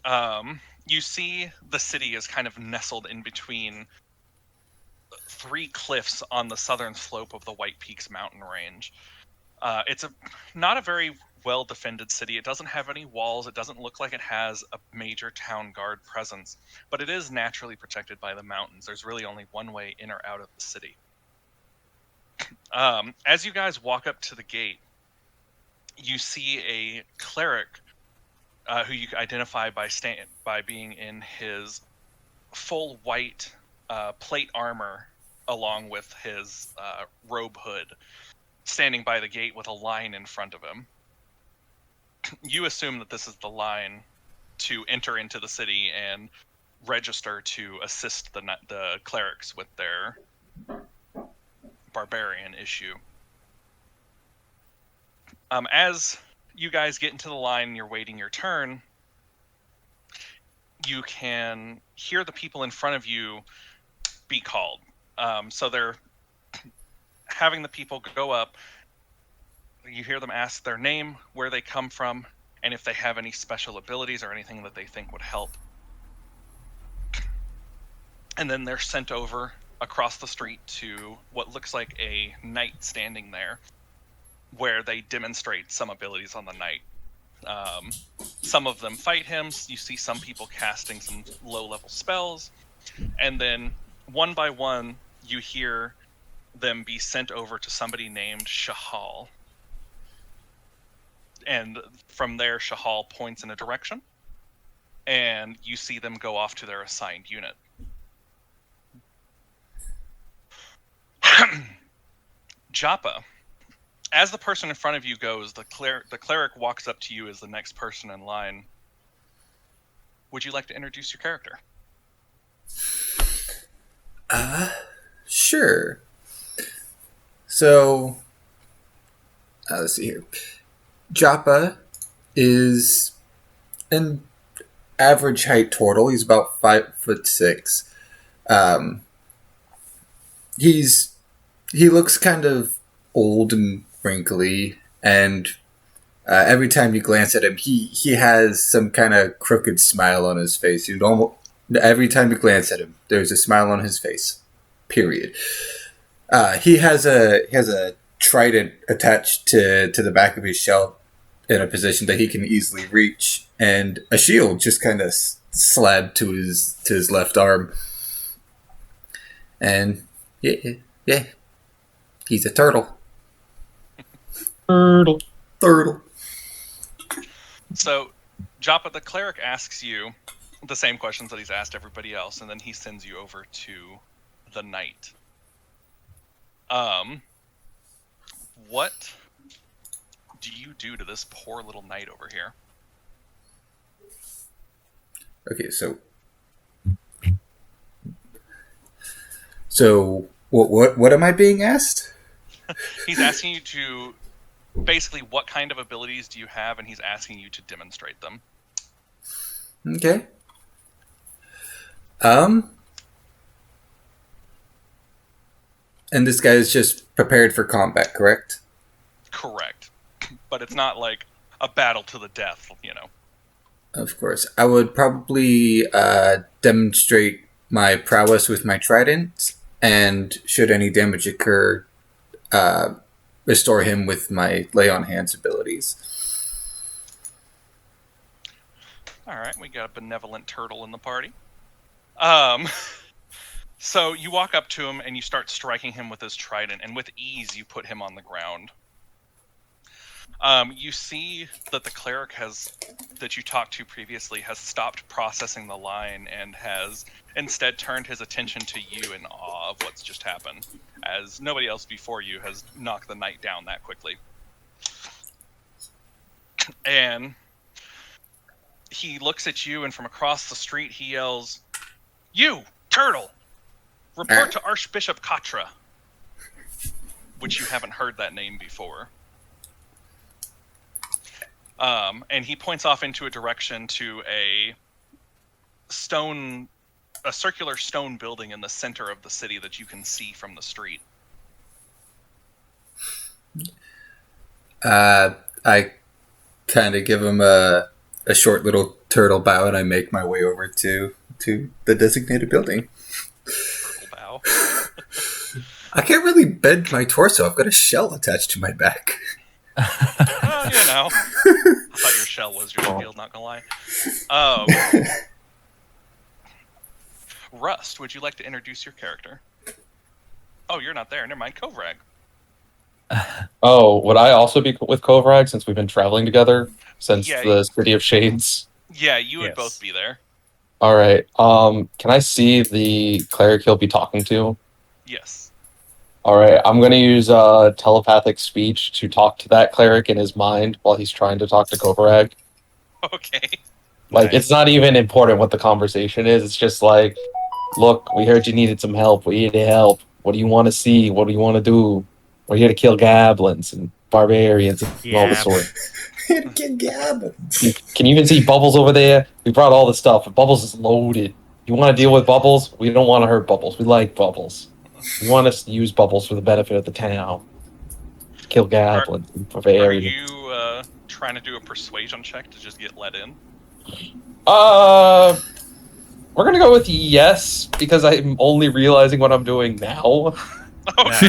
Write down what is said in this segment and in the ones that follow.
arrive, you see the city is kind of nestled in between three cliffs on the southern slope of the White Peaks mountain range. It's not a very well defended city. It doesn't have any walls. It doesn't look like it has a major town guard presence, but it is naturally protected by the mountains. There's really only one way in or out of the city. As you guys walk up to the gate, you see a cleric who you identify by being in his full white plate armor along with his robe hood, standing by the gate with a line in front of him. You assume that this is the line to enter into the city and register to assist the clerics with their barbarian issue. As you guys get into the line and you're waiting your turn, you can hear the people in front of you be called. So they're having the people go up. You hear them ask their name, where they come from, and if they have any special abilities or anything that they think would help. And then they're sent over across the street to what looks like a knight standing there, where they demonstrate some abilities on the knight. Some of them fight him. You see some people casting some low-level spells, and then one by one, you hear them be sent over to somebody named Shahal. And from there, Shahal points in a direction, and you see them go off to their assigned unit. Joppa, as the person in front of you goes, the cleric walks up to you as the next person in line. Would you like to introduce your character? Sure. So, let's see here. Joppa is an average height turtle. He's about 5'6". He looks kind of old and wrinkly, and every time you glance at him, he has some kind of crooked smile on his face. Every time you glance at him, there's a smile on his face. Period. He has a trident attached to the back of his shell in a position that he can easily reach, and a shield just kind of slabbed to his left arm. And yeah, he's a turtle. Turtle. So, Joppa, the cleric asks you the same questions that he's asked everybody else, and then he sends you over to the knight. What do you do to this poor little knight over here? Okay, so what am I being asked? He's asking you to basically what kind of abilities do you have, and he's asking you to demonstrate them. Okay. And this guy is just prepared for combat, correct? Correct. But it's not like a battle to the death, you know. Of course. I would probably demonstrate my prowess with my trident, and should any damage occur, restore him with my lay on hands abilities. Alright, we got a benevolent turtle in the party. So you walk up to him and you start striking him with his trident, and with ease you put him on the ground. You see that the cleric that you talked to previously has stopped processing the line and has instead turned his attention to you in awe of what's just happened, as nobody else before you has knocked the knight down that quickly. And he looks at you, and from across the street he yells, "You, turtle! Report to Archbishop Katra," which you haven't heard that name before. And he points off into a direction to a circular stone building in the center of the city that you can see from the street. I kind of give him a short little turtle bow and I make my way over to the designated building. Turtle bow. I can't really bend my torso. I've got a shell attached to my back. Well, you know. I thought your shell was your shield, not gonna lie. Rust, would you like to introduce your character? Oh, you're not there. Never mind. Kovrag. Oh, would I also be with Kovrag since we've been traveling together since Yeah. the City of Shades? Yeah, you would Yes. both be there. All right. Can I see the cleric he'll be talking to? Yes. All right. I'm gonna use telepathic speech to talk to that cleric in his mind while he's trying to talk to Kovrag. Okay. Like, Nice. it's not even important what the conversation is. It's just like, look, we heard you needed some help. We need help. What do you want to see? What do you want to do? We're here to kill goblins and barbarians and all the Yeah. sort. Gab. Can you even see Bubbles over there? We brought all the stuff. Bubbles is loaded. You want to deal with Bubbles? We don't want to hurt Bubbles. We like Bubbles. We want us to use Bubbles for the benefit of the town. Kill goblins and Are barbarians. you trying to do a persuasion check to just get let in? We're gonna go with yes because I'm only realizing what I'm doing now. Okay.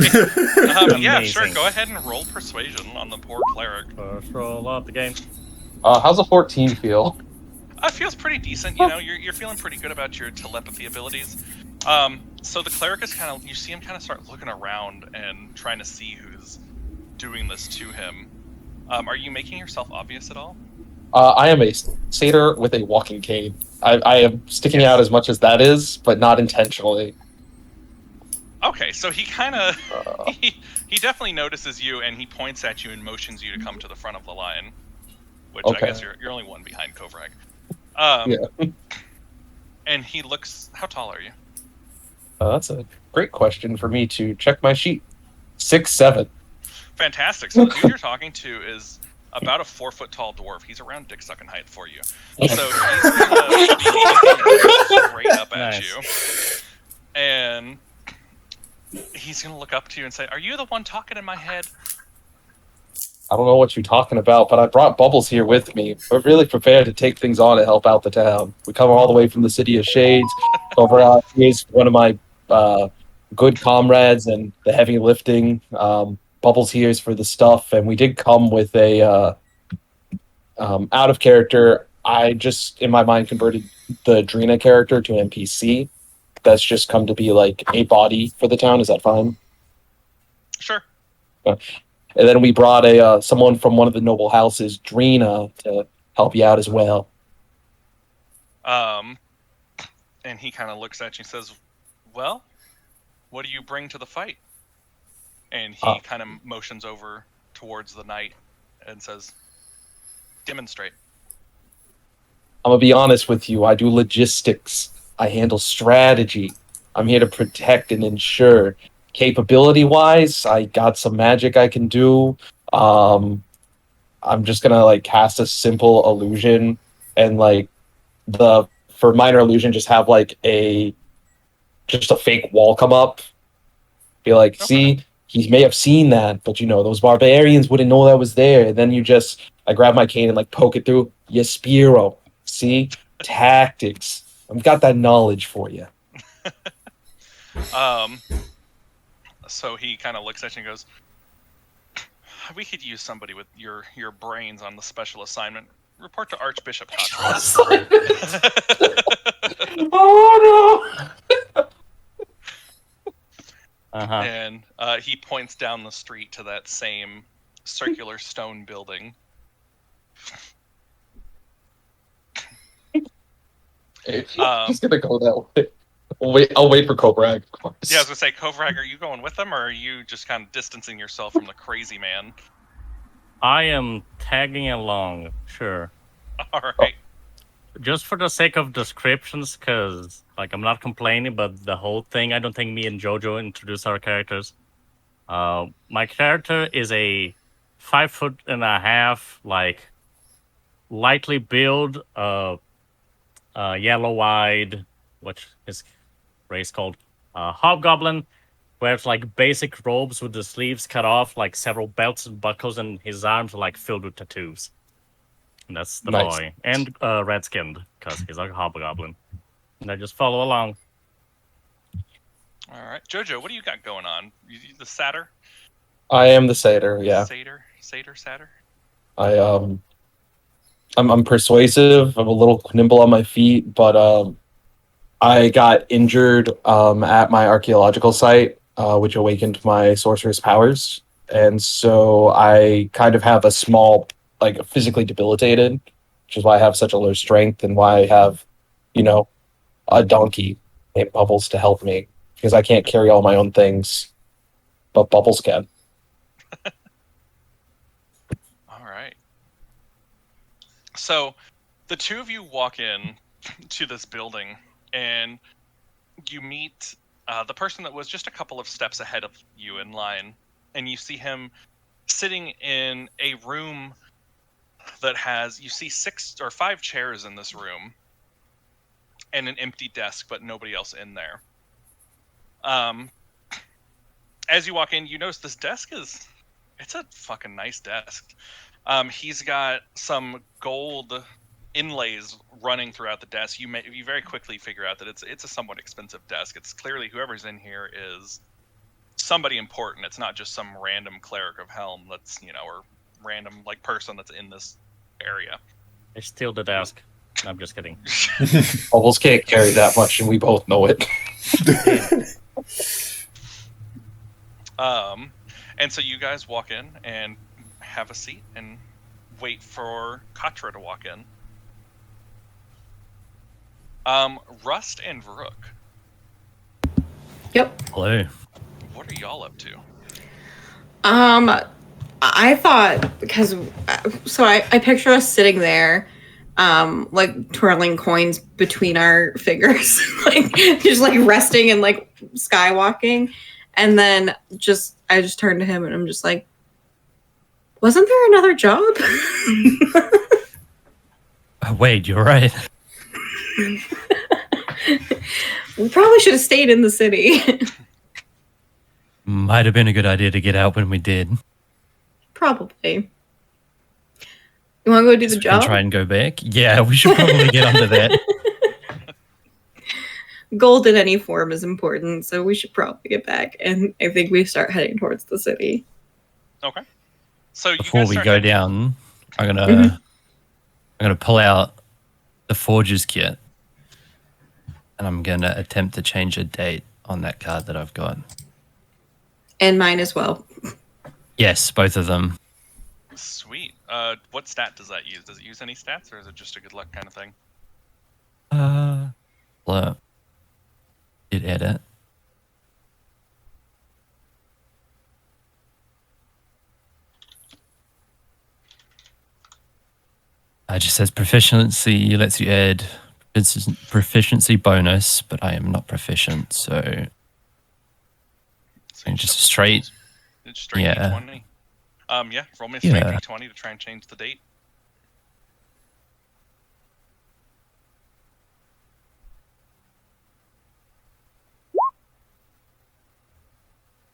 Yeah, Amazing. sure. Go ahead and roll persuasion on the poor cleric. First roll of the game. How's a 14 feel? It feels pretty decent. You know, you're feeling pretty good about your telepathy abilities. So the cleric is you see him kind of start looking around and trying to see who's doing this to him. Are you making yourself obvious at all? I am a satyr with a walking cane. I am sticking out as much as that is, but not intentionally. Okay, so he kind of Uh, he definitely notices you and he points at you and motions you to come to the front of the line, which Okay. I guess you're only one behind Kovrag. Yeah. And he looks. How tall are you? That's a great question for me to check my sheet. 6'7". Fantastic. So the dude you're talking to is about a 4-foot tall dwarf. He's around dick sucking height for you. So he's gonna be straight up at Nice. you, and he's gonna look up to you and say, "Are you the one talking in my head?" I don't know what you're talking about, but I brought Bubbles here with me. We're really prepared to take things on and help out the town. We come all the way from the City of Shades. Kovrag is one of my good comrades and the heavy lifting. Bubbles here is for the stuff, and we did come with a out of character. I just in my mind converted the Drina character to an NPC. That's just come to be like a body for the town. Is that fine? Sure. And then we brought a someone from one of the noble houses, Drina, to help you out as well. And he kind of looks at you and says, "Well, what do you bring to the fight?" And he kind of motions over towards the knight and says, "Demonstrate." I'm gonna be honest with you. I do logistics. I handle strategy. I'm here to protect and ensure. Capability-wise, I got some magic I can do. I'm just gonna like cast a simple illusion and like for minor illusion, just have like just a fake wall come up. Be like, Okay. see, he may have seen that, but those barbarians wouldn't know that was there. And then I grab my cane and like poke it through. Yes, Spiro. See, tactics. I've got that knowledge for you. So he kind of looks at you and goes, "We could use somebody with your brains on the special assignment. Report to Archbishop Hodgson." Oh no! Uh-huh. And he points down the street to that same circular stone building. He's gonna go that way. I'll wait for Kovrag, of course. Yeah, I was gonna say, Kovrag, are you going with them, or are you just kind of distancing yourself from the crazy man? I am tagging along, sure. All right. Just for the sake of descriptions, because I'm not complaining, but the whole thing, I don't think me and Jojo introduced our characters. My character is a 5'1.5", lightly built, yellow-eyed, which is race called hobgoblin, wears basic robes with the sleeves cut off, several belts and buckles, and his arms are filled with tattoos. That's the Nice. boy. And red-skinned, because he's like a hobgoblin. And I just follow along. All right, Jojo, what do you got going on? You the satyr? I am the satyr. Yeah, Satyr. I'm persuasive. I'm a little nimble on my feet, but I got injured at my archaeological site, which awakened my sorceress powers, and so I kind of have a small, like, physically debilitated, which is why I have such a low strength and why I have, a donkey named Bubbles to help me because I can't carry all my own things, but Bubbles can. All right. So, the two of you walk in to this building, and you meet the person that was just a couple of steps ahead of you in line, and you see him sitting in a room that you see 6 or 5 chairs in this room, and an empty desk, but nobody else in there. As you walk in, you notice this desk it's a fucking nice desk. He's got some gold inlays running throughout the desk. You very quickly figure out that it's a somewhat expensive desk. It's clearly whoever's in here is somebody important. It's not just some random cleric of Helm that's, or random person that's in this area. I steal the desk. I'm just kidding. Bubbles can't carry that much, and we both know it. And so you guys walk in and have a seat and wait for Katra to walk in. Rust and Vrook, Yep. Hello. what are y'all up to? I thought because I picture us sitting there, like twirling coins between our fingers, like just like resting and like skywalking, and then I just turned to him and I'm just like, wasn't there another job? Wait, you're right. We probably should have stayed in the city. Might have been a good idea to get out when we did. Probably. You want to go do the We can job? try and go back. Yeah, we should probably get onto that. Gold in any form is important, so we should probably get back. And I think we start heading towards the city. Okay. So you Before guys we start go heading- down, I'm gonna Mhm. I'm gonna pull out the forger's kit, and I'm gonna attempt to change a date on that card that I've got. And mine as well. Yes, both of them. Sweet. What stat does that use? Does it use any stats, or is it just a good luck kind of thing? Look. Did edit. It just says proficiency lets you add proficiency bonus, but I am not proficient, so So you just shuffle straight. It's straight Yeah. D20. Yeah. Roll me a straight Yeah. D20 to try and change the date.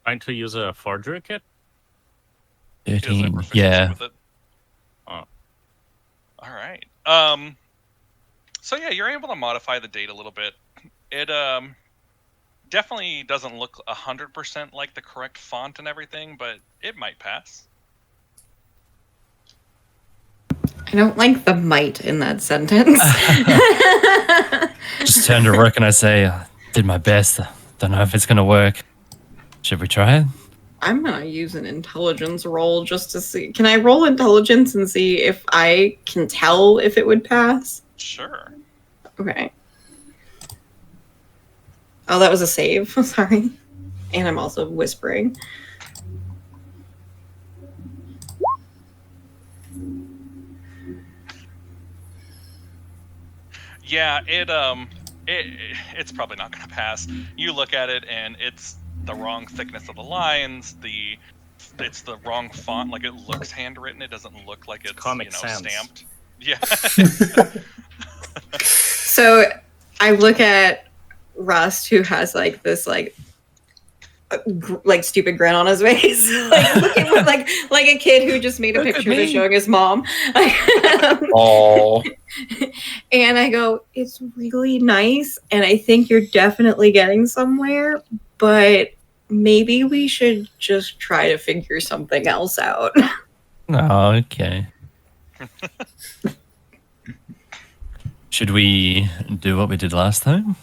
Trying to use a forgery kit? He doesn't have 13. proficiency Yeah. with it. Oh. All right. So yeah, you're able to modify the date a little bit. It definitely doesn't look 100% like the correct font and everything, but it might pass. I don't like the might in that sentence. Just turn to Rook and I say, did my best. Don't know if it's going to work. Should we try it? I'm gonna use an intelligence roll just to see. Can I roll intelligence and see if I can tell if it would pass? Sure. Okay. Oh, that was a save. Sorry. And I'm also whispering. Yeah, it's probably not going to pass. You look at it and it's the wrong thickness of the lines. It's the wrong font. Like, it looks handwritten. It doesn't look like it's Comic Sans. stamped. Yeah. So I look at Rust, who has like this like like stupid grin on his face, like looking with like a kid who just made a Look at picture of it me. showing his mom. Oh, And I go, it's really nice, and I think you're definitely getting somewhere, but maybe we should just try to figure something else out. Oh, okay. Should we do what we did last time?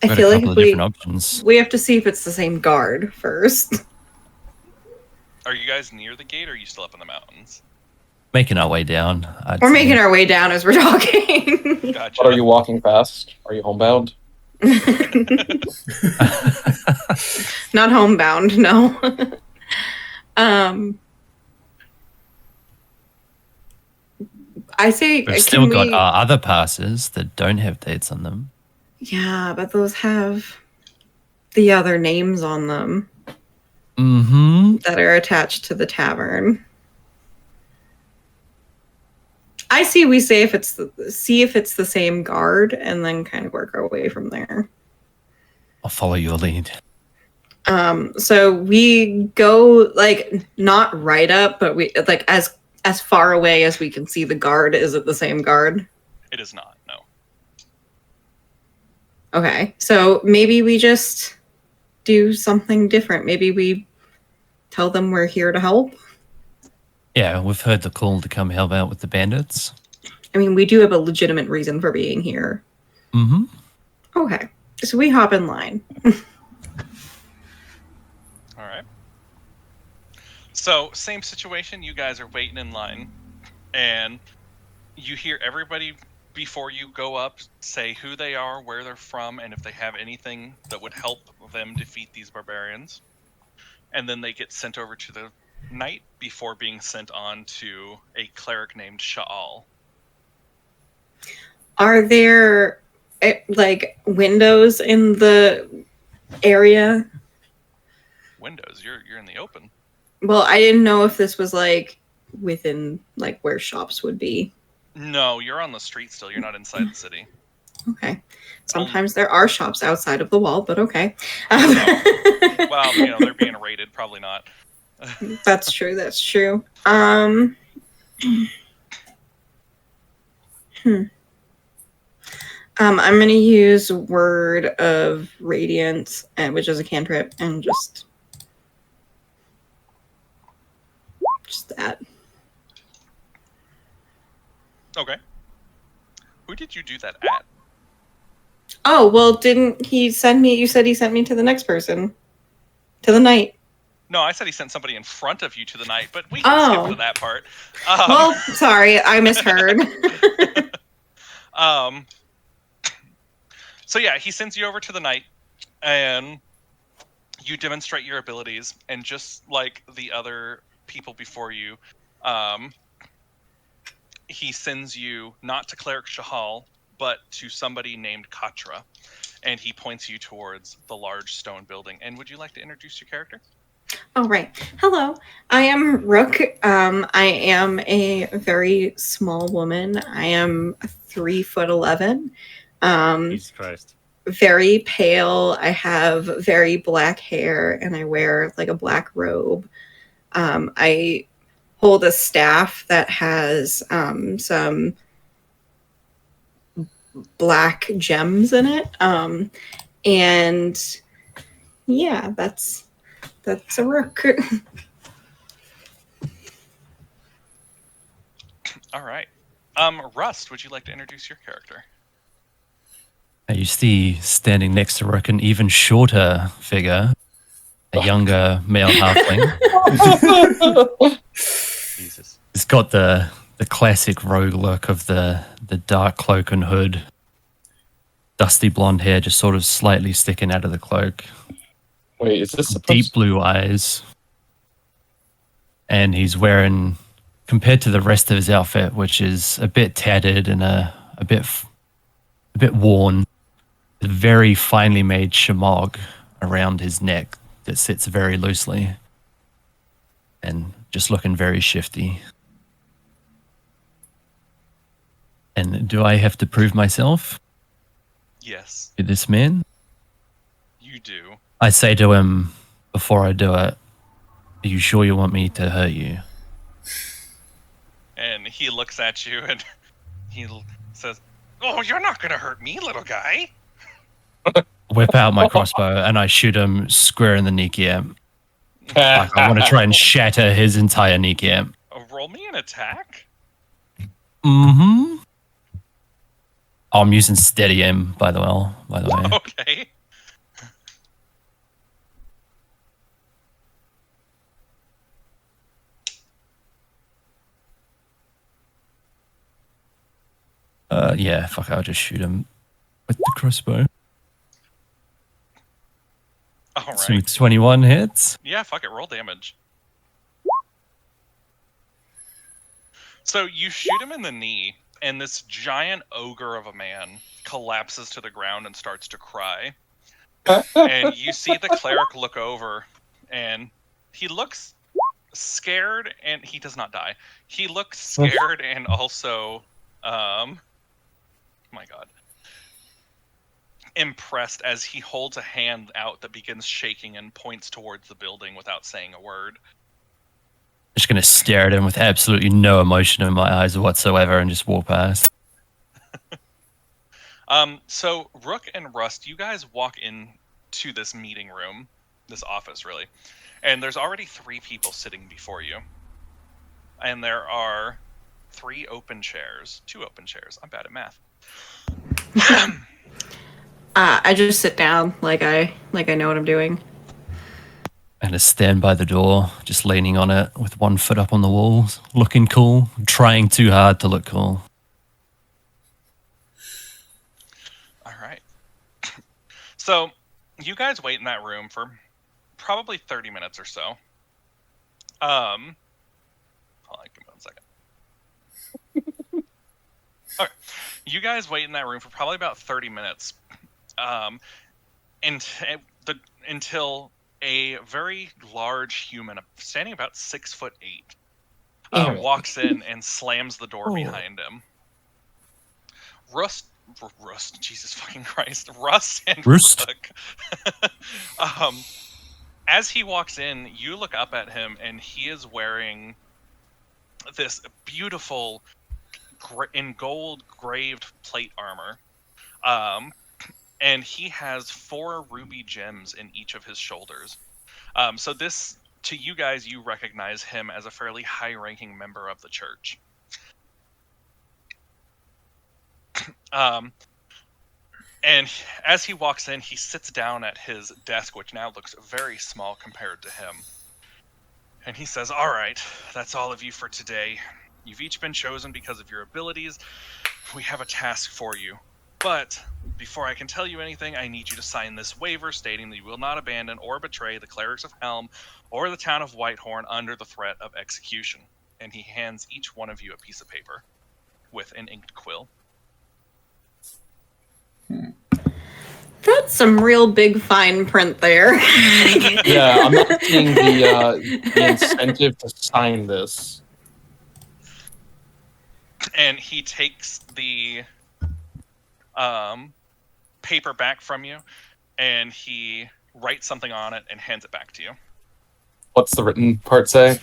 I Got feel a like couple if of different options. we have to see if it's the same guard first. Are you guys near the gate, or are you still up in the mountains? Making our way down. I'd We're say. making our way down as we're talking. Gotcha. but are you walking fast? Are you homebound? Not homebound, no. I say, We've can still got we? our other passes that don't have dates on them. Yeah, but those have the other names on them Mm-hmm. that are attached to the tavern. I see. We say if it's see if it's the same guard, and then kind of work our way from there. I'll follow your lead. So we go like not right up, but we like as far away as we can see the guard. Is it the same guard? It is not. No. Okay, so maybe we just do something different. Maybe we tell them we're here to help. Yeah, we've heard the call to come help out with the bandits. I mean, we do have a legitimate reason for being here. Mm-hmm. Okay, so we hop in line. All right. So same situation. You guys are waiting in line, and you hear everybody before you go up say who they are, where they're from, and if they have anything that would help them defeat these barbarians. And then they get sent over to the knight before being sent on to a cleric named Sha'al. Are there like windows in the area? Windows, you're in the open. Well, I didn't know if this was like within like where shops would be. No, you're on the street still. You're not inside the city. Okay. Sometimes there are shops outside of the wall, but okay. Well, you know, they're being raided. Probably not. That's true. That's true. I'm going to use Word of Radiance, which is a cantrip, and just that. Okay. Who did you do that at? Oh, well, didn't he send me? You said he sent me to the next person, to the knight. No, I said he sent somebody in front of you to the knight, but we can skip to that part. Well, sorry, I misheard. So yeah, he sends you over to the knight, and you demonstrate your abilities, and just like the other people before you, he sends you not to Cleric Shahal, but to somebody named Katra, and he points you towards the large stone building. And would you like to introduce your character? Oh, right. Hello, I am Rook. I am a very small woman. I am 3'11". Jesus Christ. Very pale. I have very black hair, and I wear like a black robe. I hold a staff that has some black gems in it. And yeah, that's a Rook. All right. Rust, would you like to introduce your character? You see, standing next to Rook, an even shorter figure, a younger male halfling. Jesus. He's got the classic rogue look of the dark cloak and hood, dusty blonde hair just sort of slightly sticking out of the cloak, Wait, is this deep blue eyes, and he's wearing, compared to the rest of his outfit, which is a bit tattered and a bit worn, a very finely made shamog around his neck that sits very loosely and just looking very shifty. And do I have to prove myself Yes, to this man? you do. I say to him before I do it, "Are you sure you want me to hurt you?" And he looks at you and says, "Oh, you're not gonna hurt me, little guy." Whip out my crossbow and I shoot him square in the kneecap. Like I want to try and shatter his entire kneecap. Roll me an attack. Mm-hmm. Oh, I'm using steady aim, by the way. Okay. Yeah, fuck, I'll just shoot him with the crossbow. All So right. 21 hits. Yeah, fuck it. Roll damage. So you shoot him in the knee, and this giant ogre of a man collapses to the ground and starts to cry. And you see the cleric look over, and he looks scared, and he does not die. He looks scared and also, my God, impressed as he holds a hand out that begins shaking and points towards the building without saying a word. Just gonna stare at him with absolutely no emotion in my eyes whatsoever and just walk past. So Rook and Rust, you guys walk into this meeting room, this office really, and there's already 3 people sitting before you. And there are 2 open chairs. I'm bad at math. I just sit down like I know what I'm doing. And I stand by the door, just leaning on it with one foot up on the walls, looking cool, trying too hard to look cool. All right. So you guys wait in that room for probably 30 minutes or so. Hold on, give me 1 second. Okay. You guys wait in that room for probably about 30 minutes. Until a very large human, standing about 6'8", walks in and slams the door behind him. Rust, Jesus fucking Christ, Rust and Rook. As he walks in, you look up at him, and he is wearing this beautiful in gold graved plate armor. And he has 4 ruby gems in each of his shoulders. So this, to you guys, you recognize him as a fairly high-ranking member of the church. And as he walks in, he sits down at his desk, which now looks very small compared to him. And he says, "All right, that's all of you for today. You've each been chosen because of your abilities. We have a task for you. But before I can tell you anything, I need you to sign this waiver stating that you will not abandon or betray the clerics of Helm or the town of Whitehorn under the threat of execution." And he hands each one of you a piece of paper with an inked quill. That's some real big fine print there. Yeah, I'm not seeing the incentive to sign this. And he takes the paper back from you, and he writes something on it and hands it back to you. What's the written part say?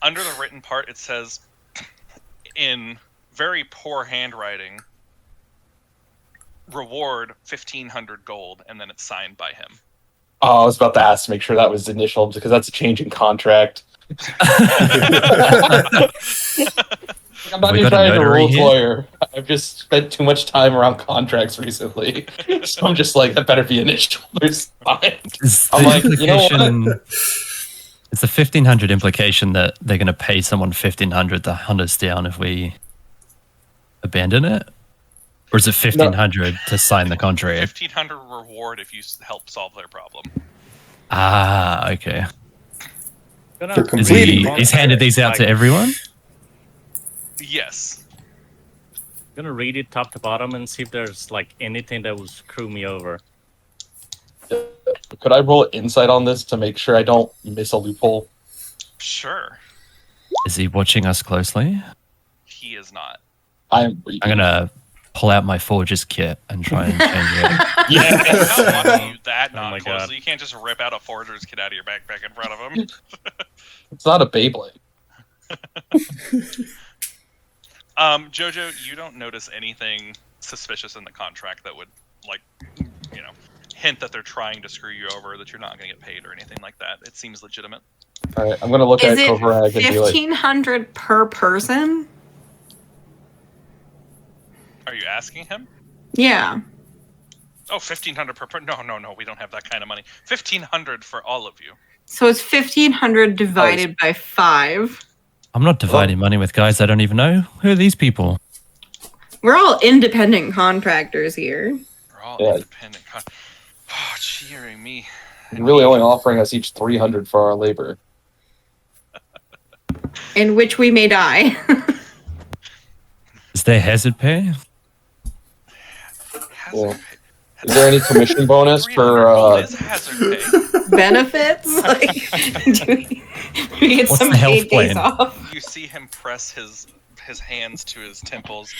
Under the written part, it says, in very poor handwriting, "Reward 1,500 gold," and then it's signed by him. Oh, I was about to ask to make sure that was initial, because that's a change in contract. I'm not even trying to rules lawyer. I've just spent too much time around contracts recently. So I'm just like, that better be initial. I'm like, you know what? It's the 1,500 implication that they're going to pay someone 1,500 to hunt us down if we abandon it? Or is it 1,500 to sign the contract? 1,500 reward if you help solve their problem. Ah, okay. For completing He's handed these out to everyone? Yes. I'm gonna read it top to bottom and see if there's like anything that will screw me over. Could I roll insight on this to make sure I don't miss a loophole? Sure. Is he watching us closely? He is not. I'm going to pull out my Forger's kit and try and change it. How lucky you that Oh not my close. God. You can't just rip out a forger's kit out of your backpack in front of him. It's not a Beyblade. Jojo, you don't notice anything suspicious in the contract that would, like, hint that they're trying to screw you over, that you're not going to get paid or anything like that. It seems legitimate. All right, I'm gonna look Is at it Kovrag and be like, 1,500 per person? Are you asking him? Yeah. Oh, 1,500 per person. No, we don't have that kind of money. 1,500 for all of you. So it's 1,500 divided by 5. I'm not dividing money with guys I don't even know. Who are these people? We're all independent contractors here. We're all Yeah. independent. Oh, cheering me. you're really only offering us each 300 for our labor. In which we may die. Is there hazard pay? Hazard Yeah. pay. Is there any commission bonus 300 for? gold is hazard pay. Benefits? Like, do we get What's some the health paid days plan? off? You see him press his hands to his temples.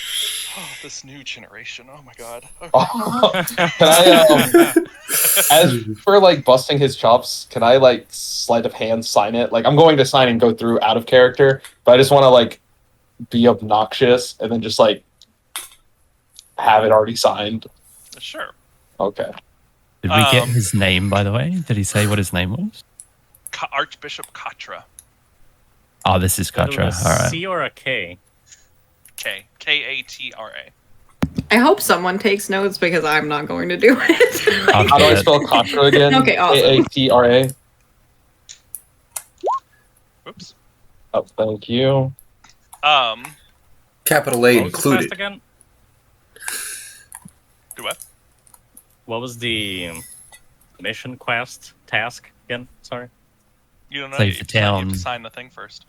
Oh, this new generation. Oh my god. Can I, as for like busting his chops, can I like sleight of hand sign it? Like I'm going to sign and go through out of character, but I just want to like be obnoxious and then just like have it already signed. Sure. Okay. Did we get his name, by the way? Did he say what his name was? Archbishop Katra. Oh, this is Katra. All right. C or a K? Katra. I hope someone takes notes because I'm not going to do it. I'll How do I get it. spell Contra again? Okay, awesome. Katra. Whoops. Oh, thank you. Capital A What was the quest included. again? Do what? What was the mission quest task again? Sorry. You don't know. Save You the have town. to sign the thing first.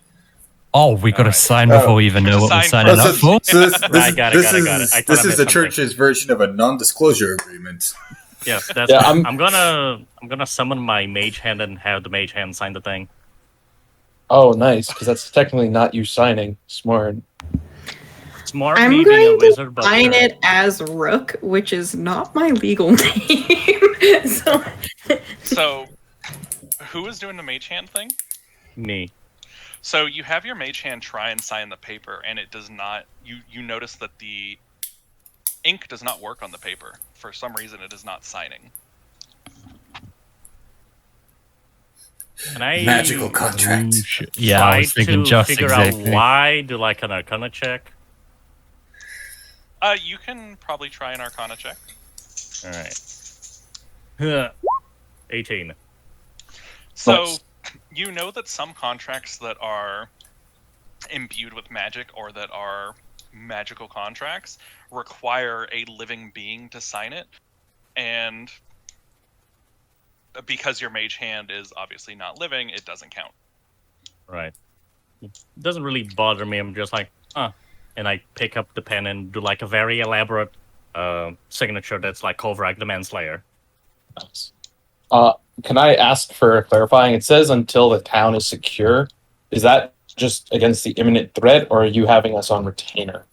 Oh, we got to Alright. sign before we even know what we're Sign signing first. up for? So this, I got it. I thought I this is missed the something. church's version of a non-disclosure agreement. Yes, that's. Yeah, I'm gonna summon my mage hand and have the mage hand sign the thing. Oh, nice, because that's technically not you signing. Smart. Smart I'm me being a going to wizard, but sign sure. it as Rook, which is not my legal name. So So, who is doing the mage hand thing? Me. So you have your mage hand try and sign the paper, and it does not. You notice that the ink does not work on the paper. For some reason, it is not signing. Can I Magical contract. Yeah, I was thinking to just figure exactly. out why? Do like an Arcana check? You can probably try an Arcana check. All right. 18. So Nice. you know that some contracts that are imbued with magic or that are magical contracts require a living being to sign it, and because your mage hand is obviously not living, it doesn't count. Right. It doesn't really bother me. I'm just like, and I pick up the pen and do like a very elaborate signature that's like Kovrag the Manslayer. Nice. Can I ask for clarifying? It says until the town is secure. Is that just against the imminent threat, or are you having us on retainer?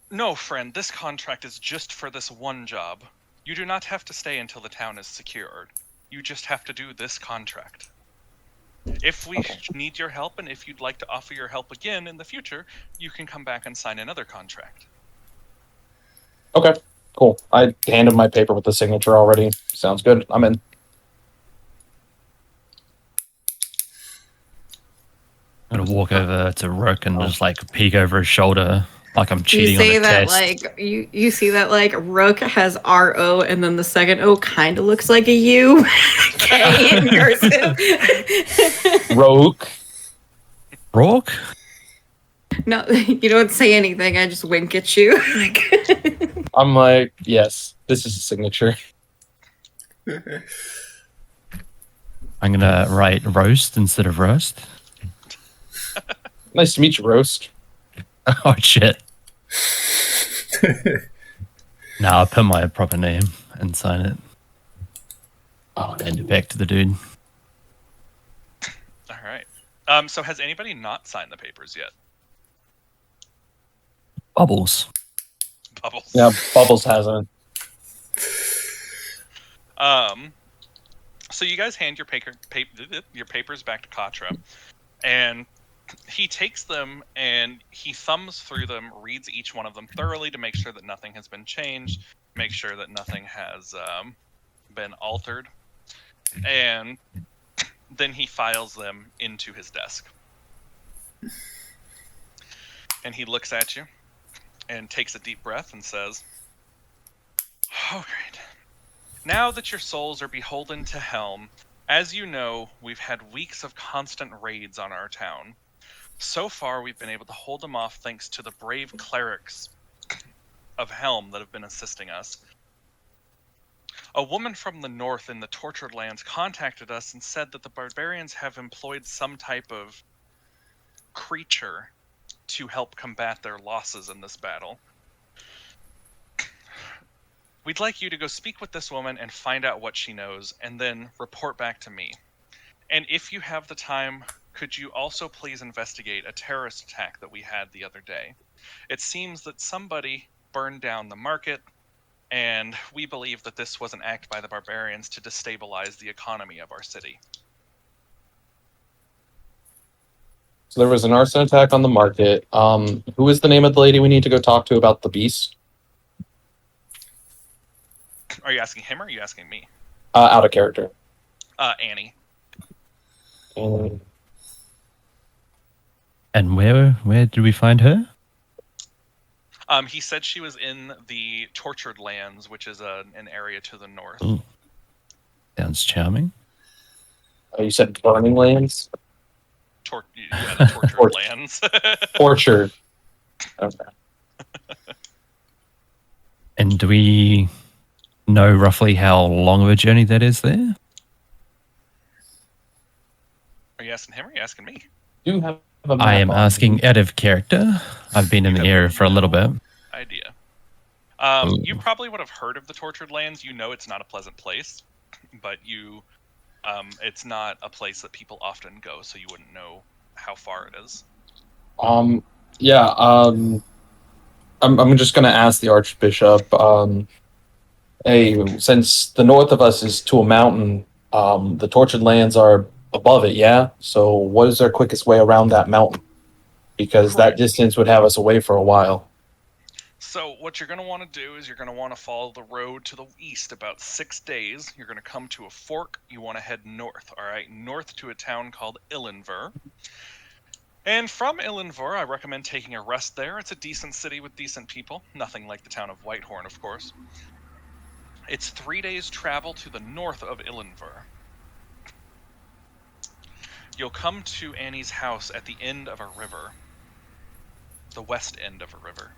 No, friend, this contract is just for this one job. You do not have to stay until the town is secured. You just have to do this contract. If we need your help, and if you'd like to offer your help again in the future, you can come back and sign another contract. Okay, cool. I handed my paper with the signature already. Sounds good. I'm in. I'm gonna walk over to Rook and just like peek over his shoulder, like I'm cheating you say on a that test. like you see that like Rook has RO and then the second O kind of looks like a U. K in cursive. Rogue. Rook? No, you don't say anything. I just wink at you. I'm like, yes, this is a signature. I'm gonna write roast instead of roast. Nice to meet you, Roast. Oh shit. No, I'll put my proper name and sign it. Oh, Hand it back to the dude. All right. So has anybody not signed the papers yet? Bubbles. Bubbles. Yeah, Bubbles hasn't. So you guys hand your papers back to Katra, and he takes them and he thumbs through them, reads each one of them thoroughly to make sure that nothing has been changed, make sure that nothing has been altered, and then he files them into his desk. And he looks at you and takes a deep breath and says, "All right. Now that your souls are beholden to Helm, as you know, we've had weeks of constant raids on our town. So far, we've been able to hold them off thanks to the brave clerics of Helm that have been assisting us. A woman from the north in the Tortured Lands contacted us and said that the barbarians have employed some type of creature to help combat their losses in this battle. We'd like you to go speak with this woman and find out what she knows, and then report back to me. And if you have the time, could you also please investigate a terrorist attack that we had the other day? It seems that somebody burned down the market, and we believe that this was an act by the barbarians to destabilize the economy of our city." So there was an arson attack on the market. Who is the name of the lady we need to go talk to about the beast? Are you asking him or are you asking me? Out of character. Annie. And where did we find her? He said she was in the Tortured Lands, which is an area to the north. Ooh. Sounds charming. You said Burning Lands? The Tortured Lands. Orchard. Okay. And do we know roughly how long of a journey that is there? Are you asking him or are you asking me? Do have a map I am on asking out of character. I've been in the area for a little bit. Idea. Ooh. You probably would have heard of the Tortured Lands. You know it's not a pleasant place, but it's not a place that people often go, so you wouldn't know how far it is. Yeah. I'm just gonna ask the Archbishop. Hey, since the north of us is to a mountain, the Tortured Lands are above it. Yeah. So, what is our quickest way around that mountain? Because that Correct. distance would have us away for a while. So what you're going to want to do is you're going to want to follow the road to the east about 6 days. You're going to come to a fork. You want to head north, all right? North to a town called Illenver. And from Illenver, I recommend taking a rest there. It's a decent city with decent people. Nothing like the town of Whitehorn, of course. It's 3 days travel to the north of Illenver. You'll come to Annie's house at the end of a river. The west end of a river.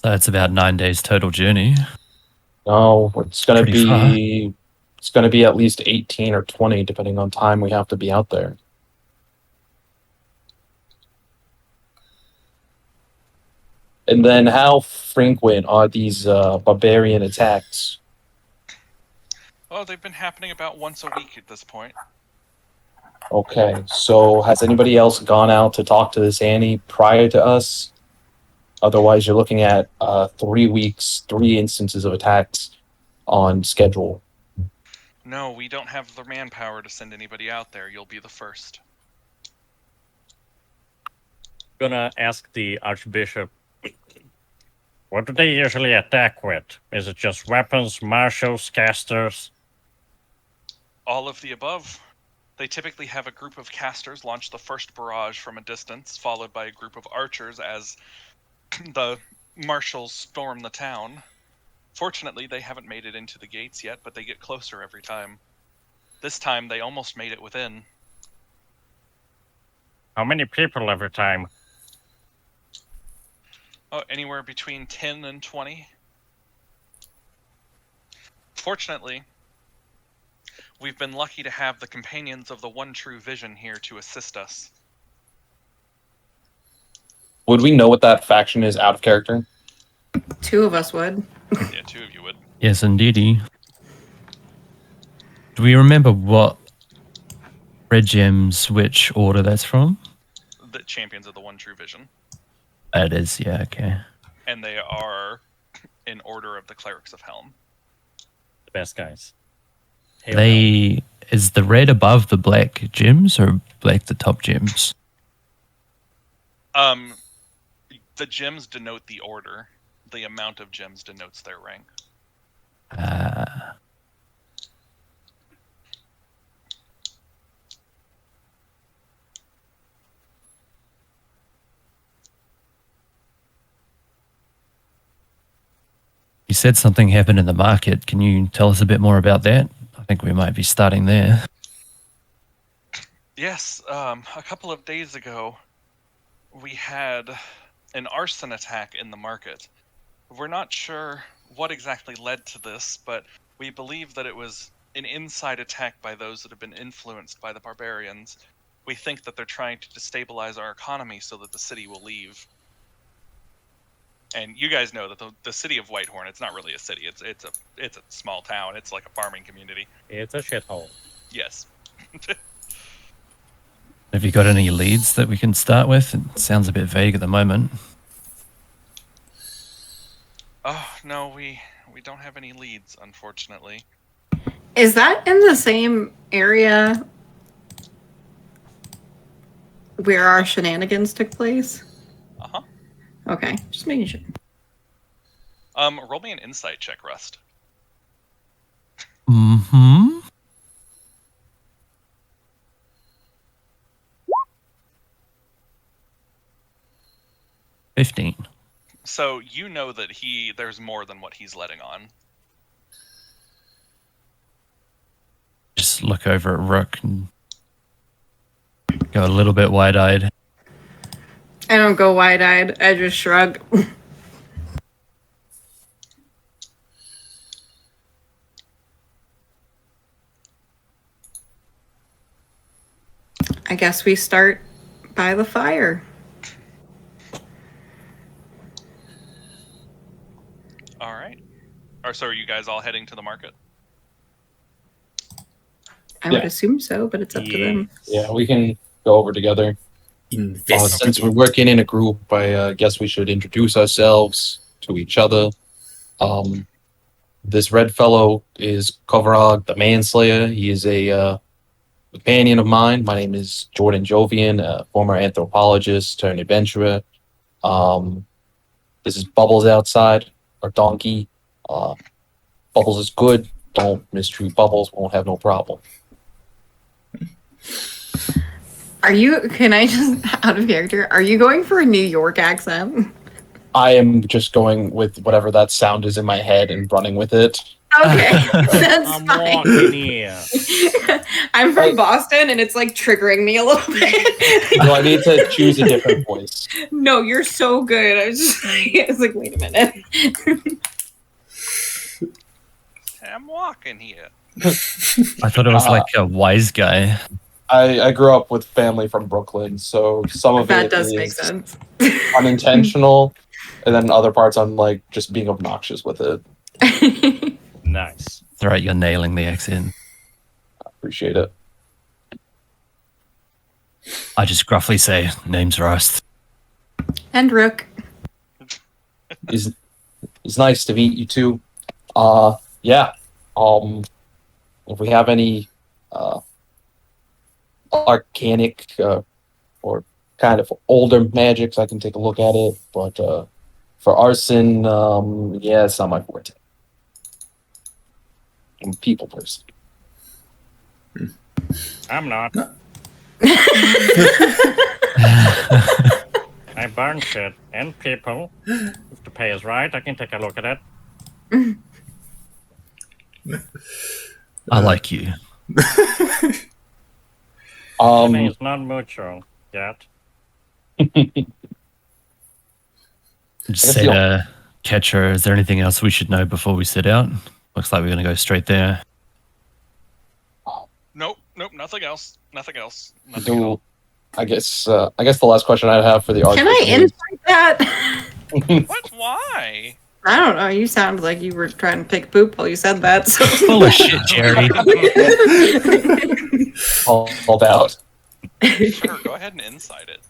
So it's about 9 days total journey. No, it's gonna Pretty far. be it's gonna be at least 18 or 20, depending on time we have to be out there. And then, how frequent are these barbarian attacks? Oh, they've been happening about once a week at this point. Okay, so has anybody else gone out to talk to this Annie prior to us? Otherwise, you're looking at 3 weeks, 3 instances of attacks on schedule. No, we don't have the manpower to send anybody out there. You'll be the first. Gonna ask the Archbishop, what do they usually attack with? Is it just weapons, marshals, casters? All of the above. They typically have a group of casters launch the first barrage from a distance, followed by a group of archers as the marshals storm the town. Fortunately, they haven't made it into the gates yet, but they get closer every time. This time, they almost made it within. How many people every time? Oh, anywhere between 10 and 20. Fortunately, we've been lucky to have the companions of the One True Vision here to assist us. Would we know what that faction is out of character? 2 of us would. Yeah, 2 of you would. Yes, indeedy. Do we remember what red gems, which order that's from? The champions of the One True Vision. That is, yeah, okay. And they are in order of the Clerics of Helm. The best guys. Hail Helm. Is the red above the black gems or black the top gems? The gems denote the order. The amount of gems denotes their rank. You said something happened in the market. Can you tell us a bit more about that? I think we might be starting there. Yes, a couple of days ago, we had an arson attack in the market. We're not sure what exactly led to this, but we believe that it was an inside attack by those that have been influenced by the barbarians. We think that they're trying to destabilize our economy so that the city will leave. And you guys know that the city of Whitehorn, it's not really a city. It's a small town. It's like a farming community. It's a shithole. Yes. Have you got any leads that we can start with? It sounds a bit vague at the moment. Oh, no, we don't have any leads, unfortunately. Is that in the same area where our shenanigans took place? Uh-huh. Okay, just making sure. Roll me an insight check, Rust. Mm-hmm. $15. So you know that there's more than what he's letting on. Just look over at Rook and go a little bit wide-eyed. I don't go wide-eyed. I just shrug. I guess we start by the fire. All right. So are you guys all heading to the market? I would assume so, but it's up to them. Yeah, we can go over together. Since we're working in a group, I guess we should introduce ourselves to each other. This red fellow is Kovarog, the Manslayer. He is a companion of mine. My name is Jordan Jovian, a former anthropologist turned adventurer. This is Bubbles outside, our donkey. Bubbles is good. Don't mistreat Bubbles. Won't have no problem. Can I just, out of character, are you going for a New York accent? I am just going with whatever that sound is in my head and running with it. Okay, that's I'm fine. walking here. I'm from Boston, and it's like triggering me a little bit. Do I need to choose a different voice? No, you're so good. I was like, wait a minute. I'm walking here. I thought it was like a wise guy. I grew up with family from Brooklyn, so some of That it does is make sense. unintentional, and then other parts I'm like just being obnoxious with it. Nice. It's all right, you're nailing the accent. I appreciate it. I just gruffly say, name's Rust. And Rook. It's nice to meet you too. Yeah. If we have any arcanic or kind of older magics, I can take a look at it. But for arson, yeah, it's not my forte. I'm a people person. I'm not. I burn shit and people. If the pay is right, I can take a look at it. I like you. It's not mucho yet. Just say to Catcher, is there anything else we should know before we set out? Looks like we're going to go straight there. Nope, nothing else. Nothing at Do all. I guess the last question I'd have for the Can I Archbishop is- insight that? What? Why? I don't know. You sounded like you were trying to pick poop while you said that. So. Full of shit, Jerry. Called out. Sure, go ahead and insight it.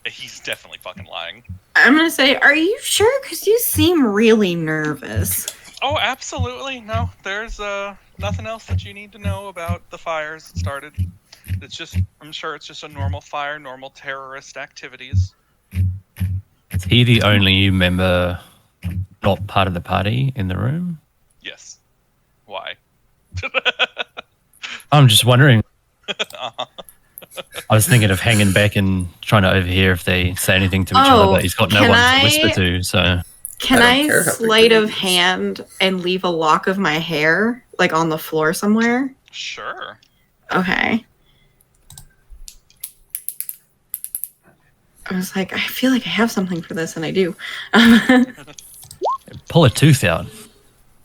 He's definitely fucking lying. I'm gonna say, are you sure? Because you seem really nervous. Oh, absolutely. No, there's nothing else that you need to know about the fires that started. It's just, I'm sure it's just a normal fire, normal terrorist activities. Is he the only member not part of the party in the room? Yes. Why? I'm just wondering. Uh-huh. I was thinking of hanging back and trying to overhear if they say anything to each Oh, other, but he's got no can one I- to whisper to, so... Can I don't I care how sleight frequent of it is. hand and leave a lock of my hair, like on the floor somewhere? Sure. Okay. I was like, I feel like I have something for this, and I do. I'm Pull a tooth out.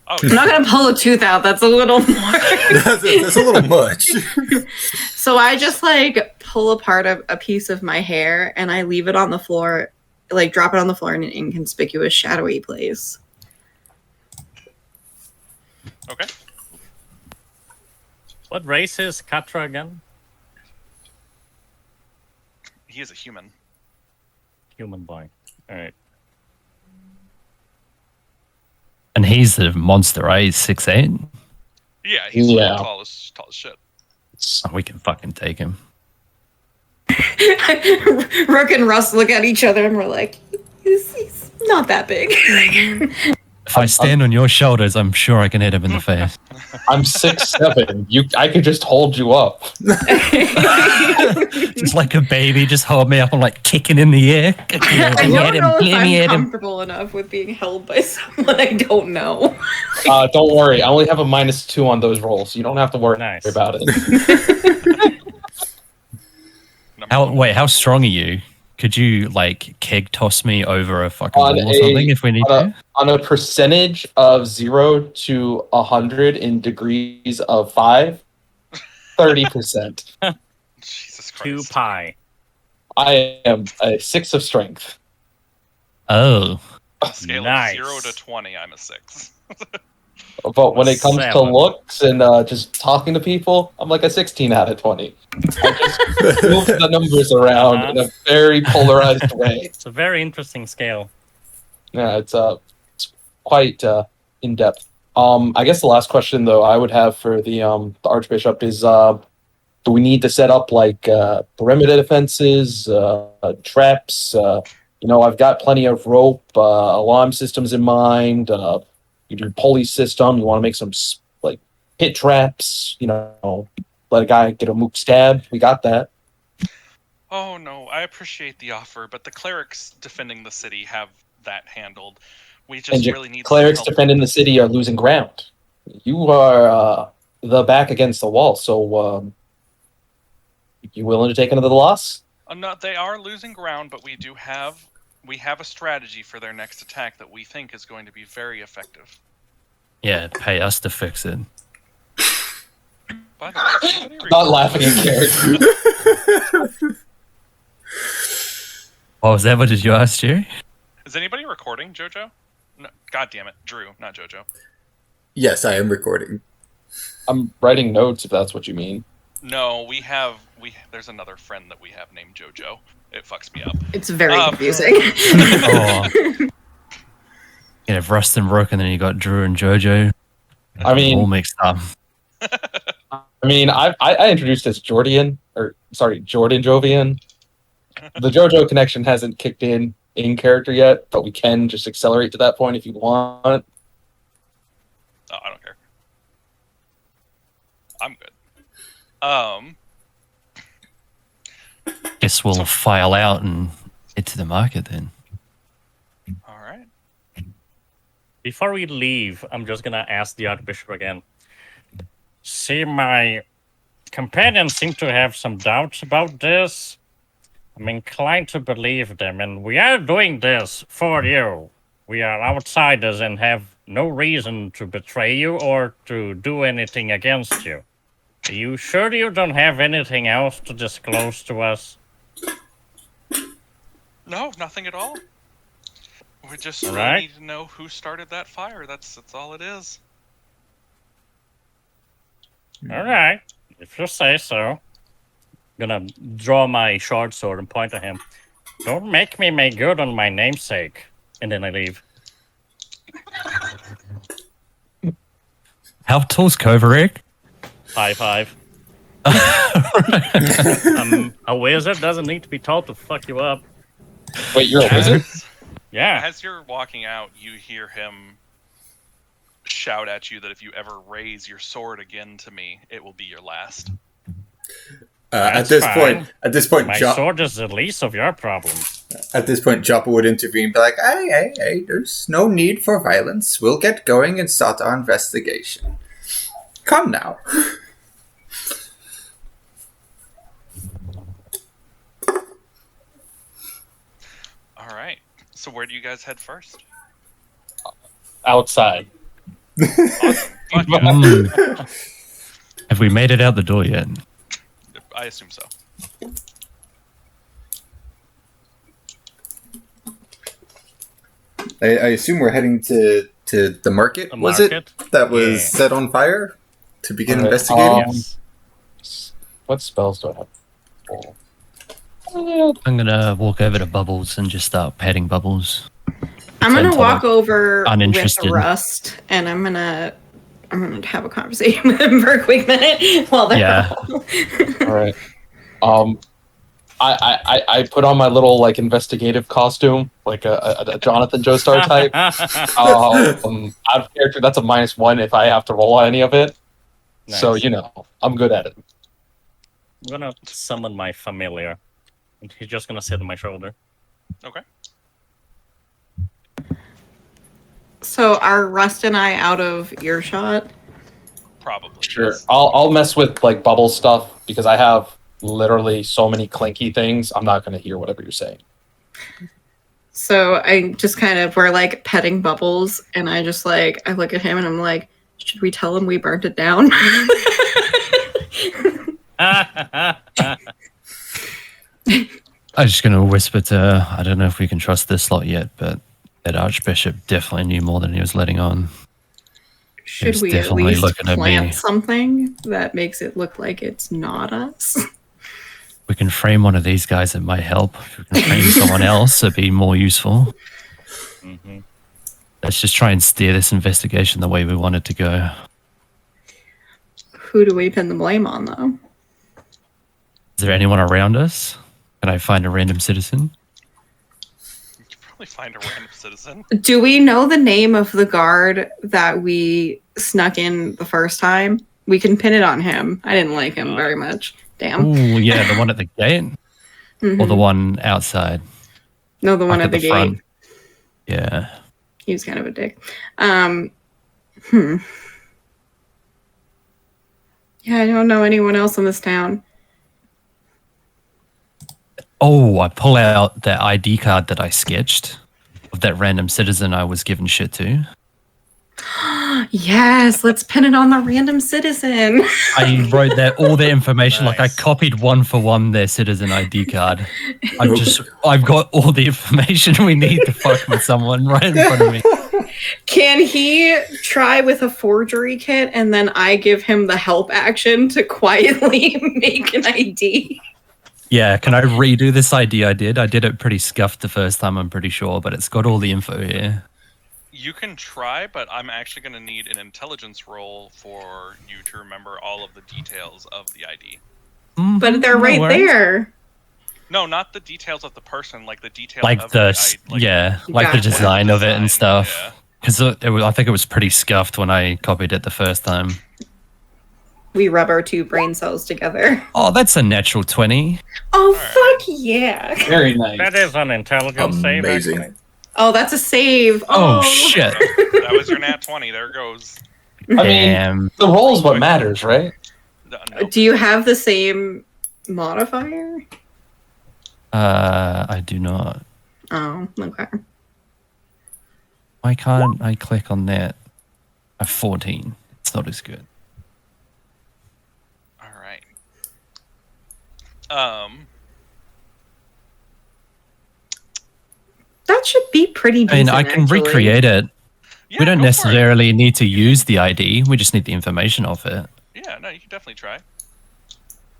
Oh, not gonna pull a tooth out. That's a little more. That's a little much. So I just like pull apart a piece of my hair and I leave it on the floor, like drop it on the floor in an inconspicuous, shadowy place. okay. What race is Katra again? He is a human. Human boy. All right. And he's the monster, right? He's 6'8". Yeah, he's Yeah. tall as shit. So we can fucking take him. Rook and Russ look at each other and we're like, he's not that big. If I stand on your shoulders, I'm sure I can hit him in the face. I'm 6'7". I could just hold you up. Just like a baby, just hold me up and like kicking in the air. I Let me don't hit him, know let if me hit I'm him. comfortable enough with being held by someone I don't know. Don't worry. I only have a -2 on those rolls. You don't have to worry Nice. about it. How strong are you? Could you like keg toss me over a fucking On wall or something if we need on to? On a percentage of 0 to 100 in degrees of 5, 30%. Jesus Two Christ. pi. I am a 6 of strength. Oh, On a scale Nice. of 0 to 20, I'm a 6. But when it comes to 7. looks and just talking to people, I'm like a 16 out of 20. I just move the numbers around in a very polarized way. It's a very interesting scale. Yeah, it's quite in depth. I guess the last question though I would have for the Archbishop is, do we need to set up like perimeter defenses, traps? I've got plenty of rope, alarm systems in mind. You do pulley system. You want to make some like pit traps. Let a guy get a mook stab. We got that. Oh no, I appreciate the offer, but the clerics defending the city have that handled. We just And your really need clerics some help. defending the city are losing ground. You are the back against the wall. So, you willing to take another loss? No, they are losing ground, but we have a strategy for their next attack that we think is going to be very effective. yeah, pay us to fix it. By the way, is anybody Not recording? laughing in character. Oh, was that what did you ask, Jerry? Is anybody recording, Jojo? No, God damn it, Drew, not Jojo. Yes, I am recording. I'm writing notes if that's what you mean. No, there's another friend that we have named Jojo. It fucks me up. It's very Um, confusing. Oh. You have Rust and Rook, and then you got Drew and Jojo. I All mean, mixed up. I introduced as Jordan Jovian. The JoJo connection hasn't kicked in character yet, but we can just accelerate to that point if you want. Oh, I don't care. I'm good. Guess we'll file out and head to the market then. All right. Before we leave, I'm just gonna ask the Archbishop again. See, my companions seem to have some doubts about this. I'm inclined to believe them, and we are doing this for you. We are outsiders and have no reason to betray you or to do anything against you. Are you sure you don't have anything else to disclose to us? No, nothing at all. We just All really right. need to know who started that fire. That's all it is. All right, if you say so. Gonna draw my short sword and point at him. Don't make me make good on my namesake. And then I leave. How tall's Kovaric? 5'5". A wizard doesn't need to be tall to fuck you up. Wait, you're a wizard? Yeah. As you're walking out, you hear him shout at you that if you ever raise your sword again to me, it will be your last. At That's this fine. point, My sword is the least of your problems. At this point, Joppa would intervene, be like, hey, there's no need for violence. We'll get going and start our investigation. Come now. All right. So where do you guys head first? Outside. Awesome. Fuck yeah. Have we made it out the door yet? I assume so. I assume we're heading to the market, The was market? it? That was Yeah. set on fire to begin Alright, investigating? What spells do I have? I'm gonna walk over to Bubbles and just start petting Bubbles. I'm gonna Pretend walk I'm over with uninterested. Rust, and I'm gonna have a conversation with him for a quick minute while they're Yeah. All right. I put on my little like investigative costume, like a Jonathan Joestar type. Out of character, that's a -1 if I have to roll any of it. So Nice. you know, I'm good at it. I'm gonna summon my familiar. And he's just gonna sit on my shoulder. Okay. So are Rust and I out of earshot? Probably. Sure. yes. I'll mess with like bubble stuff because I have literally so many clinky things. I'm not gonna hear whatever you're saying. So I just we're like petting Bubbles, and I just I look at him and I'm like, should we tell him we burnt it down? I'm just gonna whisper to her, I don't know if we can trust this lot yet, but that Archbishop definitely knew more than he was letting on. Should He's we at definitely least looking at me. plant something that makes it look like it's not us? We can frame one of these guys, it might help. If we can frame someone else, it'd be more useful. Mhm. Let's just try and steer this investigation the way we want it to go. Who do we pin the blame on, though? Is there anyone around us? Can I find a random citizen? You could probably find a random citizen. Do we know the name of the guard that we snuck in the first time? We can pin it on him. I didn't like him very much. Damn. Oh, yeah, the one at the gate? Or the Mhm. one outside? No, the one Like at the gate. front? Yeah. He was kind of a dick. Yeah, I don't know anyone else in this town. Oh, I pull out that ID card that I sketched of that random citizen I was giving shit to. Yes, let's pin it on the random citizen. I wrote that all their information, like I Nice. copied one for one their citizen ID card. I've got all the information we need to fuck with someone right in front of me. Can he try with a forgery kit and then I give him the help action to quietly make an ID? Yeah, can I redo this ID I did? I did it pretty scuffed the first time, I'm pretty sure, but it's got all the info here. You can try, but I'm actually going to need an intelligence roll for you to remember all of the details of the ID. But they're No right worries. there. No, not the details of the person, like the details Like of the, the yeah, like the Gotcha. design of it and Design, stuff. yeah. Because I think it was pretty scuffed when I copied it the first time. We rub our two brain cells together. Oh, that's a natural 20. Oh, Alright. fuck yeah. Very nice. That is an intelligence save, Amazing. actually. Oh, that's a save. Oh, shit. That was your nat 20. There it goes. I mean, Damn. the roll is what matters, right? No. Do you have the same modifier? I do not. Oh, okay. Why can't I click on that? A 14. It's not as good. All right. That should be pretty I decent. mean, I can actually. recreate it. Yeah, We don't go for it. necessarily need to use the ID. We just need the information of it. Yeah, no, you can definitely try.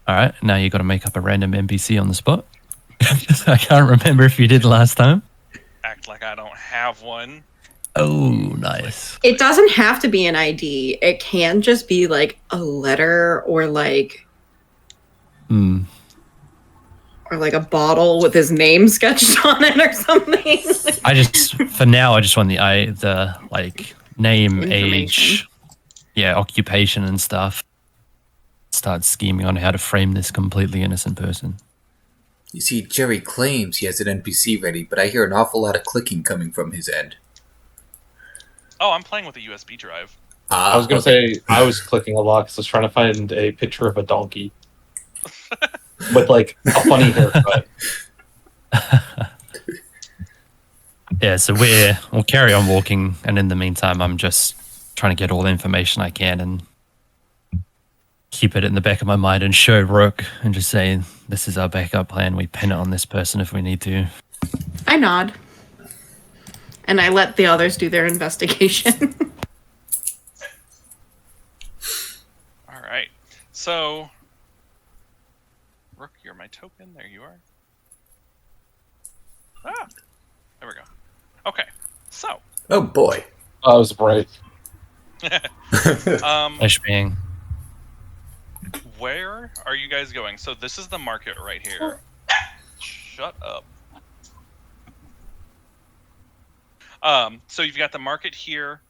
All right, now you got to make up a random NPC on the spot. I can't remember if you did last time. Act like I don't have one. Oh, nice. It doesn't have to be an ID. It can just be like a letter or like a bottle with his name sketched on it or something. For now, I just want the like name, Information. age, occupation and stuff. Start scheming on how to frame this completely innocent person. You see, Jerry claims he has an NPC ready, but I hear an awful lot of clicking coming from his end. Oh, I'm playing with a USB drive. I was going to say, I was clicking a lot because I was trying to find a picture of a donkey with like a funny haircut. Yeah, so we'll carry on walking, and in the meantime, I'm just trying to get all the information I can and keep it in the back of my mind and show Rook and just say, this is our backup plan. We pin it on this person if we need to. I nod. And I let the others do their investigation. All right. So, Rook, you're my token. There you are. Ah, there we go. Okay. So, Oh boy. I was bright. Flashbang. where are you guys going? So this is the market right here. Shut up. So you've got the market here.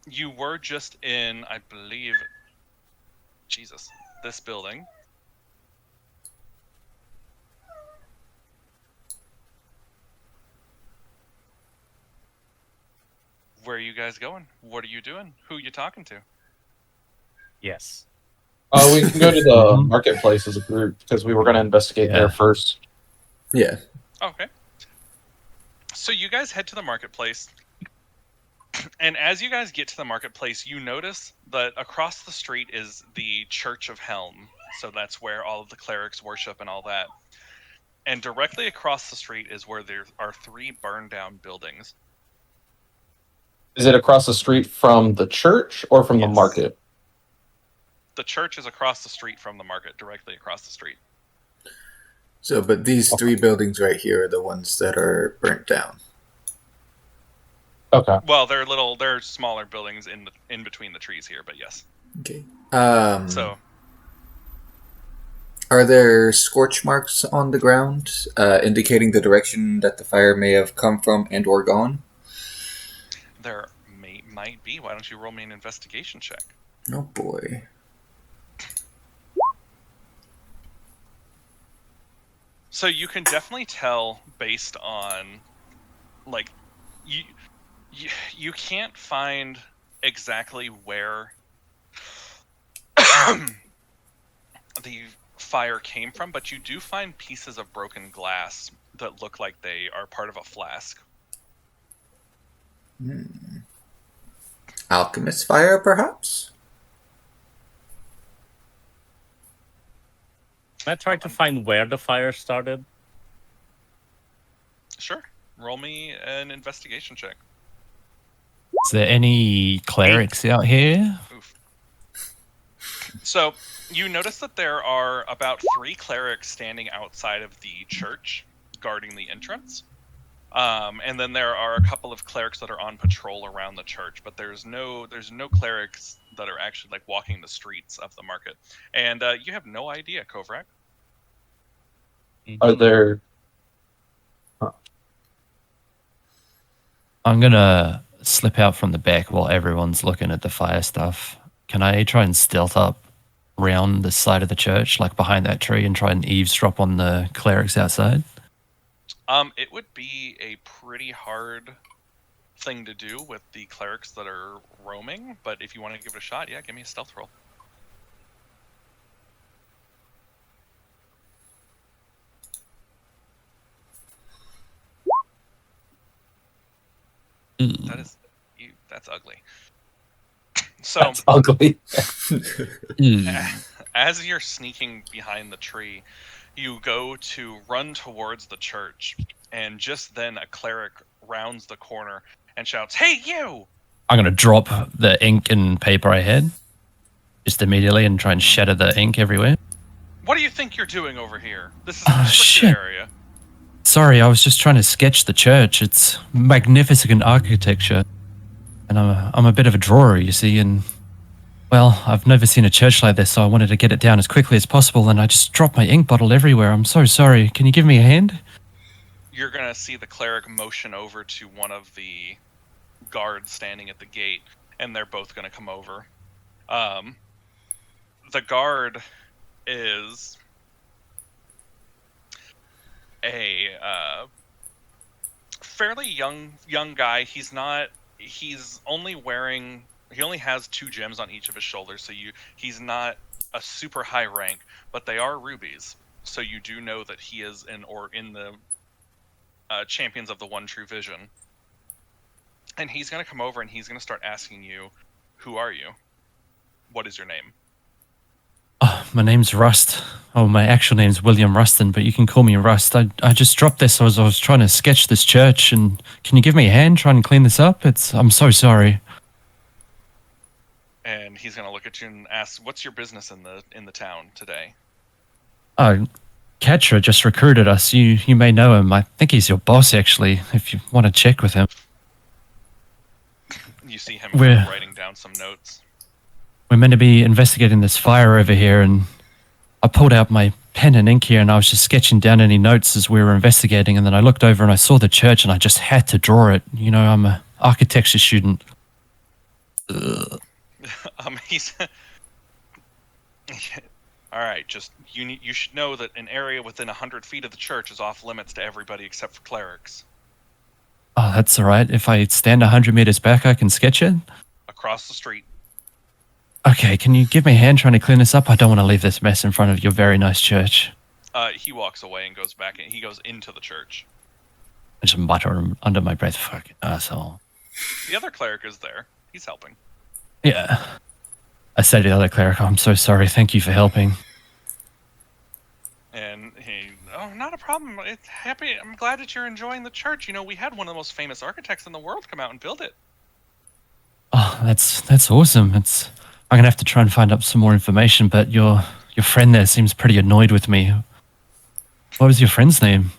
You were just in, I believe, Jesus, this building. Where are you guys going? What are you doing? Who are you talking to? Yes. We can go to the marketplace as a group because we were going to investigate there first. Yeah. Okay. So you guys head to the marketplace. And as you guys get to the marketplace, you notice that across the street is the Church of Helm. So that's where all of the clerics worship and all that. And directly across the street is where there are 3 burned down buildings. Is it across the street from the church or from the Yes. market? The church is across the street from the market, directly across the street. So, but these 3 buildings right here are the ones that are burnt down. Okay. Well, they're smaller buildings in between the trees here, but yes. Okay. So Are there scorch marks on the ground indicating the direction that the fire may have come from and or gone? there might be. Why don't you roll me an investigation check? Oh boy. So you can definitely tell based on, like, you can't find exactly where the fire came from, but you do find pieces of broken glass that look like they are part of a flask. Alchemist fire, perhaps? Can I try to find where the fire started? Sure. Roll me an investigation check. Is there any clerics out here? Oof. So you notice that there are about 3 clerics standing outside of the church guarding the entrance. And then there are a couple of clerics that are on patrol around the church, but there's no clerics that are actually like walking the streets of the market. And you have no idea, Kovrak. Are there... I'm gonna slip out from the back while everyone's looking at the fire stuff. Can I try and stealth up round the side of the church, like behind that tree, and try and eavesdrop on the clerics outside? It would be a pretty hard thing to do with the clerics that are roaming, but if you want to give it a shot, yeah, give me a stealth roll. That's ugly. So That's ugly. as you're sneaking behind the tree, you go to run towards the church, And just then a cleric rounds the corner and shouts, "Hey, you!" I'm going to drop the ink and paper I had just immediately and try and shatter the ink everywhere. What do you think you're doing over here? This is Oh, a restricted shit. area. Sorry, I was just trying to sketch the church. It's magnificent architecture. And I'm a bit of a drawer, you see, and well, I've never seen a church like this, so I wanted to get it down as quickly as possible, and I just dropped my ink bottle everywhere. I'm so sorry. Can you give me a hand? You're going to see the cleric motion over to one of the guards standing at the gate, and they're both going to come over. The guard is a fairly young guy. He only has 2 gems on each of his shoulders, so he's not a super high rank, but they are rubies, so you do know that he is in the champions of the One True Vision. And he's going to come over and he's going to start asking you, who are you? What is your name? Oh, my name's Rust. Oh, my actual name's William Rustin, but you can call me Rust. I just dropped this as I was trying to sketch this church, and can you give me a hand trying to clean this up? I'm so sorry. And he's going to look at you and ask, what's your business in the town today? Oh, Katra just recruited us. You may know him. I think he's your boss, actually, if you want to check with him. You see him We're- writing down some notes. We're meant to be investigating this fire over here, and I pulled out my pen and ink here, and I was just sketching down any notes as we were investigating, and then I looked over and I saw the church, and I just had to draw it. You know, I'm an architecture student. He's all right. Just you should know that an area within 100 feet of the church is off limits to everybody except for clerics. Oh, that's all right. If I stand 100 meters back, I can sketch it? Across the street. Okay, can you give me a hand trying to clean this up? I don't want to leave this mess in front of your very nice church. He walks away and goes back in. He goes into the church. I just mutter under my breath, fucking asshole. The other cleric is there. He's helping. Yeah. I say to the other cleric, I'm so sorry. Thank you for helping. And not a problem. I'm glad that you're enjoying the church. You know, we had one of the most famous architects in the world come out and build it. Oh, that's awesome. I'm gonna have to try and find up some more information, but your friend there seems pretty annoyed with me. What was your friend's name?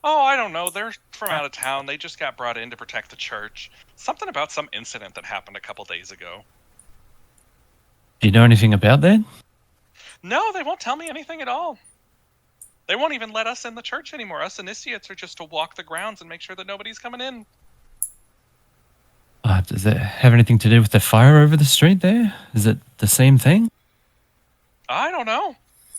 Oh, I don't know. They're from out of town. They just got brought in to protect the church. Something about some incident that happened a couple days ago. Do you know anything about that? No, they won't tell me anything at all. They won't even let us in the church anymore. Us initiates are just to walk the grounds and make sure that nobody's coming in. Does it have anything to do with the fire over the street there? Is it the same thing? I don't know.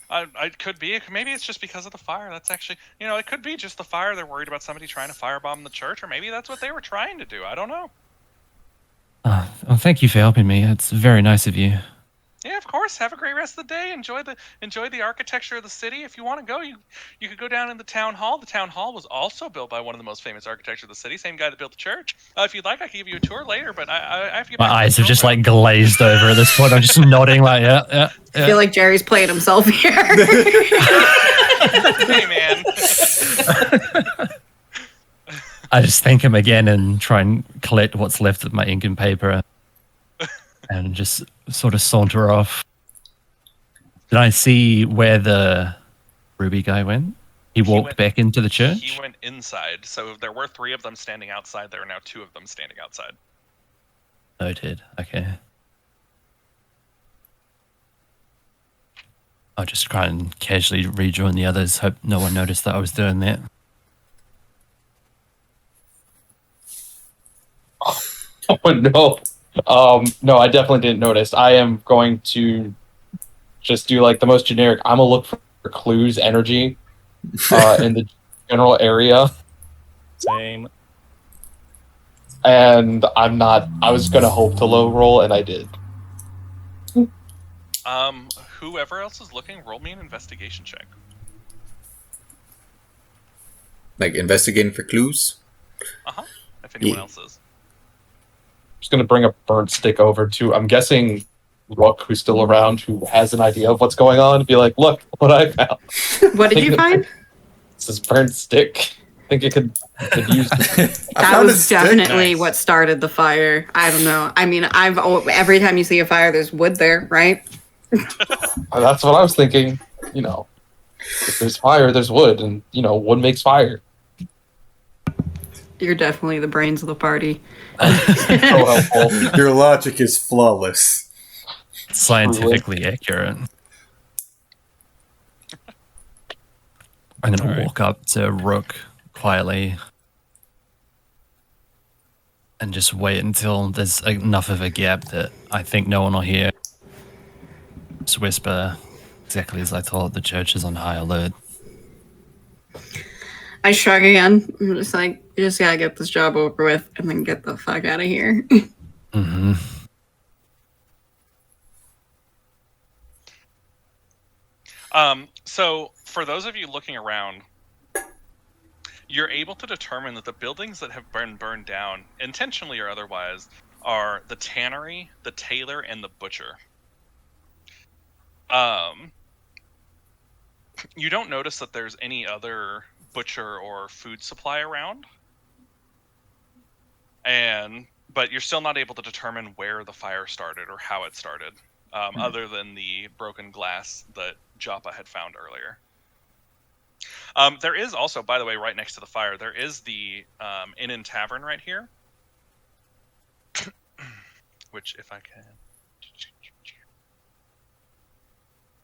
I could be. Maybe it's just because of the fire. That's actually, it could be just the fire. They're worried about somebody trying to firebomb the church, or maybe that's what they were trying to do. I don't know. Well, thank you for helping me. It's very nice of you. Yeah, of course. Have a great rest of the day. Enjoy the architecture of the city. If you want to go, you could go down in the town hall. The town hall was also built by one of the most famous architects of the city. Same guy that built the church. If you'd like, I can give you a tour later. But I have to get My back to eyes the have just program. like glazed over at this point. I'm just nodding like, yeah. I feel like Jerry's playing himself here. Hey, man. I just thank him again and try and collect what's left of my ink and paper and just sort of saunter off. Did I see where the Ruby guy went? He walked back into the church? He went inside. So there were 3 of them standing outside. There are now 2 of them standing outside. Noted. Okay. I'll just try and casually rejoin the others. Hope no one noticed that I was doing that. Oh no. No, I definitely didn't notice. I am going to just do like the most generic. I'm gonna look for clues, energy, in the general area, Same. and I was gonna hope to low roll, and I did. Whoever else is looking, roll me an investigation check. Like investigating for clues. If anyone Yeah. else is. Just gonna bring a burnt stick over to. I'm guessing Rook, who's still around, who has an idea of what's going on, be like, "Look what I found." What did you find? It's this burnt stick. I think it could use. That was definitely what started the fire. I don't know. I mean, every time you see a fire, there's wood there, right? That's what I was thinking. You know, if there's fire, there's wood, and you know, wood makes fire. You're definitely the brains of the party. So helpful. Your logic is flawless. Scientifically accurate. I'm going to walk up to Rook quietly and just wait until there's enough of a gap that I think no one will hear. Just whisper exactly as I thought, the church is on high alert. I shrug again. I'm just like, you just gotta get this job over with and then get the fuck out of here. Mm-hmm. So for those of you looking around, you're able to determine that the buildings that have been burned down, intentionally or otherwise, are the tannery, the tailor, and the butcher. You don't notice that there's any other butcher or food supply around, but you're still not able to determine where the fire started or how it started, other than the broken glass that Joppa had found earlier. There is also, by the way, right next to the fire, there is the Inn and Tavern right here, which, if I can,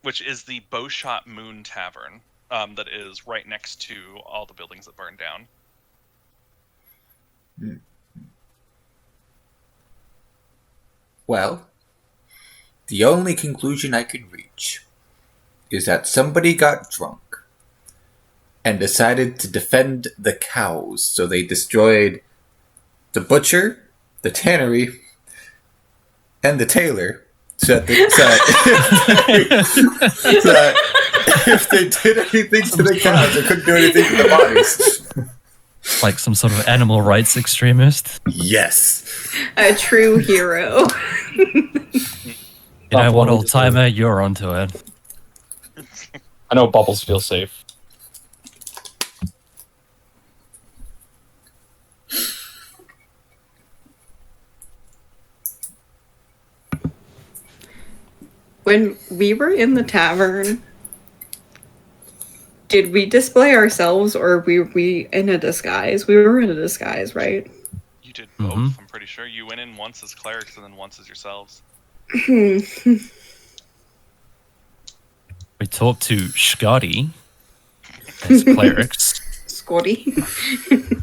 which is the Bowshot Moon Tavern, that is right next to all the buildings that burned down. Well, the only conclusion I can reach is that somebody got drunk and decided to defend the cows, so they destroyed the butcher, the tannery, and the tailor, so that if they did anything to the cows, they couldn't do anything to the bodies. Like some sort of animal rights extremist. Yes. A true hero. You know what, old timer, you're onto it. I know Bubbles feels safe. When we were in the tavern, did we display ourselves or were we in a disguise? We were in a disguise, right? You did both, Mhm. I'm pretty sure. You went in once as clerics and then once as yourselves. We talked to Scotty as clerics. Scotty.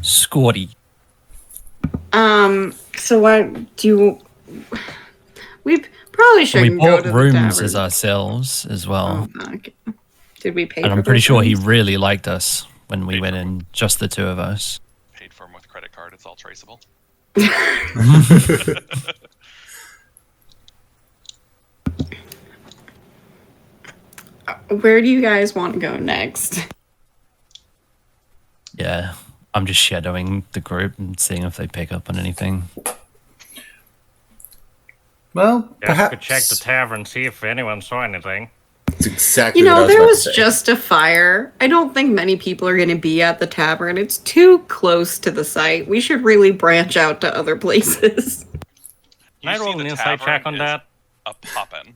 Scotty. So what do you... We probably We shouldn't go bought to the rooms tavern. as ourselves as well. Oh, okay. Did we pay And for I'm pretty those sure he rooms? really liked us when we Paid went for in, just the two of us. Paid for them with credit card, it's all traceable. Where do you guys want to go next? Yeah, I'm just shadowing the group and seeing if they pick up on anything. Well, Yeah, perhaps. we could check the tavern, see if anyone saw anything. That's exactly You what I know, was there about was to say. just a fire. I don't think many people are going to be at the tavern. It's too close to the site. We should really branch out to other places. Can I You see roll an the insight tavern check on is that? A poppin'.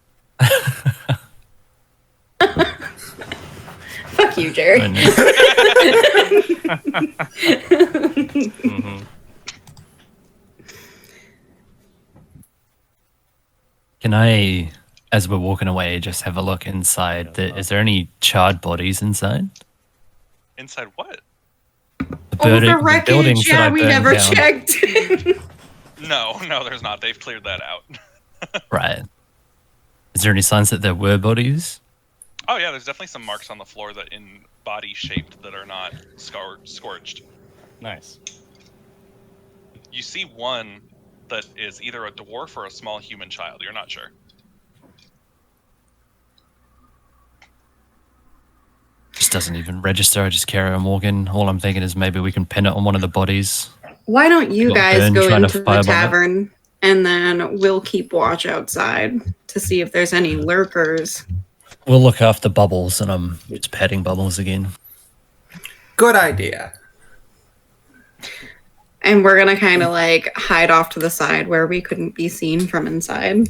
Fuck you, Jerry. And Mm-hmm. can I, as we're walking away, just have a look inside? Is there any charred bodies inside? Inside what? The, Oh, the the buildings wreckage. that I Yeah, we burned never down. checked. No, there's not. They've cleared that out. Right. Is there any signs that there were bodies? Oh yeah, there's definitely some marks on the floor that in body shaped that are not scorched. Nice. You see one that is either a dwarf or a small human child. You're not sure. Just doesn't even register. I just carry on walking. All I'm thinking is maybe we can pin it on one of the bodies. Why don't you Got guys burned go trying to into the firebomb it. tavern and then we'll keep watch outside to see if there's any lurkers. We'll look after Bubbles, and I'm just petting Bubbles again. Good idea. And we're gonna kind of like hide off to the side where we couldn't be seen from inside.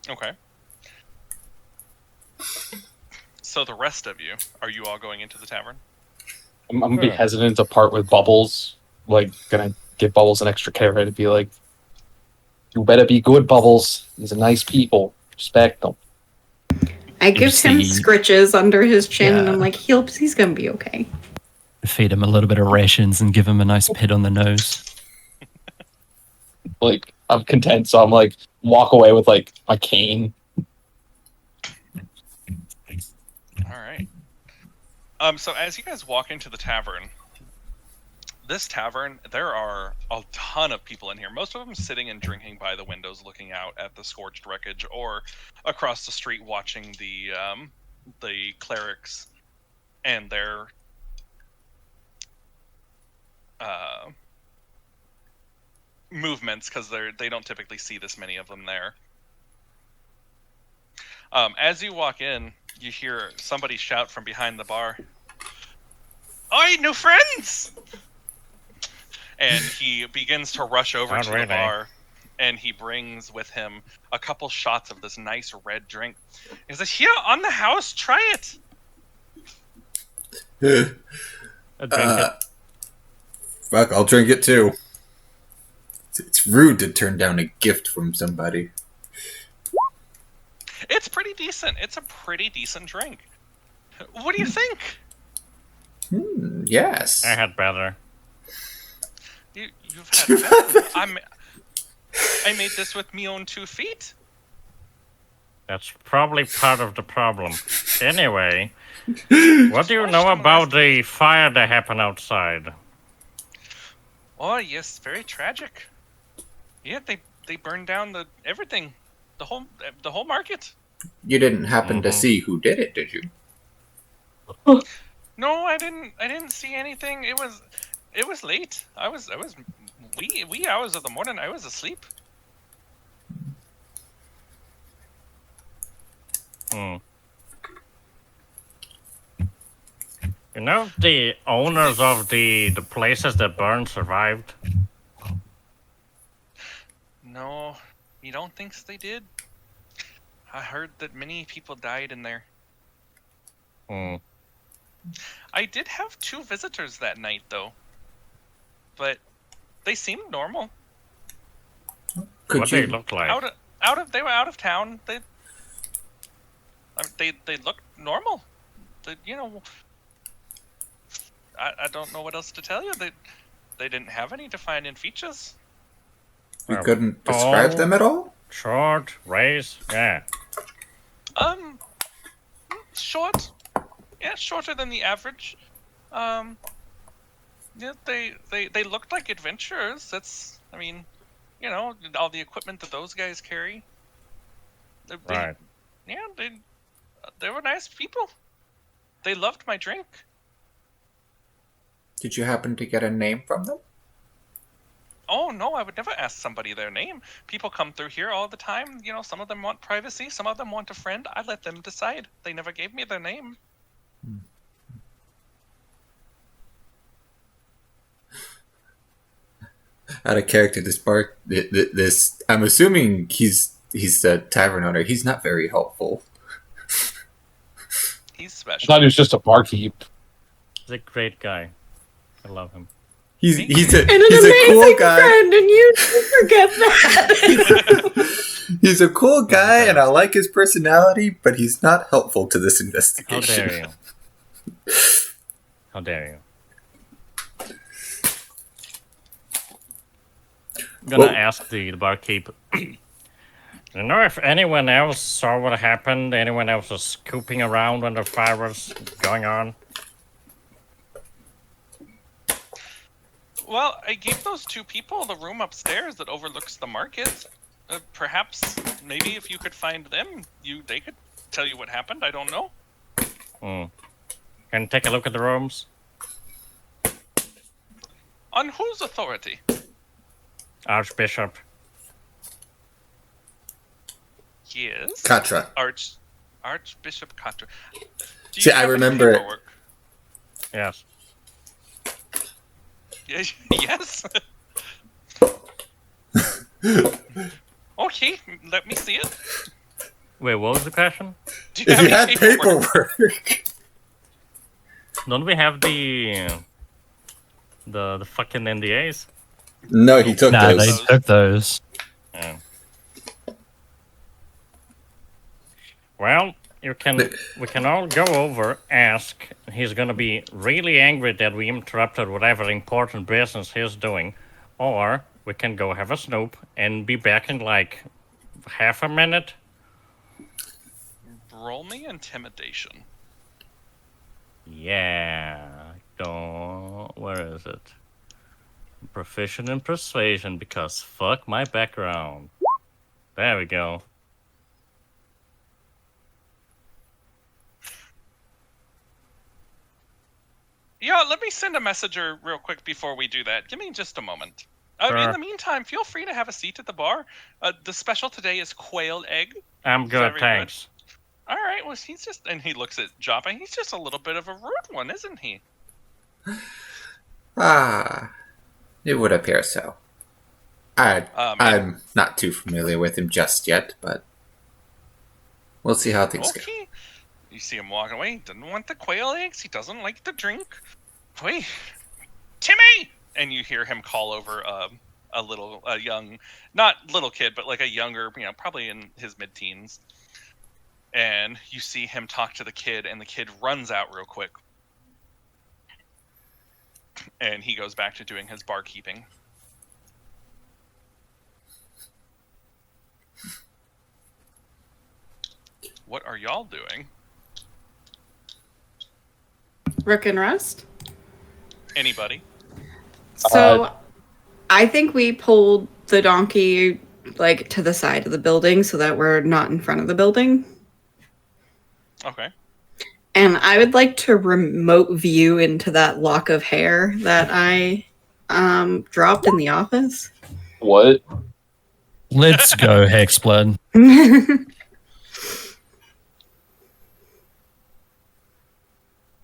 Okay. So the rest of you, are you all going into the tavern? I'm gonna be hesitant to part with Bubbles. Like, gonna give Bubbles an extra carrot and be like, "You better be good, Bubbles. These are nice people. Respect them." I give him see- scritches under his chin, and Yeah. I'm like, he's gonna be okay. Feed him a little bit of rations and give him a nice pit on the nose. Like, I'm content, so I'm like, walk away with like my cane. All right. So as you guys walk into the tavern, this tavern, there are a ton of people in here. Most of them sitting and drinking by the windows, looking out at the scorched wreckage, or across the street watching the clerics and their movements, because they don't typically see this many of them there. As you walk in, you hear somebody shout from behind the bar, "Oi, new friends!" And he begins to rush over Not to really. the bar, and he brings with him a couple shots of this nice red drink. He says, "Here, on the house, try it." I drink it. Fuck, I'll drink it too. It's rude to turn down a gift from somebody. It's pretty decent. It's a pretty decent drink. What do you think? Yes. I had better. You've had better. I made this with me own 2 feet. That's probably part of the problem. Anyway, what do you know about the fire that happened outside? Oh yes, very tragic. Yeah, they burned down everything, the whole market. You didn't happen to see who did it, did you? No, I didn't see anything. It was late. I was wee hours of the morning. I was asleep. Hmm. You know, the owners of the places that burned survived. No, you don't think they did? I heard that many people died in there. Hmm. I did have 2 visitors that night, though. But they seemed normal. Could What you? they look like? They were out of town. They looked normal. I don't know what else to tell you. They didn't have any defining features. You couldn't describe them at all? Short, race, yeah. Short. Yeah, shorter than the average. Yeah, they looked like adventurers. That's, I mean, all the equipment that those guys carry. Right. Yeah, they were nice people. They loved my drink. Did you happen to get a name from them? Oh no, I would never ask somebody their name. People come through here all the time. Some of them want privacy, some of them want a friend. I let them decide. They never gave me their name. Out of character, this bar, this I'm assuming he's the tavern owner. He's not very helpful. He's I special. thought he was just a barkeep. He's a great guy. I love him. He's And an a amazing cool guy. friend, and you forget that. He's a cool guy, and I like his personality, but he's not helpful to this How investigation. dare you? How dare you? I'm gonna Whoa. ask the barkeep. You know if anyone else saw what happened? Anyone else was scooping around when the fire was going on? Well, I gave those 2 people the room upstairs that overlooks the market. Perhaps, maybe if you could find them, they could tell you what happened. I don't know. Can you take a look at the rooms? On whose authority? Archbishop. Yes. Katra. Archbishop Katra. Do you See, I have any remember it. paperwork? Yes. Yes. Okay, let me see it. Wait, what was the question? Do If you any had paperwork. Don't we have the fucking NDAs? No, he took Nah, they those. took those. Yeah. Well, we can all go over, ask. He's gonna be really angry that we interrupted whatever important business he's doing, or we can go have a snoop and be back in like half a minute. Roll me intimidation. Yeah. Where is it? Proficient in persuasion because fuck my background. There we go. Yeah, let me send a messenger real quick before we do that. Give me just a moment. In Sure. the meantime, feel free to have a seat at the bar. The special today is quail egg. I'm Very good, thanks. All right, well, he's just, and he looks at Joppa. He's just a little bit of a rude one, isn't he? Ah, it would appear so. I'm not too familiar with him just yet, but we'll see how things go. Okay. You see him walking away. He doesn't want the quail eggs. He doesn't like the drink. Wait, Timmy! And you hear him call over a young, not little kid, but like a younger, probably in his mid-teens. And you see him talk to the kid, and the kid runs out real quick. And he goes back to doing his barkeeping. What are y'all doing? Rook and Rust. Anybody? So, I think we pulled the donkey like to the side of the building so that we're not in front of the building. Okay. And I would like to remote view into that lock of hair that I dropped in the office. What? Let's go, Hexblood.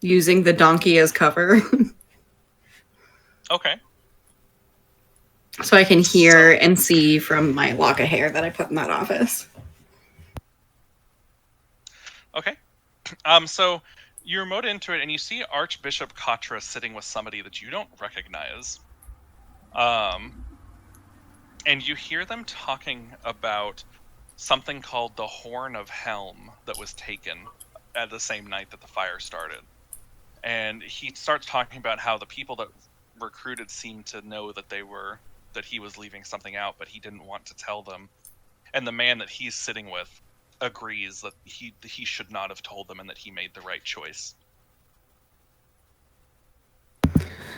Using the donkey as cover. Okay. So I can hear and see from my lock of hair that I put in that office. Okay. So you remote into it, and you see Archbishop Katra sitting with somebody that you don't recognize. And you hear them talking about something called the Horn of Helm that was taken at the same night that the fire started. And he starts talking about how the people that recruited seemed to know that he was leaving something out, but he didn't want to tell them. And the man that he's sitting with agrees that he should not have told them and that he made the right choice.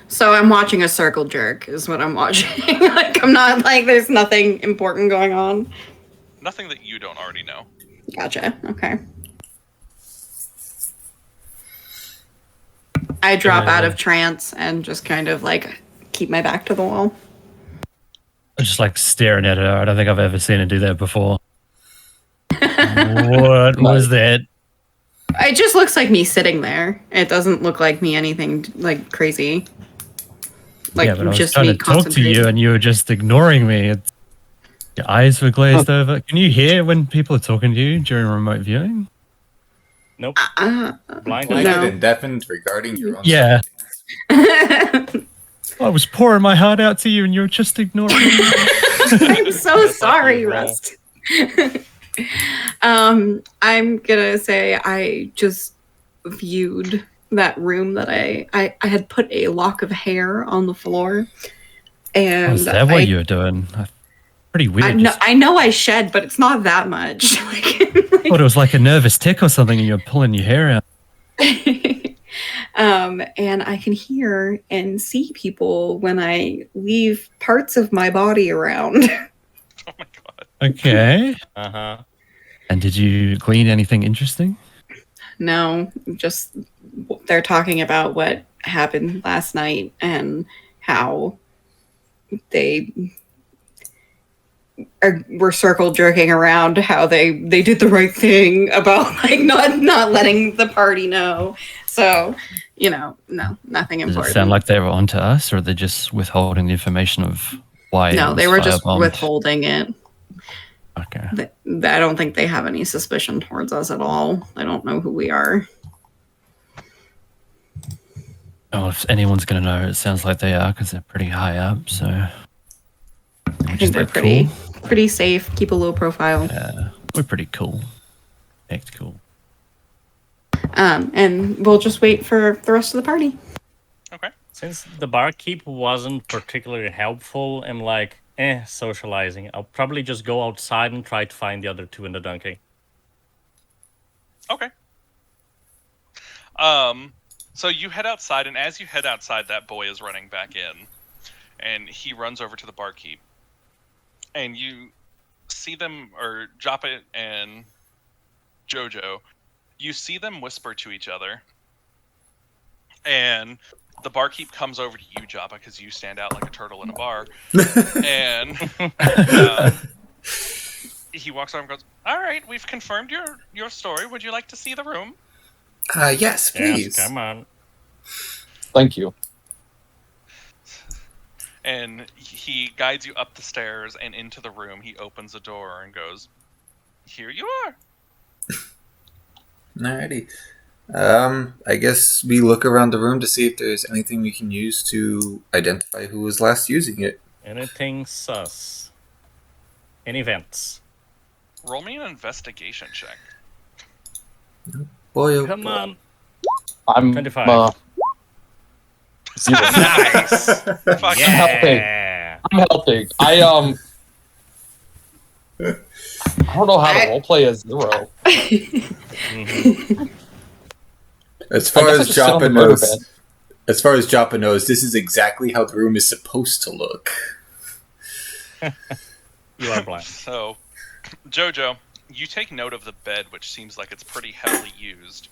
So I'm watching a circle jerk is what I'm watching. Like I'm not like there's nothing important going on. Nothing that you don't already know. Gotcha. Okay. I drop out of trance and just kind of like keep my back to the wall. I'm just like staring at her. I don't think I've ever seen her do that before. What was that? It just looks like me sitting there. It doesn't look like me anything like crazy. Like Yeah, but I was just trying me to talk to you concentrating. and you were just ignoring me. Your eyes were glazed over. Can you hear when people are talking to you during remote viewing? Nope. Blind Blinded No. and deafened regarding your own. Yeah. I was pouring my heart out to you and you were just ignoring me. I'm so sorry, roll. Rust. I'm gonna say I just viewed that room that I had put a lock of hair on the floor, and Was that what you were doing? Pretty weird. I know I shed, but it's not that much. I thought it was like a nervous tick or something and you were pulling your hair out. And I can hear and see people when I leave parts of my body around. Oh my god. Okay. Uh-huh. And did you glean anything interesting? No, just they're talking about what happened last night and how they were circle jerking around how they did the right thing about like not letting the party know. So, no, nothing Does important. it sound like they were onto us, or they're just withholding the information of why? No, it they was were just firebombed? withholding it. Okay. I don't think they have any suspicion towards us at all. I don't know who we are. Oh, if anyone's going to know, it sounds like they are because they're pretty high up. So I think we're pretty safe. Keep a low profile. Yeah, we're pretty cool. Act cool. And we'll just wait for the rest of the party. Okay. Since the barkeep wasn't particularly helpful in socializing, I'll probably just go outside and try to find the other two in the donkey. Okay. So you head outside, and as you head outside, that boy is running back in, and he runs over to the barkeep, and you see them, or Joppa and Jojo, you see them whisper to each other, and the barkeep comes over to you, Joppa, because you stand out like a turtle in a bar, and he walks over and goes, "All right, we've confirmed your story. Would you like to see the room?" Yes, please. Yes, come on. Thank you. And he guides you up the stairs and into the room. He opens the door and goes, "Here you are." Alrighty. I guess we look around the room to see if there's anything we can use to identify who was last using it. Anything sus? Any events? Roll me an investigation check. Boy, oh Come boy. on. I'm 25. zero. Nice. Fuck Yeah. I'm helping. I don't know how to roleplay a 0. Mhm. As far I guess I as just sit on Joppa the murder knows, bed. this is exactly how the room is supposed to look. You are blind. So, Jojo, you take note of the bed, which seems like it's pretty heavily used.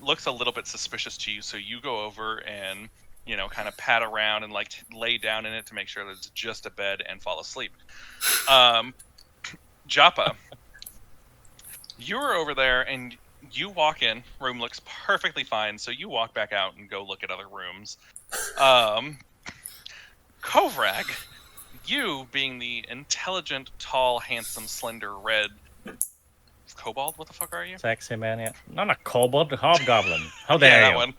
Looks a little bit suspicious to you, so you go over and, kind of pat around and lay down in it to make sure that it's just a bed and fall asleep. Joppa, you were over there and you walk in, room looks perfectly fine, so you walk back out and go look at other rooms. Kovrag, you being the intelligent, tall, handsome, slender, red kobold, what the fuck are you? Sexy man, yeah. Not a kobold, a hobgoblin. How Yeah, dare that you? one.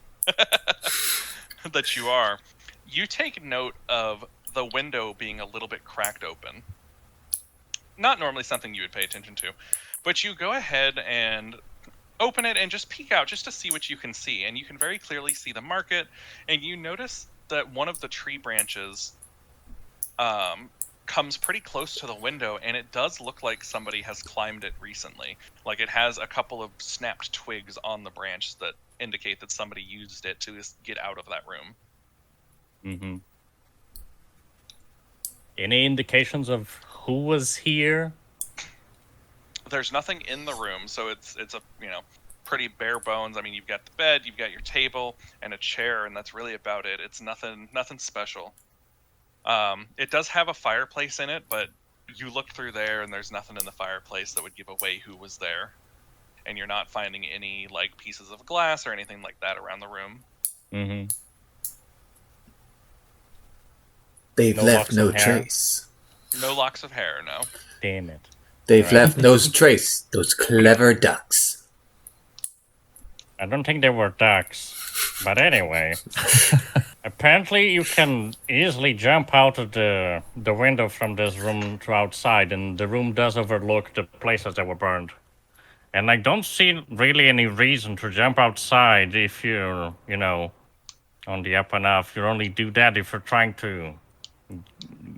That you are. You take note of the window being a little bit cracked open. Not normally something you would pay attention to, but you go ahead and open it and just peek out just to see what you can see. And you can very clearly see the market, and you notice that one of the tree branches comes pretty close to the window, and it does look like somebody has climbed it recently. Like it has a couple of snapped twigs on the branch that indicate that somebody used it to get out of that room. Mm-hmm. Any indications of who was here? There's nothing in the room, so it's a pretty bare bones. I mean, you've got the bed, you've got your table and a chair, and that's really about it. It's nothing special. It does have a fireplace in it, but you look through there and there's nothing in the fireplace that would give away who was there. And you're not finding any pieces of glass or anything like that around the room. Mm-hmm. They've No left locks no of hair. trace. No locks of hair, no. Damn it. They've Right. left no trace. Those clever ducks. I don't think they were ducks. But anyway. Apparently you can easily jump out of the window from this room to outside, and the room does overlook the places that were burned. And I don't see really any reason to jump outside if you're, on the up and up. You only do that if you're trying to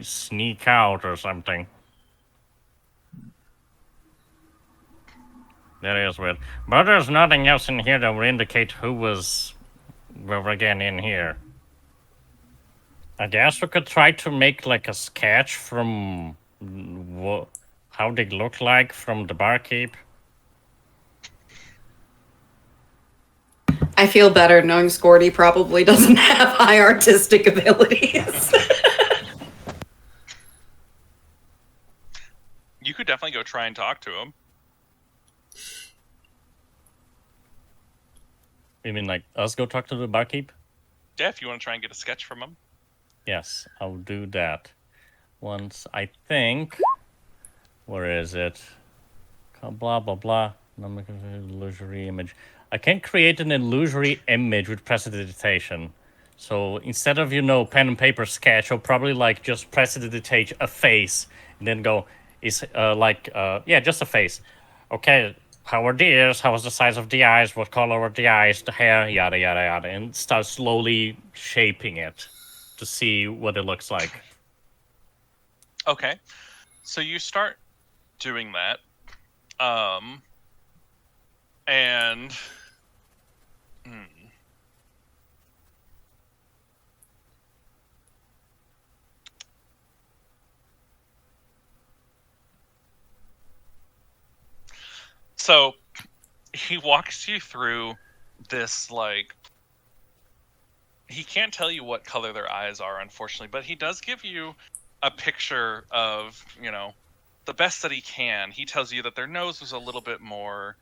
sneak out or something. That is weird. But there's nothing else in here that would indicate who was, again, in here. I guess we could try to make a sketch from how they look like from the barkeep. I feel better knowing Scorty probably doesn't have high artistic abilities. try and talk to him. You mean like us go talk to the barkeep? Yeah, if you want to try and get a sketch from him. Yes, I'll do that. Once I think. Where is it? Blah blah blah. Illusory image. I can create an illusory image with prestidigitation. So instead of pen and paper sketch, I'll probably like just prestidigitate a face and then go just a face. Okay, how are the ears? How is the size of the eyes? What color are the eyes? The hair? Yada yada yada, and start slowly shaping it to see what it looks like. Okay, so you start doing that, and so he walks you through this, like, he can't tell you what color their eyes are, unfortunately, but he does give you a picture of, the best that he can. He tells you that their nose was a little bit more,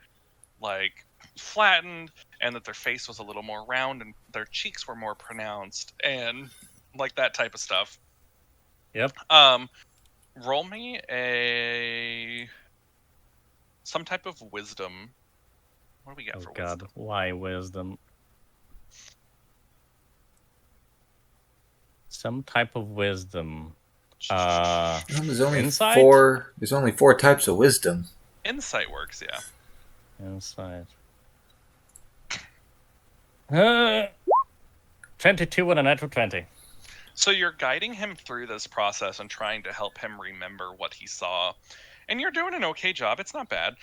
like, flattened, and that their face was a little more round, and their cheeks were more pronounced, and, like, that type of stuff. Yep. Roll me some type of wisdom. What do we got for God, wisdom? why wisdom? Some type of wisdom. There's only Insight? four. There's only 4 types of wisdom. Insight works, yeah. Insight. 22 and a natural 20. So you're guiding him through this process and trying to help him remember what he saw. And you're doing an okay job. It's not bad.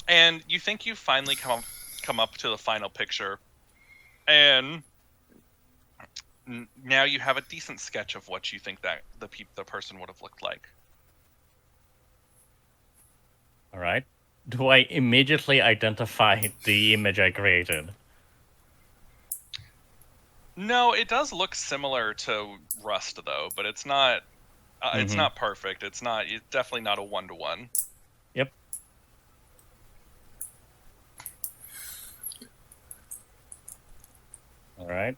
And you think you finally come up to the final picture. And now you have a decent sketch of what you think that the person would have looked like. All right. Do I immediately identify the image I created? No, it does look similar to Rust, though, but it's not. It's not perfect. It's definitely not a 1-to-1. Yep. All right.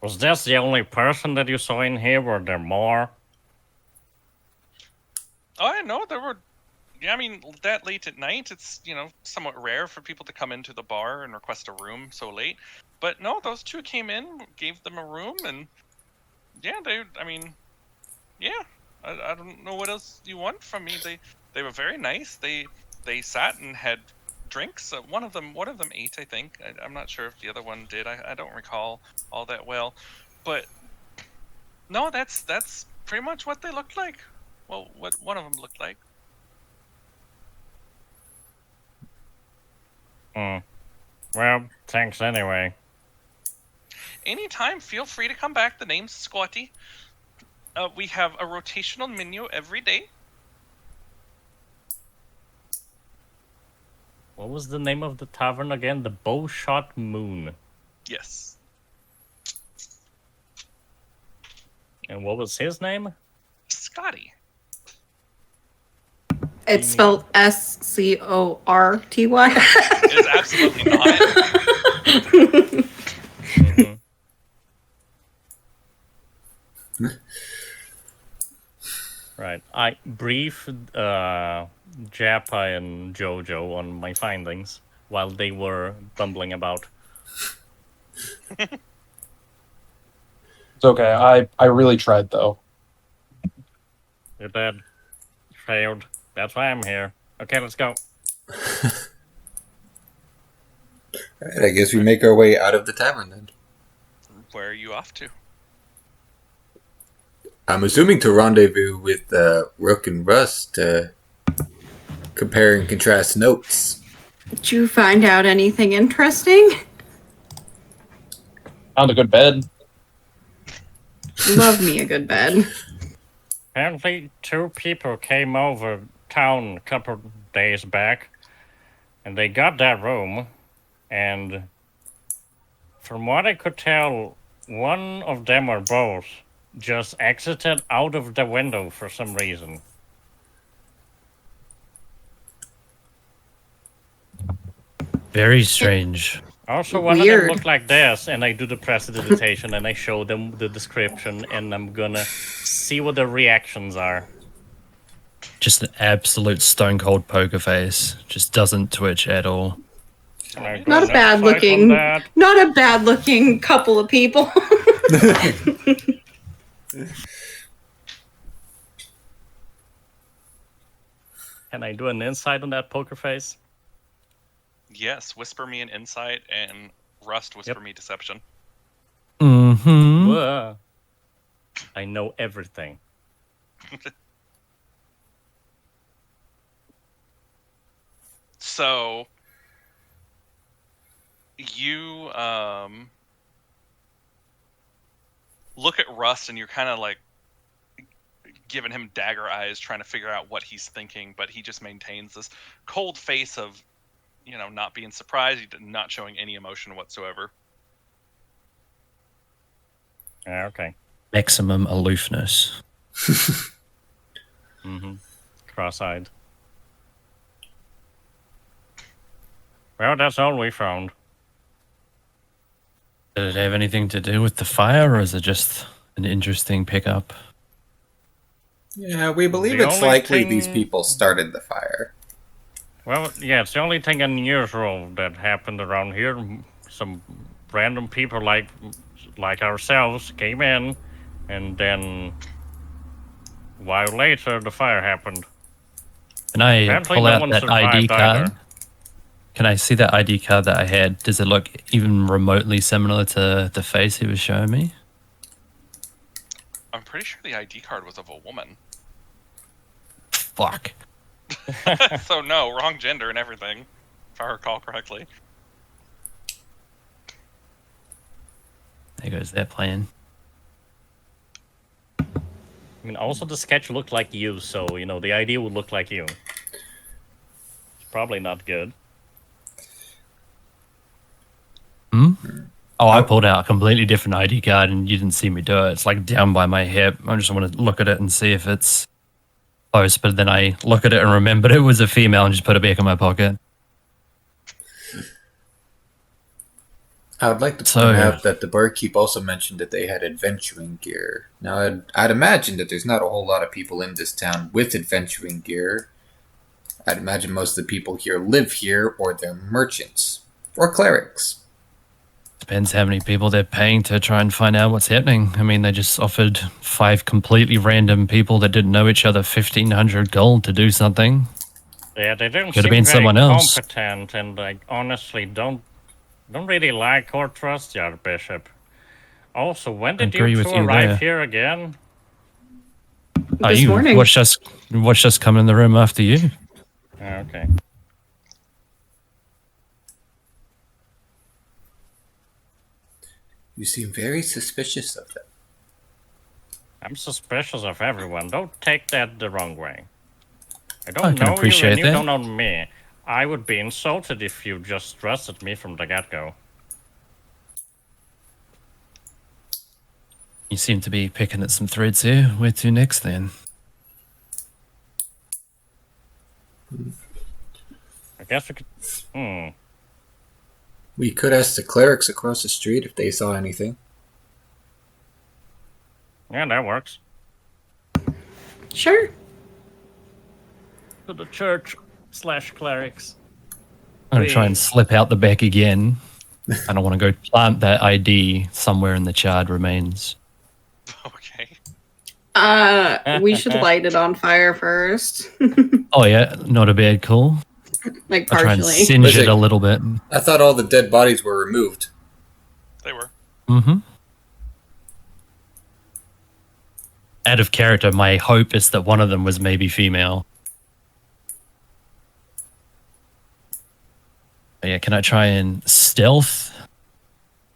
Was this the only person that you saw in here? Were there more? Oh, I know there were. Yeah, I mean, that late at night, it's, somewhat rare for people to come into the bar and request a room so late. But no, those 2 came in, gave them a room, and yeah, I don't know what else you want from me. They were very nice. They sat and had drinks. One of them ate, I think. I'm not sure if the other one did. I don't recall all that well. But no, that's pretty much what they looked like. Well, what one of them looked like. Well, thanks anyway. Anytime, feel free to come back. The name's Scotty. We have a rotational menu every day. What was the name of the tavern again? The Bowshot Moon. Yes. And what was his name? Scotty. It's spelled Scorty. It is absolutely not. Right. I briefed Jappa and Jojo on my findings while they were bumbling about. It's okay. I really tried though. You did. Failed. That's why I'm here. Okay, let's go. Alright, I guess we make our way out of the tavern then. Where are you off to? I'm assuming to rendezvous with Rook and Rust to compare and contrast notes. Did you find out anything interesting? Found a good bed. Love me a good bed. Apparently, 2 people came over town a couple days back, and they got that room, and From what I could tell, one of them or both just exited out of the window for some reason. Very strange. Also, one of Weird. them looked like this, and I do the prestidigitation and I show them the description, and I'm gonna see what the reactions are. Just an absolute stone cold poker face. Just doesn't twitch at all. Am I Not a gonna bad fight on looking, that? not a bad looking couple of people. Can I do an insight on that poker face? Yes, whisper me an insight, and Rust whisper Yep. me deception. Mm-hmm. Whoa. I know everything. So you look at Rust, and you're kind of like giving him dagger eyes, trying to figure out what he's thinking, but he just maintains this cold face of, not being surprised, not showing any emotion whatsoever. Okay. Maximum aloofness. Mm-hmm. Cross-eyed. Well, that's all we found. Did it have anything to do with the fire, or is it just an interesting pickup? Yeah, we believe The it's only likely these thing- people started the fire. Well, yeah, it's the only thing unusual that happened around here. Some random people like ourselves came in, and then a while later the fire happened. Can I Apparently pull no out one that ID survived card? either. Can I see that ID card that I had? Does it look even remotely similar to the face he was showing me? I'm pretty sure the ID card was of a woman. Fuck. So no, wrong gender and everything, if I recall correctly. There goes that plan. I mean, also the sketch looked like you, so, the idea would look like you. It's probably not good. Hmm? Oh, I pulled out a completely different ID card and you didn't see me do it. It's like down by my hip. I just want to look at it and see if it's close, but then I look at it and remembered it was a female and just put it back in my pocket. I would like to So- point out that the barkeep also mentioned that they had adventuring gear. Now, I'd imagine that there's not a whole lot of people in this town with adventuring gear. I'd imagine most of the people here live here, or they're merchants, or clerics. Depends how many people they're paying to try and find out what's happening. I mean, they just offered 5 completely random people that didn't know each other 1,500 gold to do something. Yeah, they don't Could've seem been very someone else. competent, and I honestly don't really like or trust the Archbishop. Also, when did Agree you with two you arrive there. here again? Oh, This you morning. watched us come in the room after you. Okay. You seem very suspicious of them. I'm suspicious of everyone. Don't take that the wrong way. I I don't can know you appreciate and you that. don't know me. I would be insulted if you just trusted me from the get-go. You seem to be picking at some threads here. Where to next then? I guess we could... We could ask the clerics across the street if they saw anything. Yeah, that works. Sure. To the church/clerics. I'm going to try and slip out the back again. I don't want to go plant that ID somewhere in the charred remains. Okay. We should light it on fire first. Oh yeah, not a bad call. Like I'll try and partially. singe Was it it- a little bit. I thought all the dead bodies were removed. They were. Mm-hmm. Out of character, my hope is that one of them was maybe female. But yeah, can I try and stealth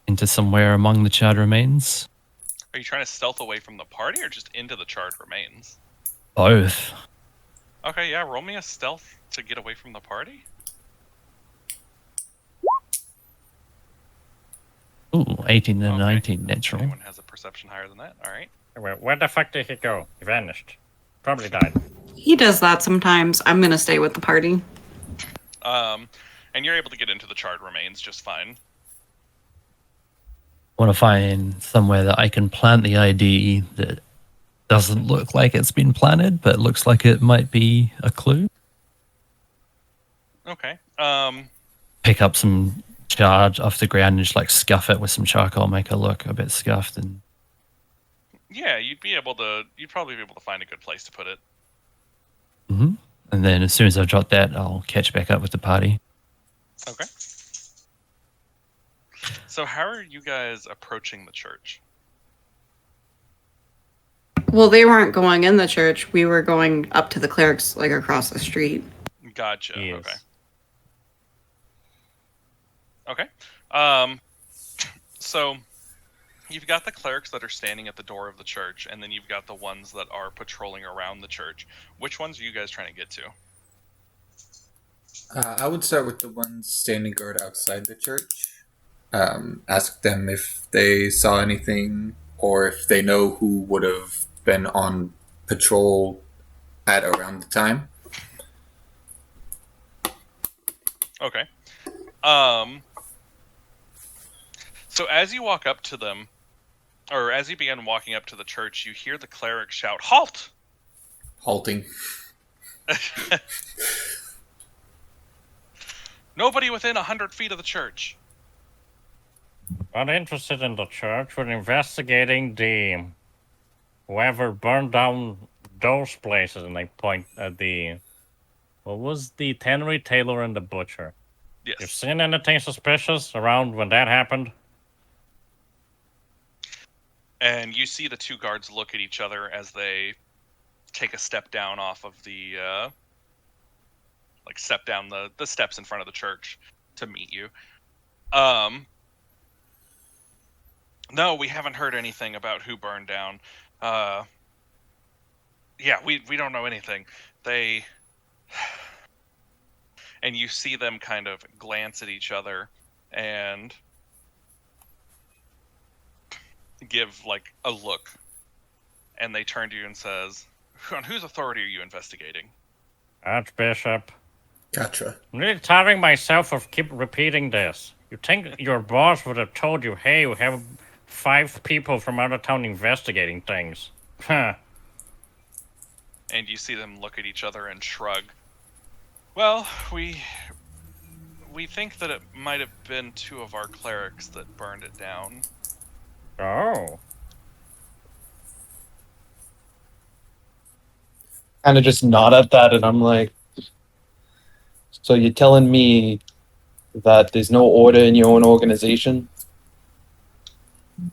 into somewhere among the charred remains? Are you trying to stealth away from the party or just into the charred remains? Both. Okay, yeah, roll me a stealth to get away from the party. Ooh, 18 and Okay. 19 natural. Anyone has a perception higher than that? All right. Well, where the fuck did he go? He vanished. Probably died. He does that sometimes. I'm gonna stay with the party. And you're able to get into the charred remains just fine. Want to find somewhere that I can plant the ID that doesn't look like it's been planted, but looks like it might be a clue. Okay. Pick up some charge off the ground and just like scuff it with some charcoal, make it look a bit scuffed, and Yeah, you'd probably be able to find a good place to put it. and then as soon as I've got that, I'll catch back up with the party. Okay. So how are you guys approaching the church? Well, they weren't going in the church. We were going up to the clerics, like across the street. Gotcha. Yes. Okay. So you've got the clerics that are standing at the door of the church, and then you've got the ones that are patrolling around the church. Which ones are you guys trying to get to? I would start with the ones standing guard outside the church. Ask them if they saw anything or if they know who would have been on patrol at around the time. Okay. So as you walk up to them, or as you begin walking up to the church, you hear the cleric shout, "Halt!" Halting. Nobody within 100 feet of the church. Not interested in the church. We're investigating the whoever burned down those places, and I point at the what was the tannery, tailor, and the butcher. Yes. You've seen anything suspicious around when that happened? And you see the two guards look at each other as they take a step down off of the step down the steps in front of the church to meet you. No, we haven't heard anything about who burned down. Yeah, we don't know anything. And you see them kind of glance at each other and give like a look, and they turn to you and says, "On whose authority are you investigating?" Archbishop. Gotcha. I'm really tiring myself of keep repeating this. You think your boss would have told you, hey, we have 5 people from out of town investigating things. Huh. And you see them look at each other and shrug. Well, we think that it might have been 2 of our clerics that burned it down. Oh. Kind of just nod at that, and I'm like, so you're telling me that there's no order in your own organization?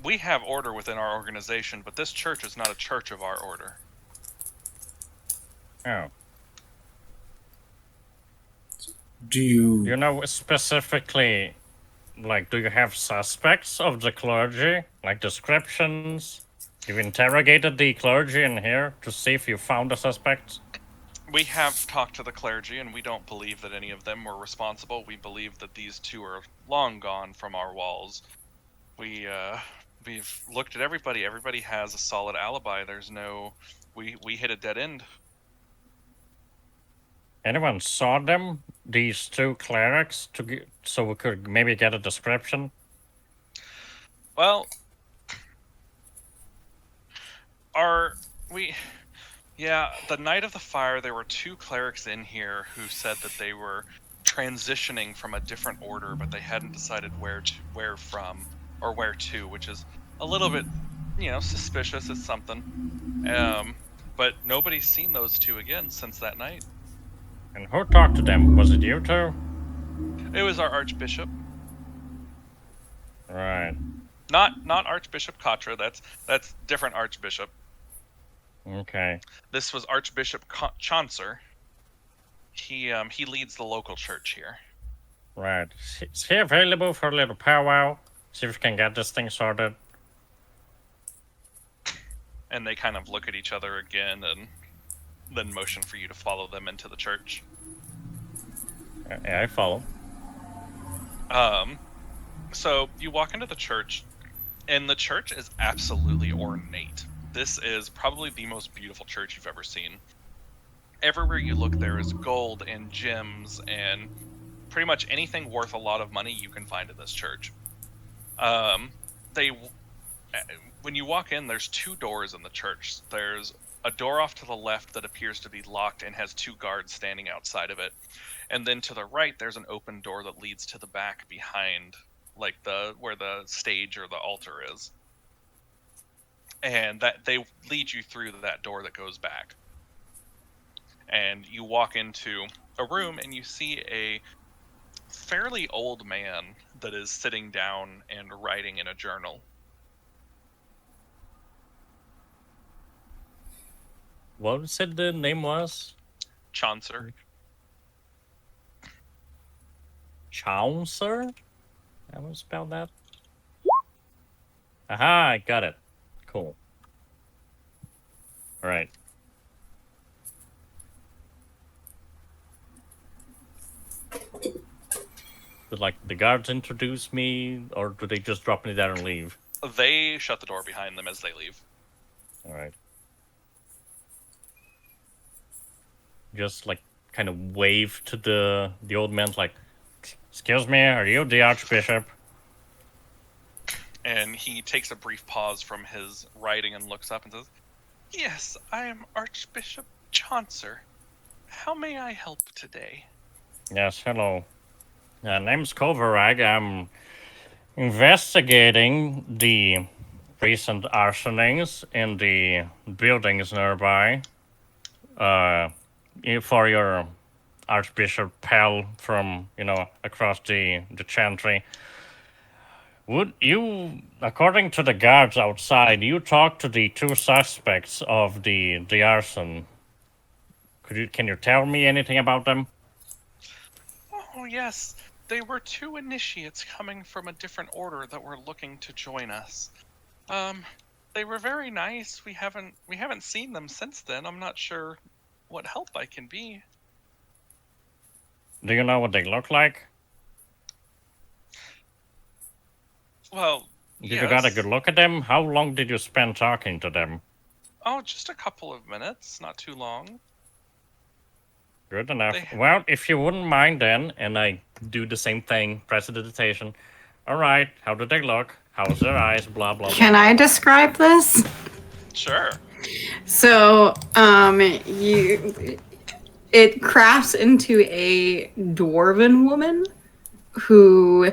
We have order within our organization, but this church is not a church of our order. Oh. Do you... You know specifically, like, do you have suspects of the clergy? Like descriptions? You've interrogated the clergy in here to see if you found the suspects? We have talked to the clergy, and we don't believe that any of them were responsible. We believe that these 2 are long gone from our walls. We've looked at everybody. Everybody has a solid alibi. There's no... We hit a dead end. Anyone saw them? These 2 clerics? So we could maybe get a description? Well, the night of the fire, there were 2 clerics in here who said that they were transitioning from a different order, but they hadn't decided where from, or where to, which is a little bit, suspicious. It's something. But nobody's seen those 2 again since that night. And who talked to them? Was it you 2? It was our Archbishop. Right. Not Archbishop Katra. That's different Archbishop. Okay. This was Archbishop Chaucer. He leads the local church here. Right. Is he available for a little powwow? See if we can get this thing sorted. And they kind of look at each other again and then motion for you to follow them into the church. Yeah, I follow. So you walk into the church, and the church is absolutely ornate. This is probably the most beautiful church you've ever seen. Everywhere you look, there is gold and gems and pretty much anything worth a lot of money you can find in this church. They, when you walk in, there's 2 doors in the church. There's a door off to the left that appears to be locked and has 2 guards standing outside of it. And then to the right, there's an open door that leads to the back behind, like where the stage or the altar is. And that they lead you through that door that goes back. And you walk into a room and you see a fairly old man that is sitting down and writing in a journal. What said the name was? Chaucer. Chaucer? How do you spell that? Aha, I got it. Cool. Alright. Did, like, the guards introduce me, or do they just drop me there and leave? They shut the door behind them as they leave. Alright. Just, like, kind of wave to the old man, like, excuse me, are you the Archbishop? And he takes a brief pause from his writing and looks up and says, "Yes, I am Archbishop Chaucer. How may I help today?" Yes, hello. Name's Kovarag. I'm investigating the recent arsonings in the buildings nearby. For your Archbishop pal from, across the chantry. Would you, according to the guards outside, you talk to the 2 suspects of the arson? Can you tell me anything about them? "Oh, yes. They were 2 initiates coming from a different order that were looking to join us. They were very nice. We haven't seen them since then. I'm not sure what help I can be." Do you know what they look like? Well, Did you got a yes. good look at them? How long did you spend talking to them? Oh, just a couple of minutes. Not too long. Good enough. They- Well, if you wouldn't mind then, and I do the same thing, prestidigitation. Alright, how do they look? How's their eyes? Blah, blah, blah. Can I describe this? Sure. So, it crafts into a dwarven woman who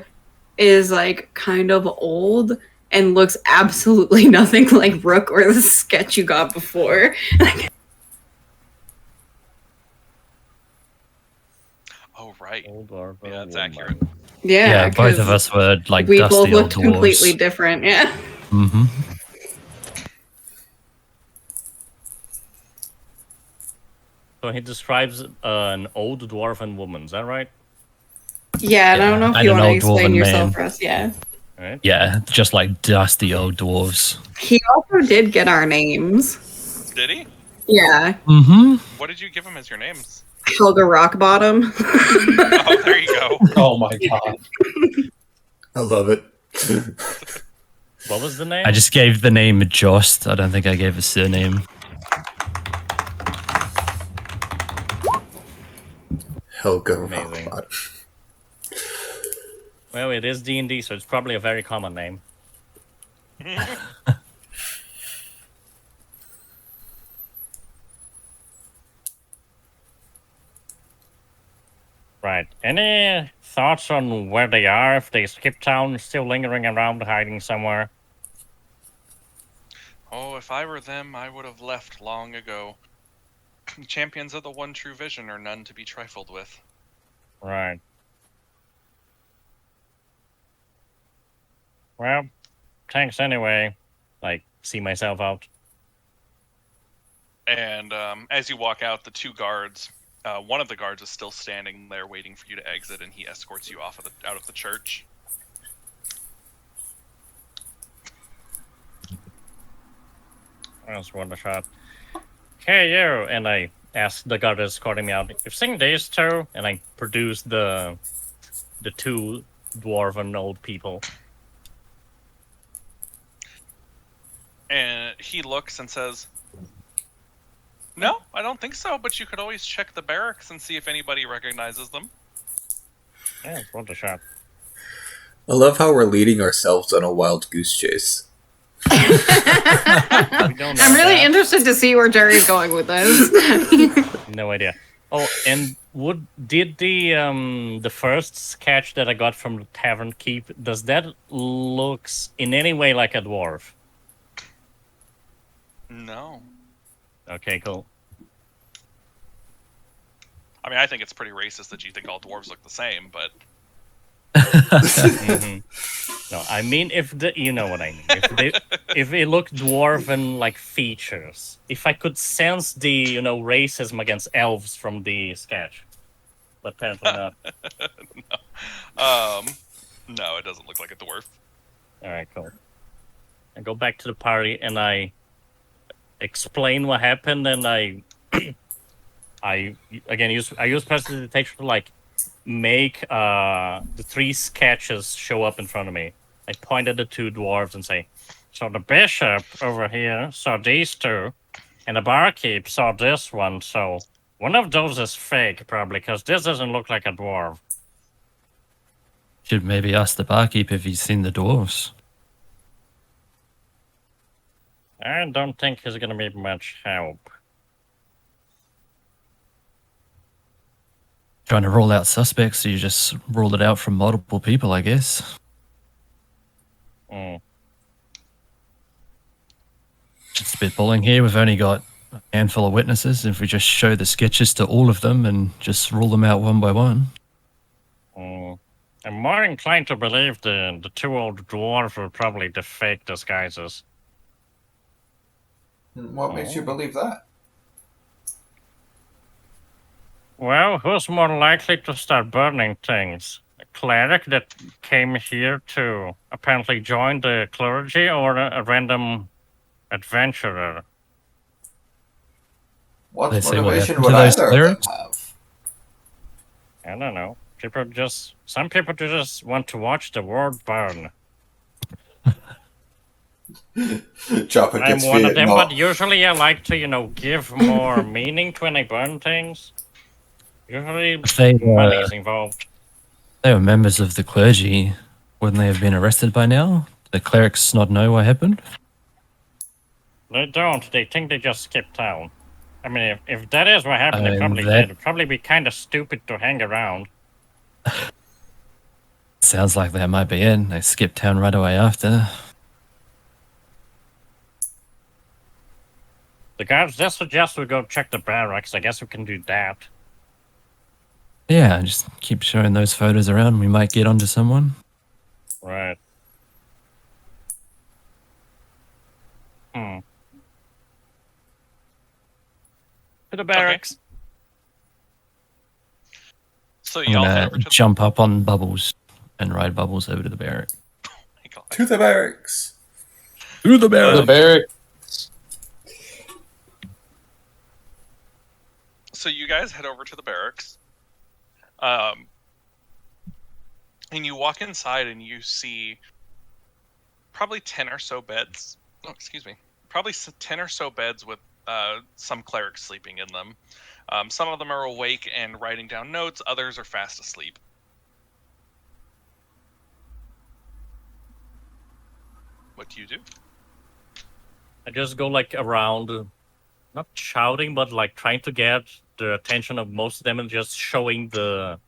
is like kind of old and looks absolutely nothing like Rook or the sketch you got before. Oh, right. Old dwarf Yeah, that's woman. accurate. Yeah, both of 'cause us were like we dusty both old looked dwarves. completely different. Yeah. Mm-hmm. So he describes an old dwarven woman, is that right? Yeah, and I don't know if and you an want to old explain dwarven yourself man. for us. Yeah. Right? Yeah, just like dusty old dwarves. He also did get our names. Did he? Yeah. Mm-hmm. What did you give him as your names? Helga Rockbottom. Oh, there you go. Oh my god. I love it. What was the name? I just gave the name Jost. I don't think I gave a surname. Helga Amazing. Rockbottom. Well, it is D&D, so it's probably a very common name. Right. Any thoughts on where they are? If they skip town, still lingering around, hiding somewhere? Oh, if I were them, I would have left long ago. Champions of the one true vision are none to be trifled with. Right. Well, thanks anyway. Like, see myself out. And as you walk out, the 2 guards, one of the guards is still standing there waiting for you to exit, and he escorts you out of the church. That's one shot. Hey, you! And I ask the guard escorting me out, you've seen these 2? And I produce the 2 dwarven old people. And he looks and says, "No, I don't think so, but you could always check the barracks and see if anybody recognizes them." Yeah, it's worth a shot. I love how we're leading ourselves on a wild goose chase. We don't know I'm really that. interested to see where Jerry's going with this. No idea. Oh, and did the first sketch that I got from the Tavern Keep, does that looks in any way like a dwarf? No. Okay, cool. I mean, I think it's pretty racist that you think all dwarves look the same, but Mhm. No, I mean you know what I mean. If it looked dwarven like features, if I could sense the racism against elves from the sketch, but apparently not. no, it doesn't look like a dwarf. All right, cool. I go back to the party and I explain what happened, and I use prestidigitation to like make the three sketches show up in front of me. I point at the two dwarves and say, "So the bishop over here saw these two, and the barkeep saw this one. So one of those is fake, probably, because this doesn't look like a dwarf." Should maybe ask the barkeep if he's seen the dwarves. I don't think he's gonna be much help. Trying to rule out suspects, so you just ruled it out from multiple people, I guess. Mm. Spitballing here, we've only got a handful of witnesses. If we just show the sketches to all of them and just rule them out one by one. Mm. I'm more inclined to believe the two old dwarves were probably the fake disguises. What makes you believe that? Well, who's more likely to start burning things? A cleric that came here to apparently join the clergy, or a random adventurer? What They say what motivation happened would to those either of them clerics? have? I don't know. Some people just want to watch the world burn. Chopper I'm gets one of them, no- but usually I like to, give more meaning to when I burn things. Usually If they, money is involved. they were members of the clergy, wouldn't they have been arrested by now? The clerics not know what happened? They don't. They think they just skipped town. I mean, if that is what happened, they And probably that- did. It'd probably be kind of stupid to hang around. Sounds like that might be it. They skipped town right away after. The guards just suggest we go check the barracks. I guess we can do that. Yeah, just keep showing those photos around. We might get onto someone. Right. To the barracks. So I'm y'all head gonna over to jump up on Bubbles and ride Bubbles over to the barrack. To the barracks. To the The barrack. So you guys head over to the barracks, and you walk inside and you see probably 10 or so beds. Oh, excuse me. Probably 10 or so beds with some clerics sleeping in them. Some of them are awake and writing down notes. Others are fast asleep. What do you do? I just go around, not shouting, but trying to get the attention of most of them and just showing the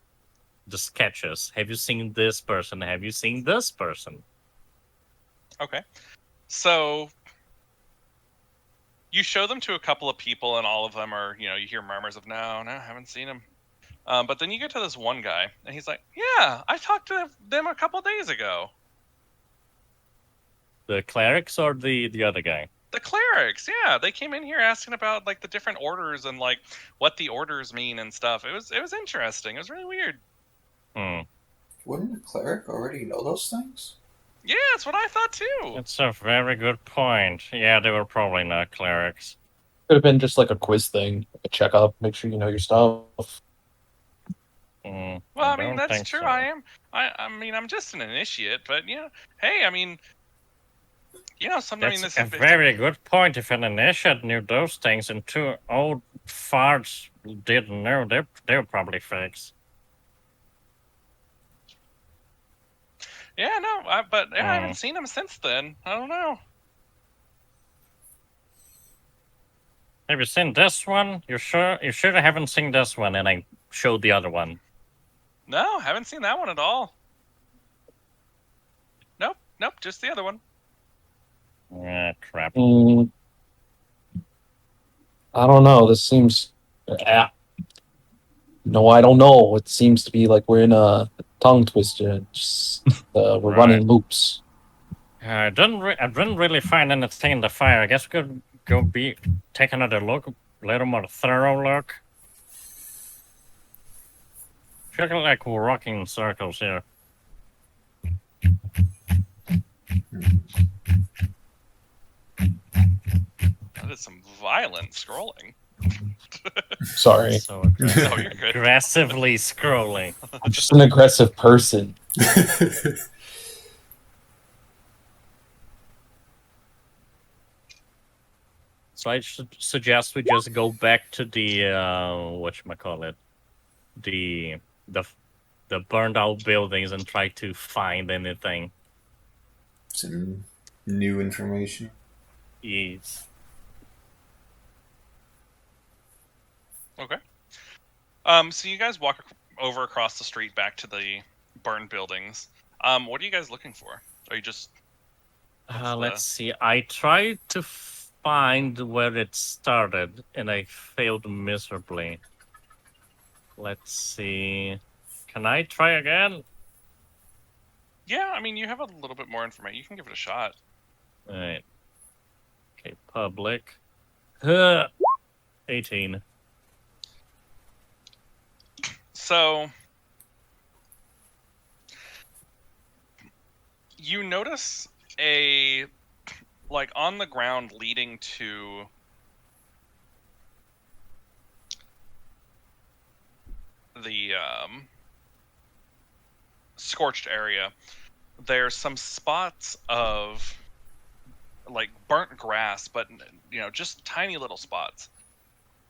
sketches. Have you seen this person? Have you seen this person? Okay. So you show them to a couple of people, and all of them are, you hear murmurs of, no, I haven't seen him. But then you get to this one guy, and he's like, yeah, I talked to them a couple days ago. The clerics or the other guy? The clerics, yeah. They came in here asking about, the different orders and, what the orders mean and stuff. It was interesting. It was really weird. Wouldn't a cleric already know those things? Yeah, that's what I thought, too. That's a very good point. Yeah, they were probably not clerics. Could have been just like a quiz thing, a checkup, make sure you know your stuff. Well, I mean, don't that's think true. so. I mean, I'm just an initiate, but hey, I mean, something. I mean, That's this a very good point. If an initiate knew those things and two old farts didn't know, they were probably fakes. Yeah, no, but I Hmm. haven't seen him since then. I don't know. Have you seen this one? You sure? You sure I haven't seen this one? And I showed the other one. No, haven't seen that one at all. Nope, just the other one. Ah, crap. I don't know. This seems. No, I don't know. It seems to be like we're in a tongue twister. Just, we're Right. running loops. I didn't really find anything in the fire. I guess we could take another look, a little more thorough look. Feel like we're walking in circles here. That is some violent scrolling. Sorry. So No, you're good. aggressively scrolling. I'm just an aggressive person. So I should suggest we just go back to the whatchamacallit, the burned out buildings and try to find anything. Some new information. Yes. Okay. So you guys walk over across the street back to the burned buildings. What are you guys looking for? Are you just? Let's see. I tried to find where it started, and I failed miserably. Let's see. Can I try again? Yeah, I mean, you have a little bit more information. You can give it a shot. All right. Okay, public. 18. So you notice on the ground leading to the scorched area, there's some spots of like burnt grass, but just tiny little spots.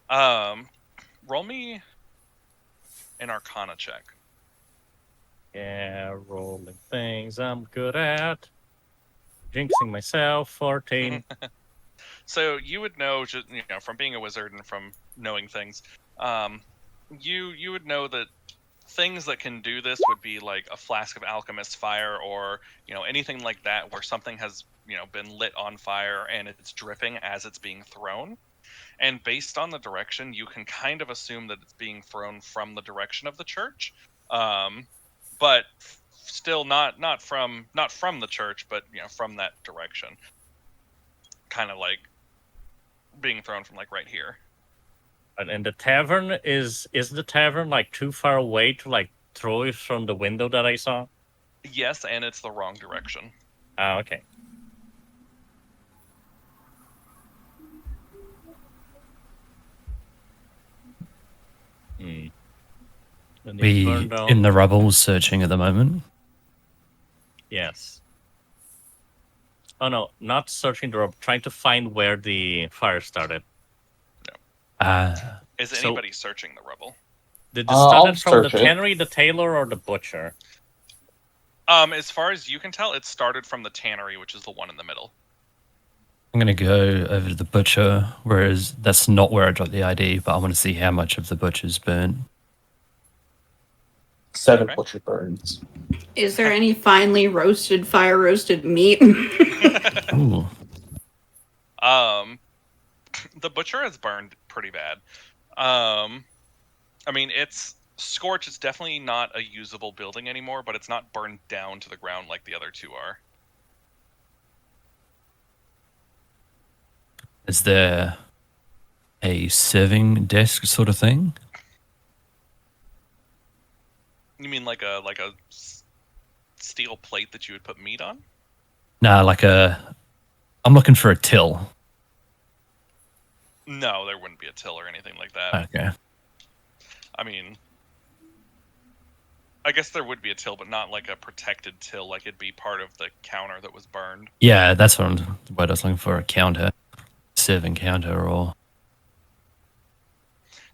Roll me an Arcana check. Yeah, rolling things I'm good at. Jinxing myself, 14. So you would know, just from being a wizard and from knowing things, you would know that things that can do this would be like a flask of alchemist's fire, or anything like that, where something has been lit on fire and it's dripping as it's being thrown. And based on the direction, you can kind of assume that it's being thrown from the direction of the church, but still not from the church, but from that direction, kind of like being thrown from like right here. And the tavern is the tavern like too far away to like throw it from the window that I saw? Yes, and it's the wrong direction. Oh, okay. And it We burned down. in the rubble searching at the moment. Yes. Oh no, not searching the rubble, trying to find where the fire started. Is So- anybody searching the rubble? Did it I'll start from the search it. tannery, the tailor, or the butcher? As far as you can tell, it started from the tannery, which is the one in the middle. I'm gonna go over to the butcher, whereas that's not where I got the ID, but I want to see how much of the butcher's burnt. 7 Okay. butcher burns. Is there any finely roasted, fire roasted meat? Ooh. The butcher is burned pretty bad. I mean, it's scorched. It's definitely not a usable building anymore, but it's not burned down to the ground like the other two are. Is there a serving desk sort of thing? You mean like a steel plate that you would put meat on? Nah, I'm looking for a till. No, there wouldn't be a till or anything like that. Okay. I mean, I guess there would be a till, but not like a protected till. Like it'd be part of the counter that was burned. Yeah, that's what I was looking for, a counter. Serving counter, or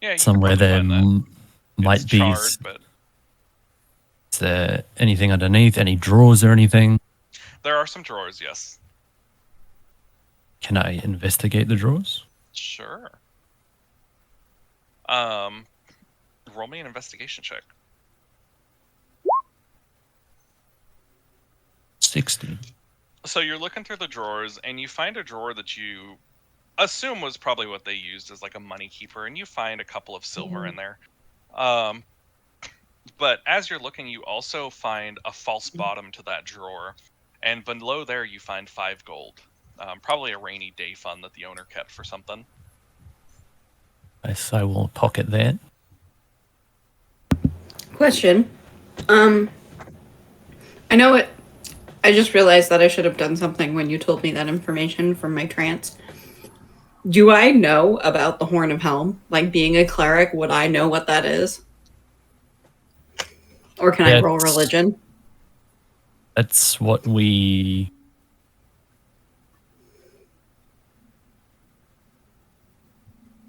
Yeah, you could somewhere probably there find that. might It's be. charred, but Is there anything underneath? Any drawers or anything? there are some drawers. Yes. Can I investigate the drawers? Sure. Roll me an investigation check. 60. So you're looking through the drawers, and you find a drawer that you assume was probably what they used as like a money keeper, and you find a couple of silver in there. But as you're looking, you also find a false bottom to that drawer, and below there you find 5 gold. Probably a rainy day fund that the owner kept for something. I will pocket that. Question. I know it. I just realized that I should have done something when you told me that information from my trance. Do I know about the Horn of Helm? Like being a cleric, would I know what that is? Or can I roll That's- religion? That's what we.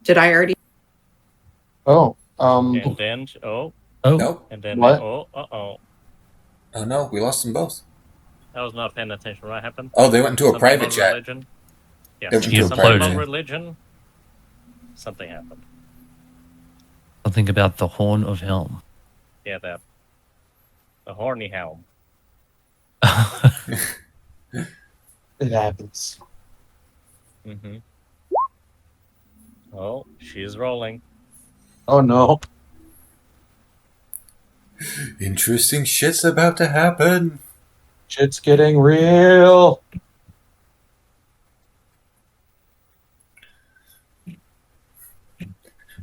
Did I already? Oh, And then Oh, Nope. and then What? oh, Oh no, we lost them both. I was not paying attention. What happened? Oh, they went into a Something private about chat. religion? Yes. They went into a Something private about chat. religion. Something happened. something about the Horn of Helm. Yeah, that. The horny helm. it happens. Mm-hmm. Oh, she's rolling. Oh no. Interesting shit's about to happen. Shit's getting real.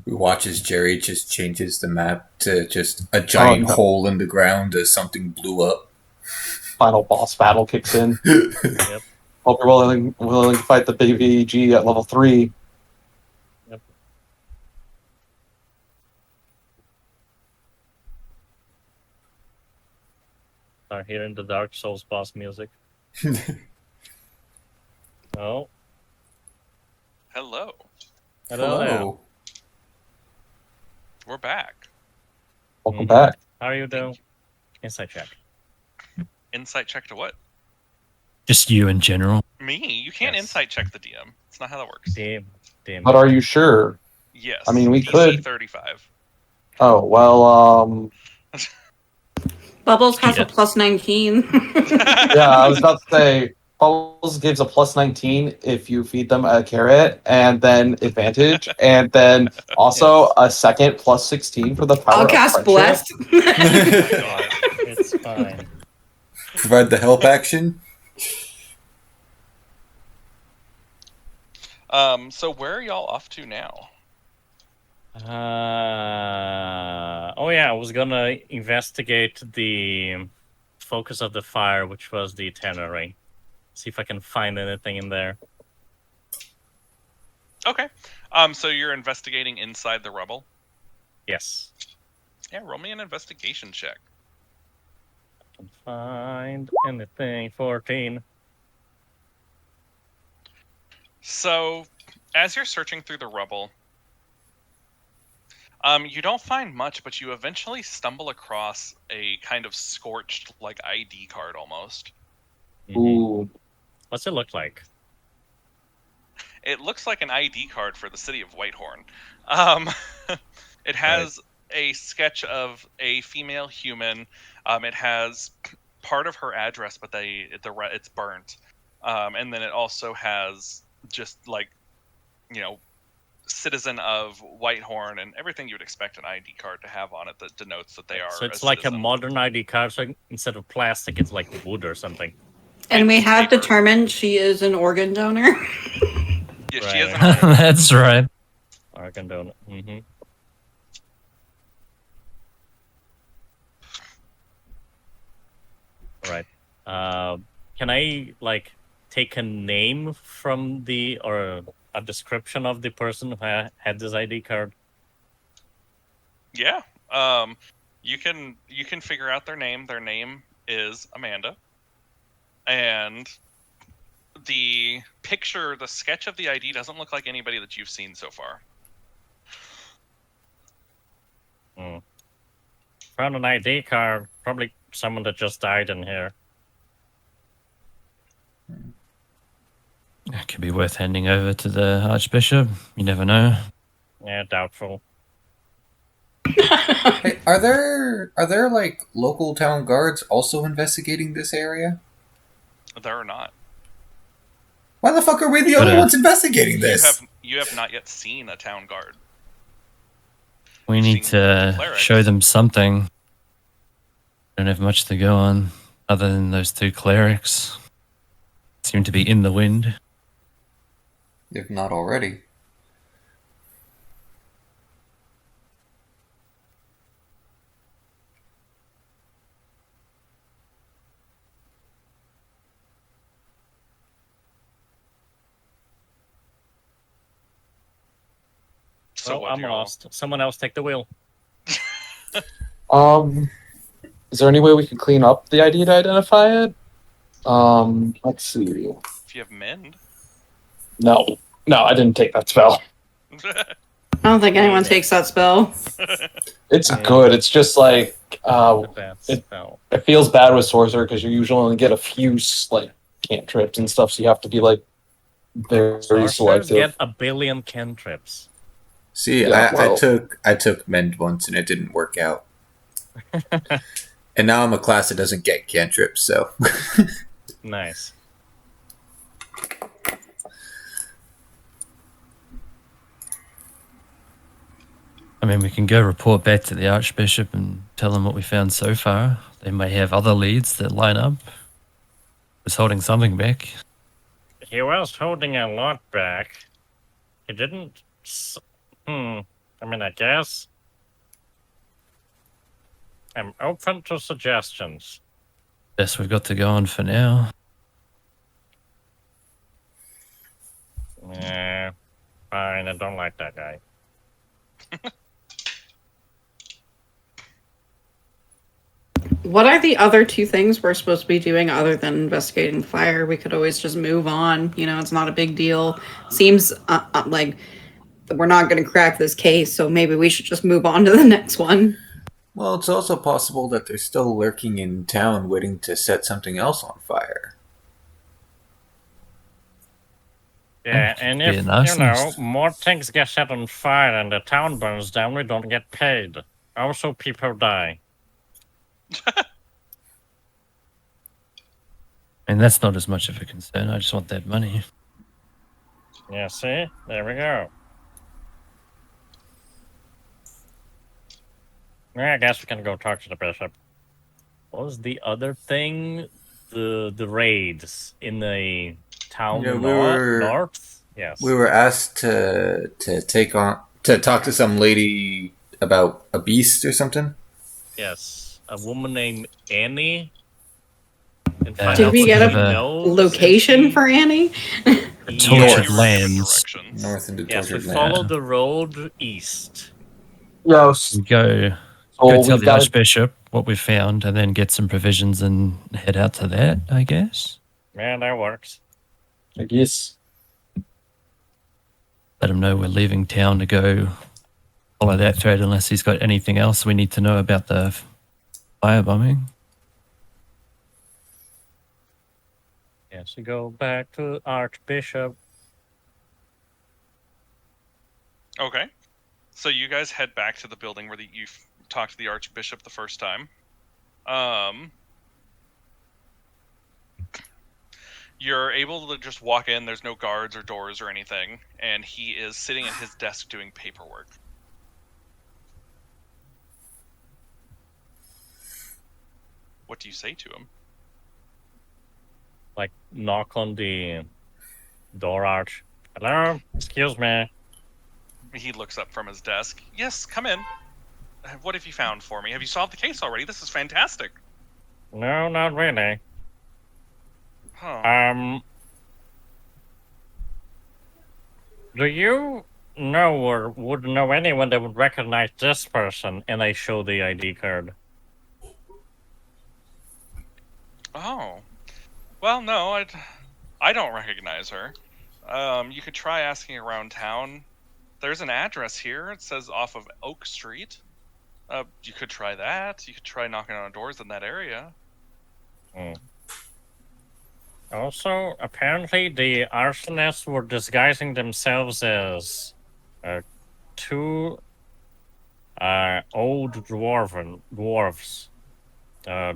We watch as Jerry just changes the map to just a giant no. hole in the ground as something blew up. Final boss battle kicks in. Yep. Hope you're willing to fight the BVG at level 3. Start hearing the Dark Souls boss music. Oh, Hello. hello there. We're back. Welcome Mhm. back. How are you doing? Insight check. Insight check to what? Just you in general. Me? You can't Yes. insight check the DM. It's not how that works. Damn. But are you sure? Yes. I mean, we DC could- 35. Oh, well, Bubbles has Yeah. a plus 19. yeah, I was about to say, Bubbles gives a plus 19 if you feed them a carrot, and then advantage, and then also a second plus 16 for the power I'll of cast friendship. Blessed. It's fine. Provide the help action. So where are y'all off to now? Oh yeah, I was gonna investigate the focus of the fire, which was the tannery. See if I can find anything in there. Okay. So you're investigating inside the rubble? Yes. Yeah, roll me an investigation check. Can find anything. 14. So, as you're searching through the rubble, you don't find much, but you eventually stumble across a kind of scorched, like ID card almost. Mhm. Ooh, What's it look like? It looks like an ID card for the city of Whitehorn. It has a sketch of a female human. It has part of her address, but it's burnt. And then it also has just like, citizen of Whitehorn and everything you would expect an ID card to have on it that denotes that they are. So it's a like a citizen. modern ID card. So instead of plastic, it's like wood or something. And we It's have paper. determined she is an organ donor. Yeah, she has Right. an That's right. Argan donut. Mm-hmm. Right. Can I take a name from or a description of the person who had this ID card? Yeah. You can figure out their name. Their name is Amanda, and the picture, the sketch of the ID doesn't look like anybody that you've seen so far. Found an ID card. Probably someone that just died in here. It could be worth handing over to the Archbishop. You never know. Yeah, doubtful. Hey, are there like local town guards also investigating this area? There are not. Why the fuck are we the But, only ones investigating this? You have not yet seen a town guard. We You've need seen the to clerics. show them something. Don't have much to go on other than those two clerics. Seem to be in the wind. If not already. So Well, what I'm do y'all- lost. Someone else take the wheel. Is there any way we could clean up the ID to identify it? Let's see. If you have mend. No, I didn't take that spell. I don't think anyone takes that spell. It's Yeah. good. It's just like Bad it- spell. it feels bad with sorcerer because you usually only get a few like cantrips and stuff, so you have to be like very Sorcerers selective. get a billion cantrips. See, Yeah, well- I took mend once and it didn't work out. And now I'm a class that doesn't get cantrips, so Nice. I mean, we can go report back to the Archbishop and tell them what we found so far. They may have other leads that line up. Was holding something back. He was holding a lot back. He didn't. I mean, I guess. I'm open to suggestions. Guess we've got to go on for now. Yeah, fine. I don't like that guy. What are the other two things we're supposed to be doing other than investigating the fire? We could always just move on. You know, it's not a big deal. Seems like we're not going to crack this case, so maybe we should just move on to the next one. well, it's also possible that they're still lurking in town waiting to set something else on fire. Yeah, Could and be if, an arsonist. more things get set on fire and the town burns down, we don't get paid. Also, people die. And that's not as much of a concern. I just want that money. Yeah, see? There we go. Yeah, I guess we can go talk to the bishop. What was the other thing? The raids in the town Yeah, north? Yes. We were asked to talk to some lady about a beast or something. Yes. A woman named Annie. And Yeah, Did we get a knows Location if for Annie? Tortured You were given lands. directions. North into Yes, we tortured follow land. the road east. Yes. We go So tell we the got Archbishop what we found and then get some provisions and head out to that, I guess. Yeah, that works. I guess. Let him know we're leaving town to go follow that thread unless he's got anything else we need to know about the firebombing. Yes, we go back to Archbishop. Okay. So you guys head back to the building where you talked to the Archbishop the first time. You're able to just walk in. There's no guards or doors or anything, and he is sitting at his desk doing paperwork. What do you say to him? Like, knock on the door arch. Hello? Excuse me. He looks up from his desk. Yes, come in. What have you found for me? Have you solved the case already? This is fantastic. No, not really. Huh. Do you know or would know anyone that would recognize this person, and I show the ID card. Oh, well, no, I don't recognize her. You could try asking around town. There's an address here. It says off of Oak Street. You could try that. You could try knocking on doors in that area. Also, apparently the arsonists were disguising themselves as two old dwarves,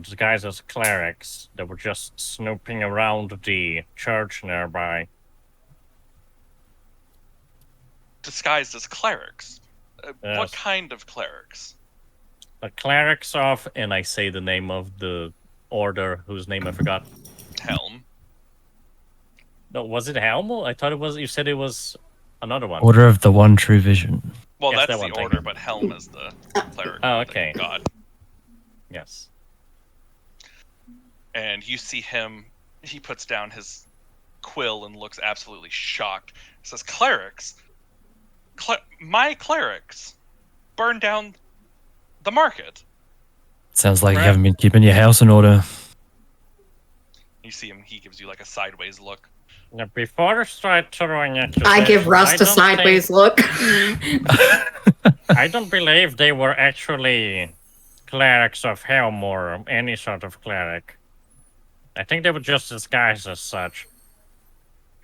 disguised as clerics that were just snooping around the church nearby. Disguised as clerics. What Yes. kind of clerics? The clerics of, and I say the name of the order whose name I forgot. Helm. No, was it Helm? I thought it was. You said it was another one. Order of the One True Vision. Well, Yes, that's that the one, thank order, you. but Helm is the cleric. Oh, the okay. God. Yes. And you see him. He puts down his quill and looks absolutely shocked. He says, "Clerics, my clerics, burn down the market." Sounds like Right. you haven't been keeping your house in order. You see him. He gives you like a sideways look. Now, before I start throwing accusations, I give Rust a don't sideways think- look. I don't believe they were actually clerics of Helm or any sort of cleric. I think they were just disguised as such.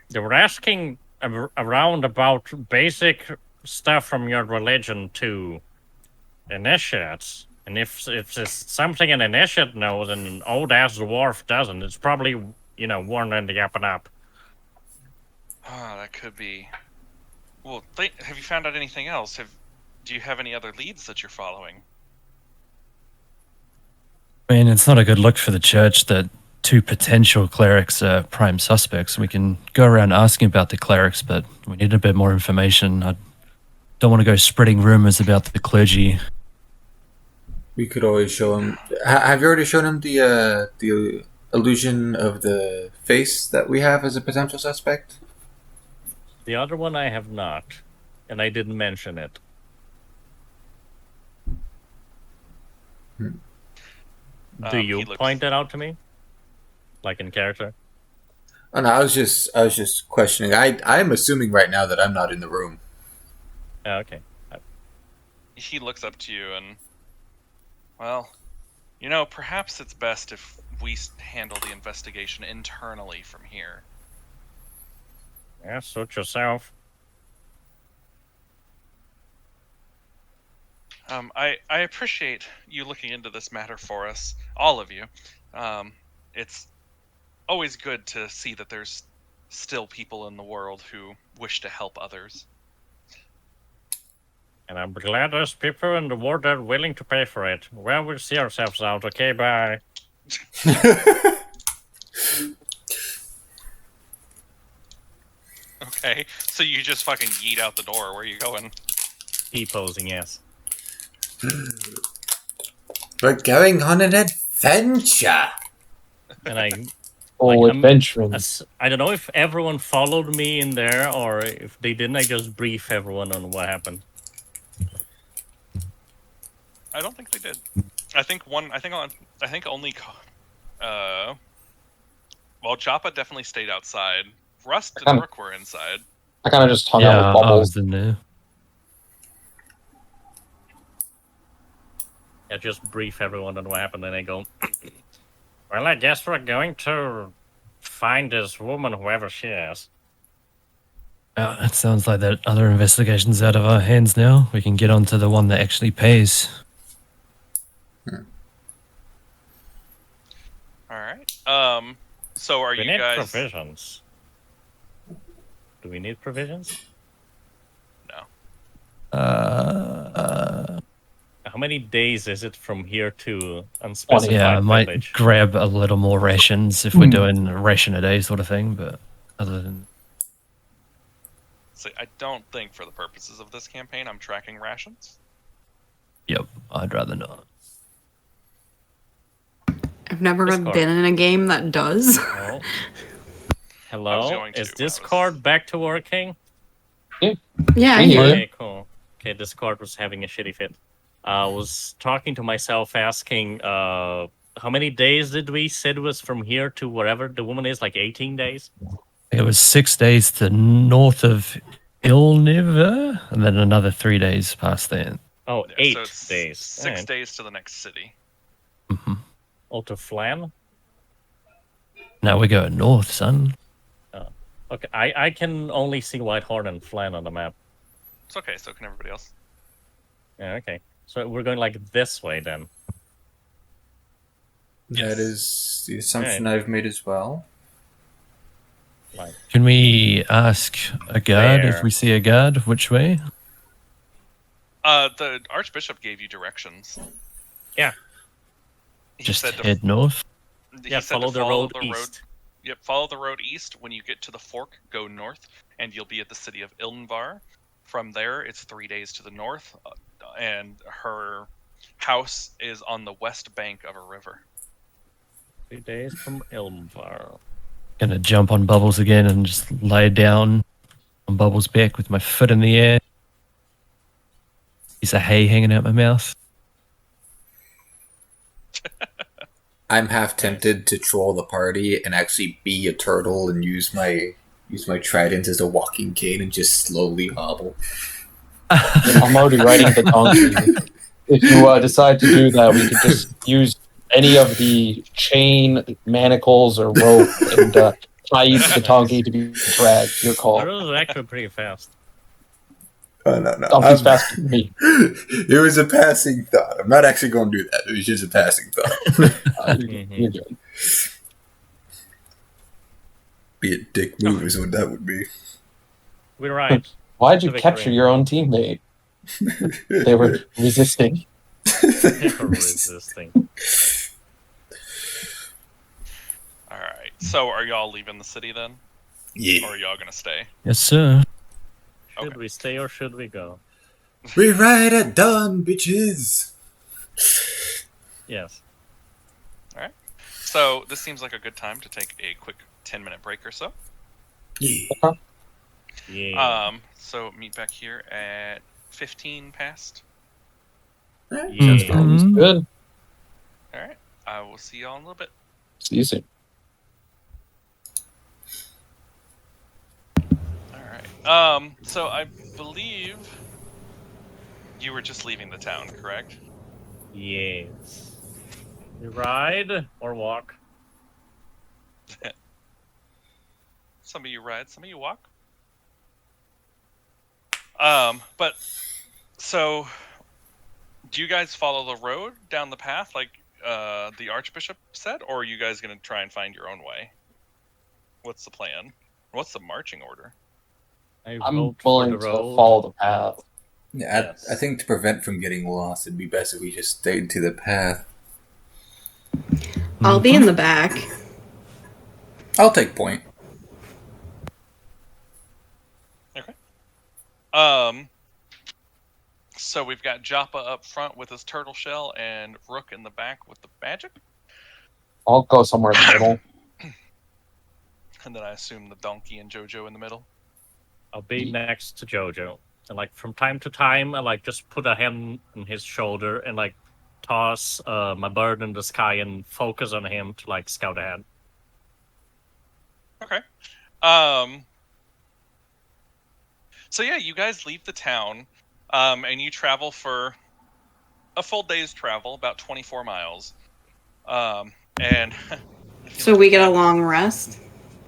They were asking around about basic stuff from your religion to initiates. And if it's something an initiate knows and an old ass dwarf doesn't, it's probably, one on the up and up. Ah, that could be. Well, have you found out anything else? Do you have any other leads that you're following? I mean, it's not a good look for the church that two potential clerics are prime suspects. We can go around asking about the clerics, but we need a bit more information. I don't want to go spreading rumors about the clergy. We could always show him. Have you already shown him the illusion of the face that we have as a potential suspect? The other one I have not, and I didn't mention it. Do you He looks- point that out to me? Like in character? Oh no, I was just questioning. I'm assuming right now that I'm not in the room. Oh, okay. He looks up to you and, well, perhaps it's best if we handle the investigation internally from here. Yeah, suit yourself. I appreciate you looking into this matter for us, all of you. It's always good to see that there's still people in the world who wish to help others. And I'm glad there's people in the world that are willing to pay for it. Well, we'll see ourselves out. Okay, bye. Okay, so you just fucking yeet out the door. Where are you going? T-posing, yes. We're going on an adventure. And I Oh, I'm- adventuring. I don't know if everyone followed me in there or if they didn't. I just brief everyone on what happened. I don't think they did. I think only. Well, Joppa definitely stayed outside. Rust and Rook were inside. I kind of just hung Yeah, out with I Bubbles. was in there. I just brief everyone on what happened, and I go, well, I guess we're going to find this woman, whoever she is. It sounds like that other investigation's out of our hands now. We can get on to the one that actually pays. All right. So are We you need guys? provisions. Do we need provisions? How many days is it from here to unspecified Yeah, I might village? grab a little more rations if we're doing a ration a day sort of thing, but other than So I don't think, for the purposes of this campaign, I'm tracking rations. yep, I'd rather not. I've never Discord. been in a game that does. Oh. I was Hello? going to, Is but I was- Discord back to working? Yeah, I Me hear neither. you. Okay, cool. Okay, Discord was having a shitty fit. I was talking to myself, asking, how many days did we said was from here to wherever the woman is? Like 18 days? It was 6 days to north of Ilniver, and then another 3 days past that. Oh, Yeah, 8 so it's days. 6 days to the next city. Hmm. Oh, to Flan? Now we're going north, son. Okay, I can only see Whitehorn and Flan on the map. It's okay. So can everybody else. Yeah, okay. So we're going like this way then. Yes. That is the assumption I've made as well. Like, Can we ask a guard if There. we see a guard? Which way? The Archbishop gave you directions. Yeah. He Just said to head north. he yeah, said follow to the road east. Yep, follow the road east. When you get to the fork, go north, and you'll be at the city of Ilnvar. From there, it's 3 days to the north, and her house is on the west bank of a river. 3 days from Ilmvar. Gonna jump on Bubbles again and just lay down on Bubbles' back with my foot in the air. Piece of hay hanging out my mouth. I'm half tempted to troll the party and actually be a turtle and use my trident as a walking cane and just slowly hobble. I'm already riding the donkey. If you decide to do that, we could just use any of the chain, manacles, or rope and tie you to the donkey to be dragged. Your call. Turtles are actually pretty fast. Oh, no. Donkey's faster than me. It was a passing thought. I'm not actually going to do that. It was just a passing thought. You're good. Be a dick move is what that would be. We're right. Why'd you The capture victory. your own teammate? They were resisting. They were resisting. All right. So are y'all leaving the city then, or Yeah. are y'all gonna stay? Yes, sir. Should Okay. we stay or should we go? We ride at dawn, bitches. Yes. So this seems like a good time to take a quick 10-minute break or so. Yeah. Yeah. So meet back here at 15 past. Yeah. Sounds good. All right. I will see y'all in a little bit. See you soon. All right. So I believe you were just leaving the town, correct? Yes. We ride or walk? Some of you ride, some of you walk. But so do you guys follow the road down the path like the Archbishop said, or are you guys gonna try and find your own way? What's the plan? What's the marching order? I I'm vote for willing the to road. follow the path. Yeah, Yes. I think to prevent from getting lost, it'd be best if we just stayed to the path. I'll be in the back. I'll take point. So we've got Joppa up front with his turtle shell and Rook in the back with the magic, I'll go somewhere in the middle. and then I assume the donkey and Jojo in the middle. I'll be next to Jojo. And like from time to time, I like just put a hand on his shoulder and like toss my bird in the sky and focus on him to like scout ahead. Okay. So yeah, you guys leave the town, and you travel for a full day's travel, about 24 miles. And if you So look we at get the a map- long rest.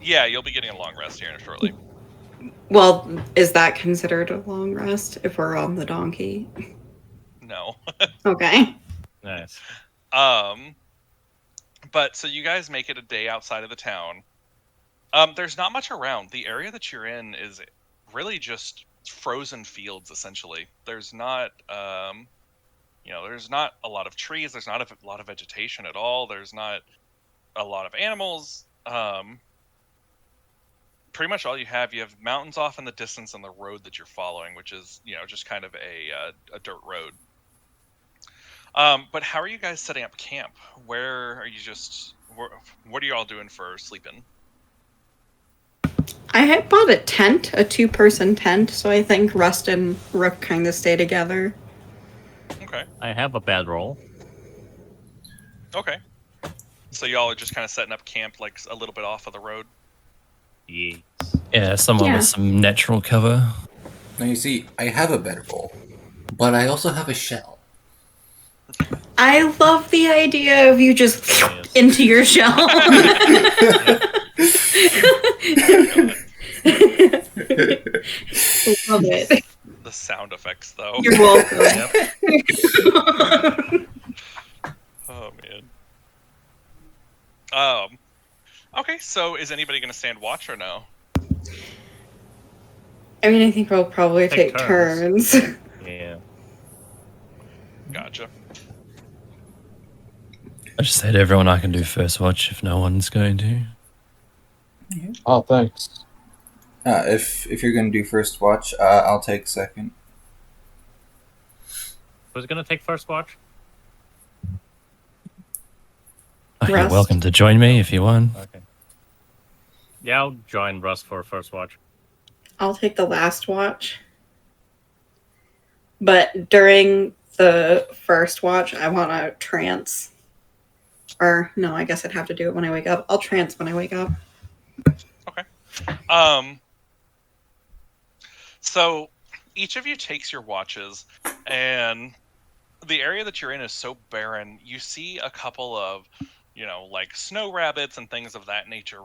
Yeah, you'll be getting a long rest here shortly. Well, is that considered a long rest if we're on the donkey? No. Okay. Nice. But so you guys make it a day outside of the town. There's not much around. The area that you're in is really just frozen fields, essentially. There's not, there's not a lot of trees. There's not a lot of vegetation at all. There's not a lot of animals. Pretty much all you have mountains off in the distance and the road that you're following, which is, just kind of a dirt road. But how are you guys setting up camp? Where are you what are you all doing for sleeping? I had bought a tent, a 2-person tent, so I think Rust and Rook kind of stay together. Okay. I have a bedroll. Okay. So y'all are just kind of setting up camp like a little bit off of the road. Yes. Yeah, someone Yeah. with some natural cover. Now you see, I have a bedroll, but I also have a shell. I love the idea of you just Yes. into your shell. Love it. The sound effects, though. You're welcome. Oh man. Okay, so is anybody gonna stand watch or no? I mean, I think we'll probably Take take turns. Yeah. Gotcha. I just said to everyone I can do first watch if no one's going to. Oh, thanks. If you're gonna do first watch, I'll take second. Who's gonna take first watch? Oh, you're Rust. welcome to join me if you want. Okay. Yeah, I'll join Russ for first watch. I'll take the last watch. But during the first watch, I want to trance. Or, no, I guess I'd have to do it when I wake up. I'll trance when I wake up. So each of you takes your watches, and the area that you're in is so barren. You see a couple of, like snow rabbits and things of that nature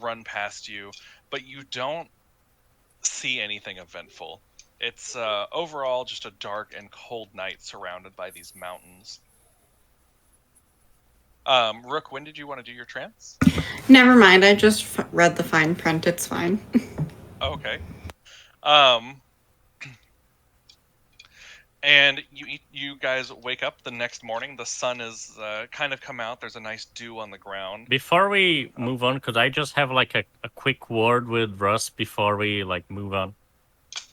run past you, but you don't see anything eventful. It's overall just a dark and cold night surrounded by these mountains. Rook, when did you want to do your trance? Never mind, I just read the fine print. It's fine. Okay. And you guys wake up the next morning. The sun is kind of come out. There's a nice dew on the ground. Before we move on, could I just have like a quick word with Russ before we like move on?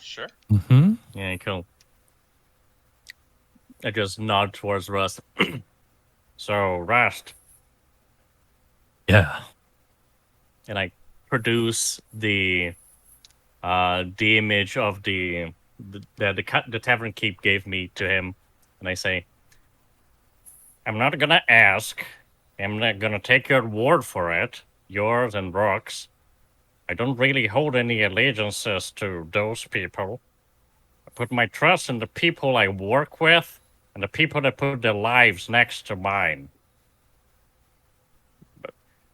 Sure. Mm-hmm. Yeah, cool. I just nod towards Rust. So, Rust, Yeah. and I produce the image of the tavern keep gave me to him, and I say, I'm not gonna ask. I'm not gonna take your word for it, yours and Rook's. I don't really hold any allegiances to those people. I put my trust in the people I work with and the people that put their lives next to mine.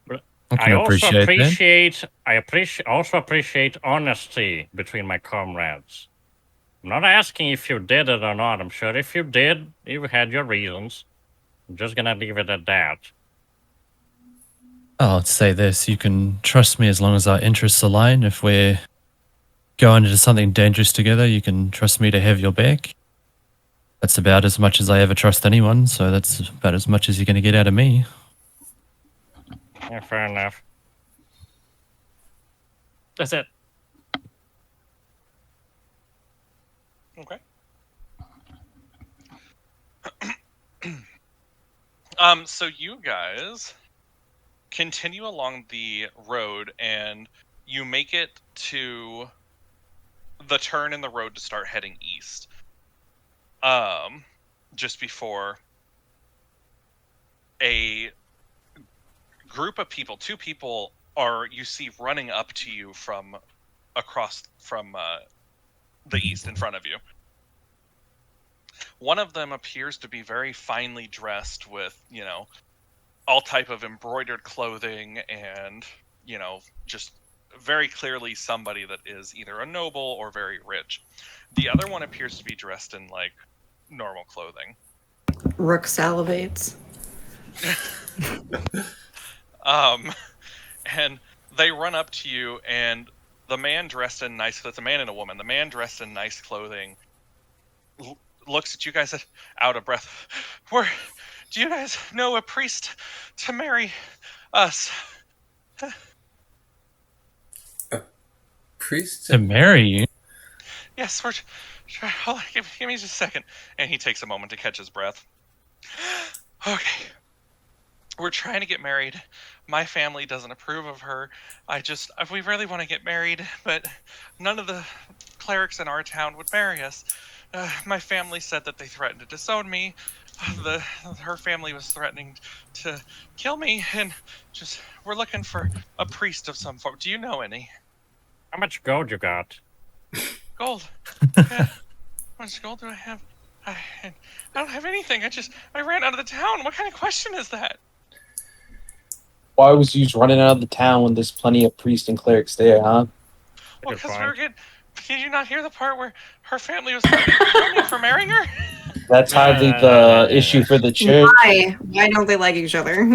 But I can appreciate that. I also appreciate honesty between my comrades. I'm not asking if you did it or not. I'm sure if you did, you had your reasons. I'm just gonna leave it at that. I'll say this. You can trust me as long as our interests align. If we're going into something dangerous together, you can trust me to have your back. That's about as much as I ever trust anyone, so that's about as much as you're going to get out of me. Yeah, fair enough. That's it. Okay. So you guys continue along the road, and you make it to the turn in the road to start heading east. Just before a group of people, 2 people you see running up to you from across from the east in front of you. One of them appears to be very finely dressed with, all type of embroidered clothing and, just very clearly somebody that is either a noble or very rich. The other one appears to be dressed in like normal clothing. Rook salivates. And they run up to you, and the man dressed in nice, that's a man and a woman, the man dressed in nice clothing looks at you guys out of breath. Do you guys know a priest to marry us? Priest? To marry you? Yes, hold on, give me just a second. And he takes a moment to catch his breath. Okay. we're trying to get married. My family doesn't approve of her. We really want to get married, but none of the clerics in our town would marry us. My family said that they threatened to disown me. Her family was threatening to kill me, and we're looking for a priest of some form. Do you know any? How much gold you got? Gold. How much gold do I have? I don't have anything. I ran out of the town. What kind of question is that? Why was you running out of the town when there's plenty of priests and clerics there, huh? Well, because we were getting. Did you not hear the part where her family was threatening to kill me for marrying her? That's hardly the issue for the church. Why don't they like each other?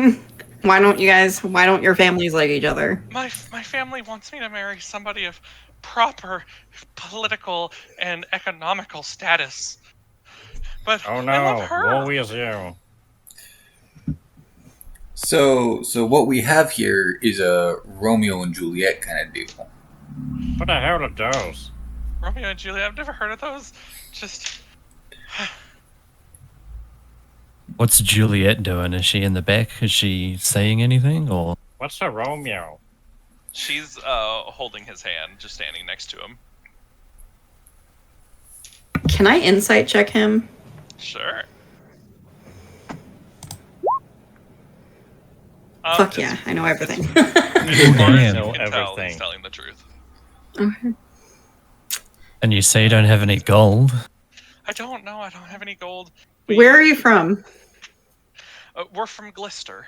Why don't your families like each other? My family wants me to marry somebody of proper political and economical status. But Oh I love no, her. woe is you. So what we have here is a Romeo and Juliet kind of deal. What the hell are those? Romeo and Juliet, I've never heard of those. What's Juliet doing? Is she in the back? Is she saying anything? Or What's a Romeo? She's holding his hand, just standing next to him. Can I insight check him? Sure. Fuck yeah, I know everything. As far as Damn. you can tell, Everything. he's telling the truth. Okay. and you say you don't have any gold? I don't know. I don't have any gold. Where are you from? We're from Glister.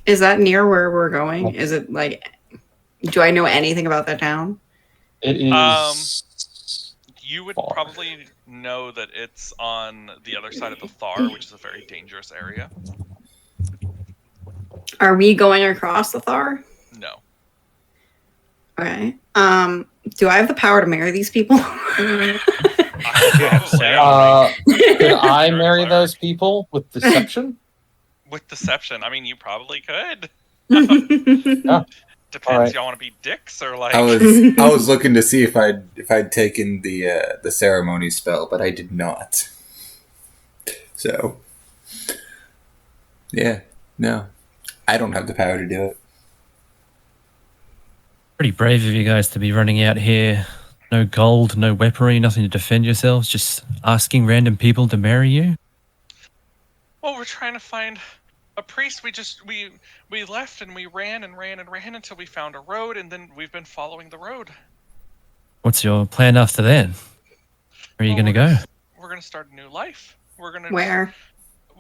Is that near where we're going? Is it like, do I know anything about that town? It is. You would Far. probably know that it's on the other side of the Thar, which is a very dangerous area. Are we going across the Thar? No. Okay. Do I have the power to marry these people? Probably. Could I marry those people with deception? With deception, I mean, you probably could. Yeah. Depends. Alright. Y'all want to be dicks or like? I was looking to see if I'd taken the ceremony spell, but I did not. So yeah, no, I don't have the power to do it. Pretty brave of you guys to be running out here. No gold, no weaponry, nothing to defend yourselves, just asking random people to marry you? Well, we're trying to find a priest. We left and we ran and ran and ran until we found a road, and then we've been following the road. What's your plan after that? Where are you Well, going to go? We're gonna start a new life. We're gonna. Where?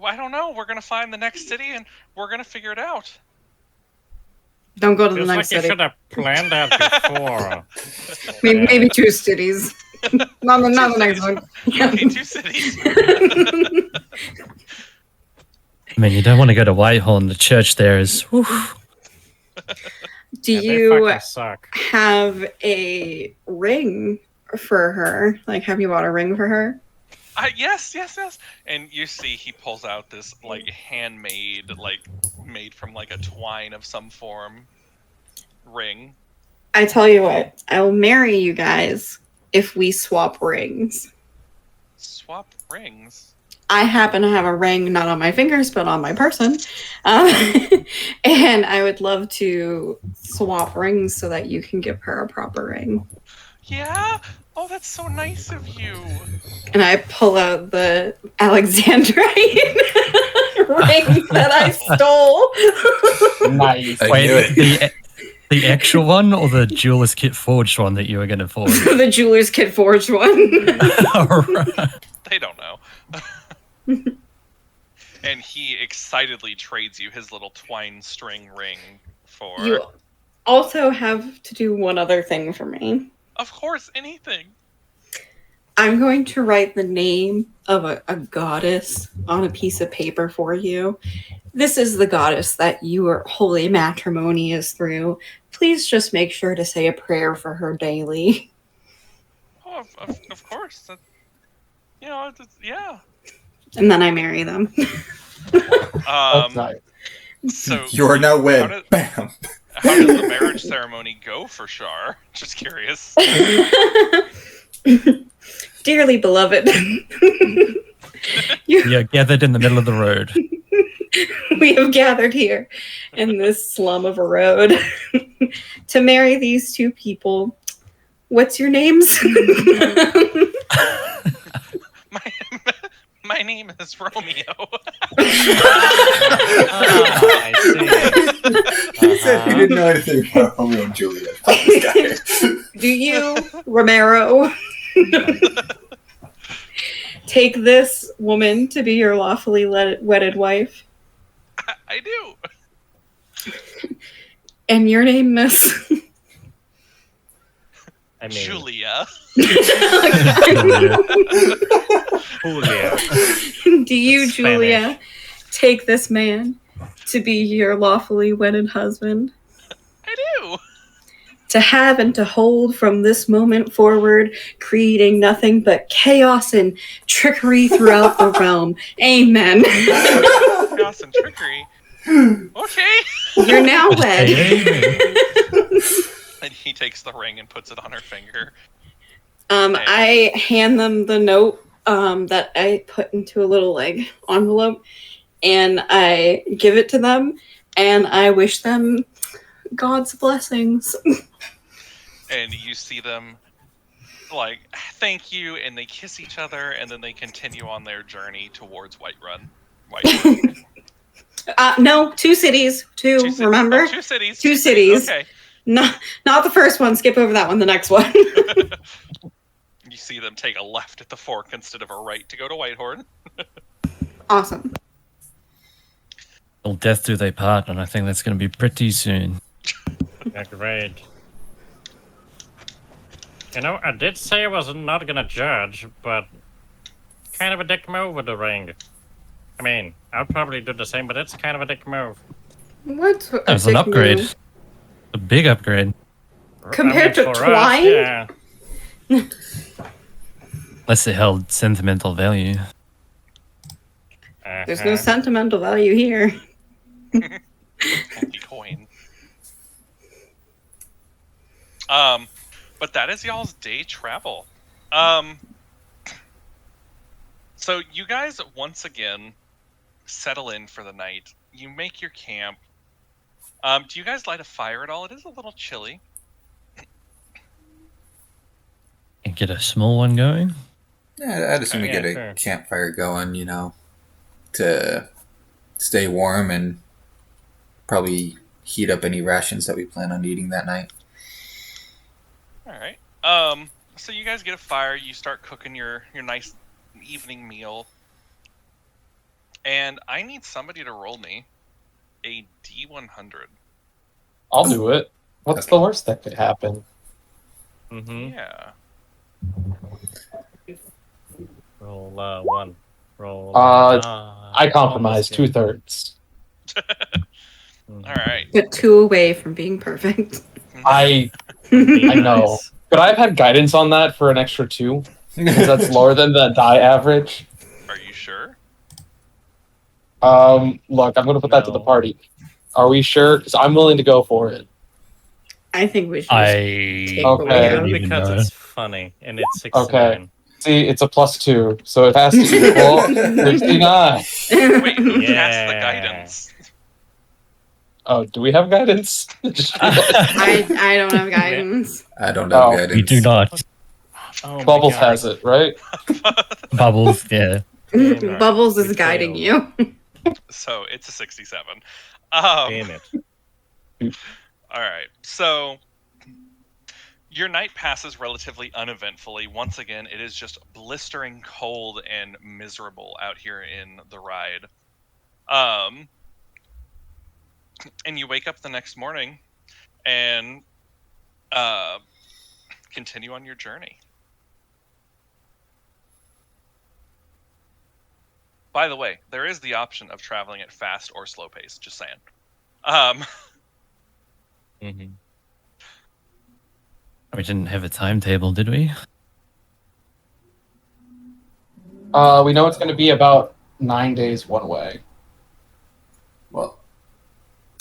I don't know. We're gonna find the next city and we're gonna figure it out. Don't go to the Feels next like you city. should have planned that before. Maybe two cities. not the next one. Yeah. Okay, 2 cities. I mean, you don't want to go to Whitehall, and the church there is... whew. Do Yeah, they you fucking suck. have a ring for her? Like, have you bought a ring for her? Yes. And you see, he pulls out this like handmade, like made from like a twine of some form ring. I tell you what, I will marry you guys if we swap rings. Swap rings. I happen to have a ring not on my fingers but on my person, and I would love to swap rings so that you can give her a proper ring. Yeah. Oh, that's so nice of you. And I pull out the Alexandrine ring that I stole. Nice. I Wait, knew it. the actual one or the jeweler's kit forged one that you were going to forge? The jeweler's kid forged one. Alright. They don't know. And he excitedly trades you his little twine string ring for. You also have to do one other thing for me. Of course, anything. I'm going to write the name of a goddess on a piece of paper for you. This is the goddess that your holy matrimony is through. Please just make sure to say a prayer for her daily. Oh, of course. Yeah. And then I marry them. Nice. So You are now how wed. does- Bam. How does the marriage ceremony go for Shar? Just curious. Dearly beloved. You're gathered in the middle of the road. we have gathered here in this slum of a road to marry these two people. What's your names? My, my name is Romeo. I see. He said he didn't know anything about Romeo and Juliet. Fuck this guy. Do you, Romero, take this woman to be your lawfully wedded wife? I do. And your name, miss? I mean, Julia. Julia. Do you, That's Julia, Spanish. take this man to be your lawfully wedded husband? I do. To have and to hold from this moment forward, creating nothing but chaos and trickery throughout the realm. Amen. Chaos and trickery. Okay. You're now wed. And he takes the ring and puts it on her finger. I hand them the note that I put into a little like envelope, and I give it to them, and I wish them God's blessings. And you see them like, thank you, and they kiss each other, and then they continue on their journey towards Whiterun. No, 2 cities. Two, Cities. remember? Oh, 2 cities. 2 cities. Okay. Not the first one. Skip over that one. The next one. You see them take a left at the fork instead of a right to go to Whitehorn. Awesome. Till death do they part, and I think that's going to be pretty soon. Yeah, great. You know, I did say I was not gonna judge, but kind of a dick move with the ring. I mean, I'll probably do the same, but it's kind of a dick move. What's a That's an dick upgrade. move? A big upgrade. Compared to for us, twine? yeah. Unless it held sentimental value. There's no sentimental value here. Only coin. But that is y'all's day travel. So you guys once again settle in for the night. You make your camp. Do you guys light a fire at all? It is a little chilly. And get a small one going. Yeah, I'd assume we Yeah, get a sure. campfire going, to stay warm and probably heat up any rations that we plan on eating that night. All right. So you guys get a fire. You start cooking your nice evening meal. And I need somebody to roll me a D100. I'll do it. What's the worst that could happen? Mm-hmm. Yeah. Roll 1. Roll. I compromise almost 2/3. good. All right. Get 2 away from being perfect. I know. Nice. Could I have had guidance on that for an extra 2? Because that's lower than the die average. Are you sure? Look, I'm gonna put that to the No. party. Are we sure? Because I'm willing to go for it. I think we should. I Okay. don't even Because know. it's funny and it's 69. Okay. See, it's a +2, so it has to equal 69. Wait, who cast the Yeah. guidance? Oh, do we have guidance? I don't have guidance. I don't have Oh, guidance. We do not. Oh my Bubbles God. has it, right? Bubbles, yeah. Damn Bubbles it. is guiding you. So it's a 67. Damn it. All right. So your night passes relatively uneventfully. Once again, it is just blistering cold and miserable out here in the ride. And you wake up the next morning and continue on your journey. By the way, there is the option of traveling at fast or slow pace, just saying. Mhm. We didn't have a timetable, did we? We know it's going to be about 9 days one way. Well,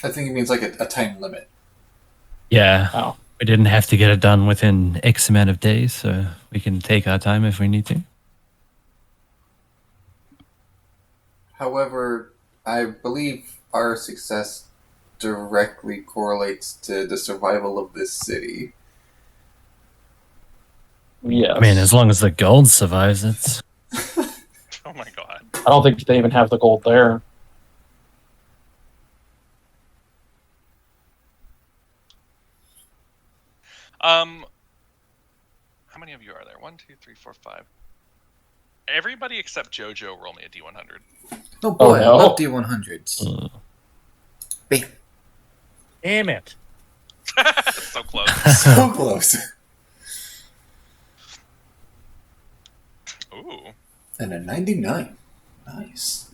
I think it means like a time limit. Yeah. Oh. We didn't have to get it done within X amount of days, so we can take our time if we need to. However, I believe our success directly correlates to the survival of this city. Yes. I mean, as long as the gold survives, it's. Oh my god. I don't think they even have the gold there. How many of you are there? 1, 2, 3, 4, 5. Everybody except JoJo roll me a D100. Oh boy, no. I love D100s. Big, Damn it. So close. so close. Ooh. And a 99. Nice.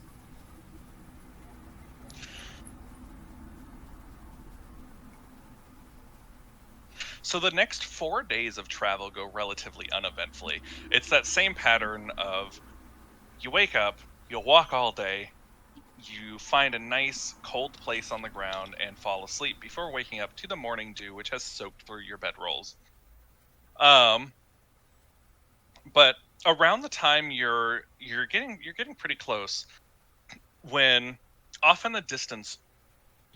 So the next 4 days of travel go relatively uneventfully. It's that same pattern of you wake up, you'll walk all day, you find a nice cold place on the ground and fall asleep before waking up to the morning dew, which has soaked through your bedrolls. But around the time you're getting pretty close, when off in the distance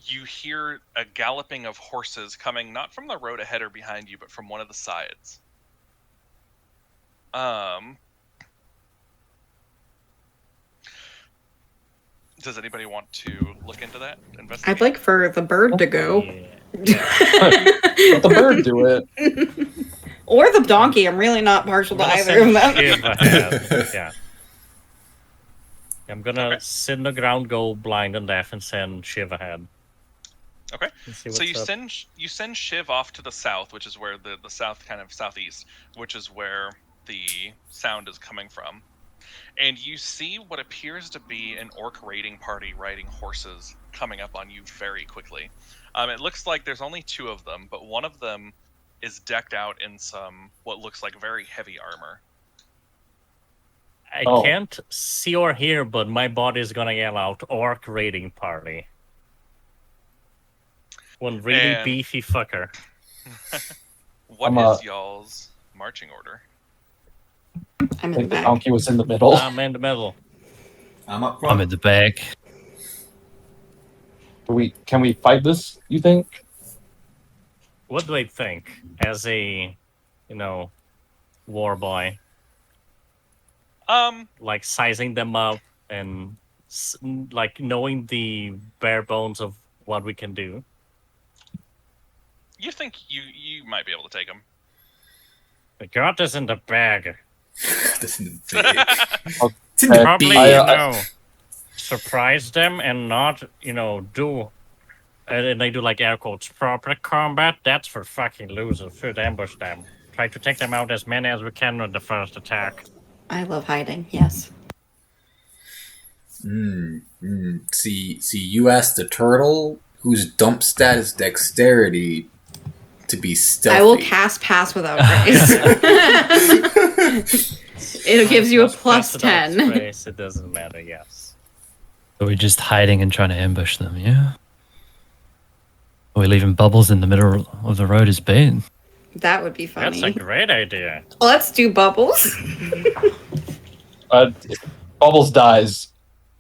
you hear a galloping of horses coming not from the road ahead or behind you, but from one of the sides. Does anybody want to look into that? Investigate? I'd like for the bird to go. Let the bird do it. Or the donkey. I'm really not partial to either of them. Shiv ahead. Yeah. I'm gonna Okay. sit on the ground, go blind and deaf, and send Shiv ahead. Okay. And see So what's up. you send Shiv off to the south, which is where the south, kind of southeast, which is where the sound is coming from. And you see what appears to be an orc raiding party riding horses coming up on you very quickly. It looks like there's only 2 of them, but one of them is decked out in some what looks like very heavy armor. I Oh. can't see or hear, but my body's gonna yell out orc raiding party. One really And- beefy fucker. What I'm, is y'all's marching order? I'm I in think the the back. donkey was in the middle. I'm in the middle. I'm up I'm front. at the back. Can we fight this, you think? What do I think as a, war boy? Like sizing them up and like knowing the bare bones of what we can do. You think you might be able to take them? I got this in the bag. This is big. It's in the Probably, big. surprise them and not, do. And they do like air quotes. Proper combat, that's for fucking losers. Should ambush them. Try to take them out as many as we can with the first attack. I love hiding. Yes. See, you asked the turtle, whose dump stat is dexterity, to be stealthy. I will cast pass without grace. It gives you a Must plus pass without 10. Grace, it doesn't matter, yes. Are we just hiding and trying to ambush them? Yeah. Are we leaving bubbles in the middle of the road as bait? That would be funny. That's a great idea. Let's do bubbles. If Bubbles dies,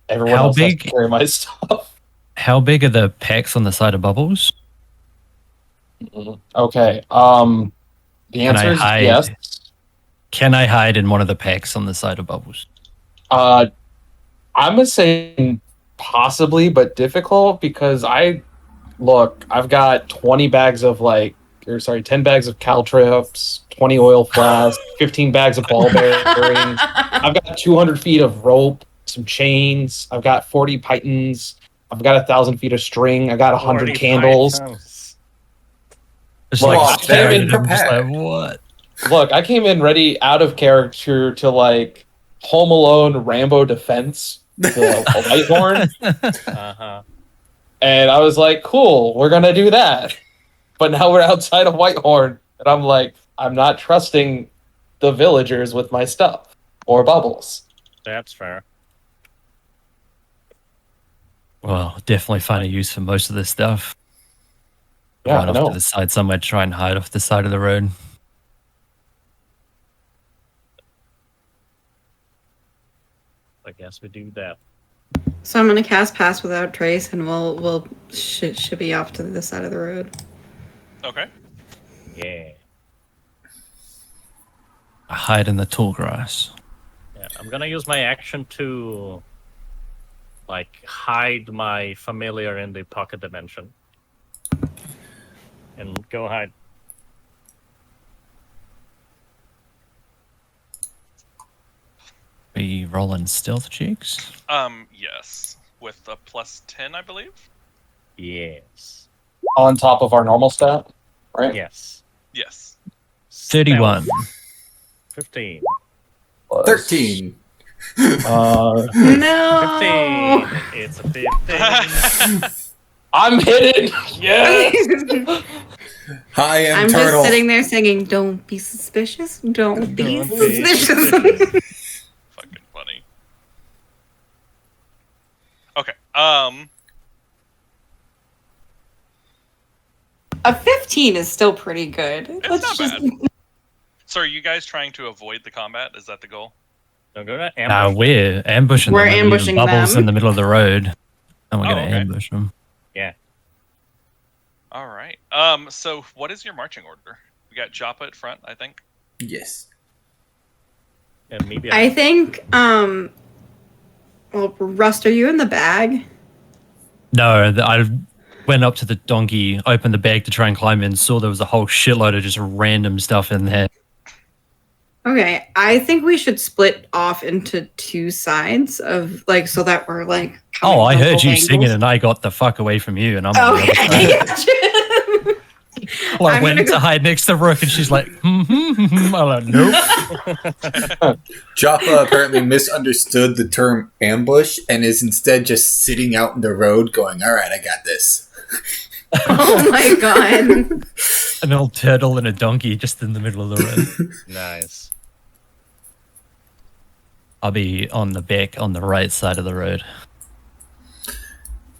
everyone How else has big? to carry my stuff. How big are the packs on the side of bubbles? Okay. The Can I answer is hide? yes. Can I hide in one of the packs on the side of bubbles? I'm gonna say possibly, but difficult because I've got 10 bags of caltrips, 20 oil flasks, 15 bags of ball bearings. I've got 200 feet of rope, some chains. I've got 40 pythons. I've got 1,000 feet of string. I got 100 40 candles. pythons. It's Well, like staring at them, just prepared. like, what? Look, I came in ready out of character to like Home Alone Rambo defense the Whitehorn. Uh-huh. And I was like, cool, we're going to do that. But now we're outside of Whitehorn. And I'm like, I'm not trusting the villagers with my stuff or bubbles. That's fair. Well, definitely find a use for most of this stuff. Yeah, Run I off know. to the side somewhere, try and hide off the side of the road. I guess we do that. So I'm gonna cast Pass Without Trace, and we'll should be off to the side of the road. Okay. Yeah. I hide in the tall grass. Yeah, I'm gonna use my action to like hide my familiar in the pocket dimension. And go hide. We rolling stealth checks. Yes, with a +10, I believe. Yes. On top of our normal stat, right? Yes. Yes. 31. Stealth. 15. Plus, 13. Uh, No. 15. It's a 15. I'm hidden. Yes. Hi, I'm I'm Turtle. just sitting there singing, "Don't be suspicious. Don't be Don't be suspicious." Fucking funny. Okay. A 15 is still pretty good. It's not bad. So are you guys trying to avoid the combat? Is that the goal? Don't go to Nah, ambush. we're ambushing We're them. We're leaving ambushing bubbles them. in the middle of the road. And we're Oh, going to okay. ambush them. Yeah. All right. So what is your marching order? We got Joppa at front, I think. Yes. And maybe I think, well, Rust, are you in the bag? No, I went up to the donkey, opened the bag to try and climb in, saw there was a whole shitload of just random stuff in there. Okay, I think we should split off into two sides of like so that we're like. coming Oh, I from heard both you angles. singing and I got the fuck away from you and I'm on the other Okay, side. gotcha. Well, I I'm went gonna to go- hide next to Rook and she's like, I'm like, nope. Joppa apparently misunderstood the term ambush and is instead just sitting out in the road going, all right, I got this. Oh my god. An old turtle and a donkey just in the middle of the road. nice. I'll be on the back on the right side of the road.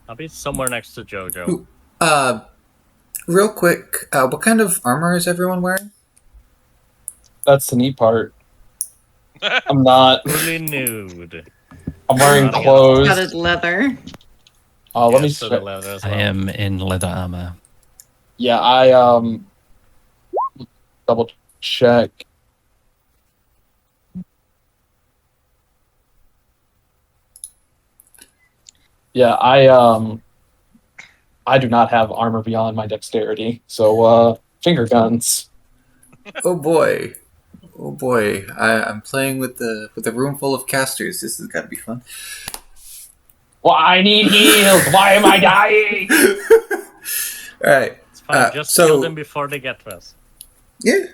I'll be somewhere next to Jojo. Real quick, what kind of armor is everyone wearing? That's the neat part. I'm not. Fully nude. I'm wearing Got clothes. Studded leather. Let me Yes, to the check. leather as I well. am in leather armor. Yeah, I double check. Yeah, I do not have armor beyond my dexterity, so finger guns. Oh boy. Oh boy. I'm playing with the room full of casters. This has got to be fun. Well, I need heals. Why am I dying? Alright. It's fine. Just so- kill them before they get to us. Yeah.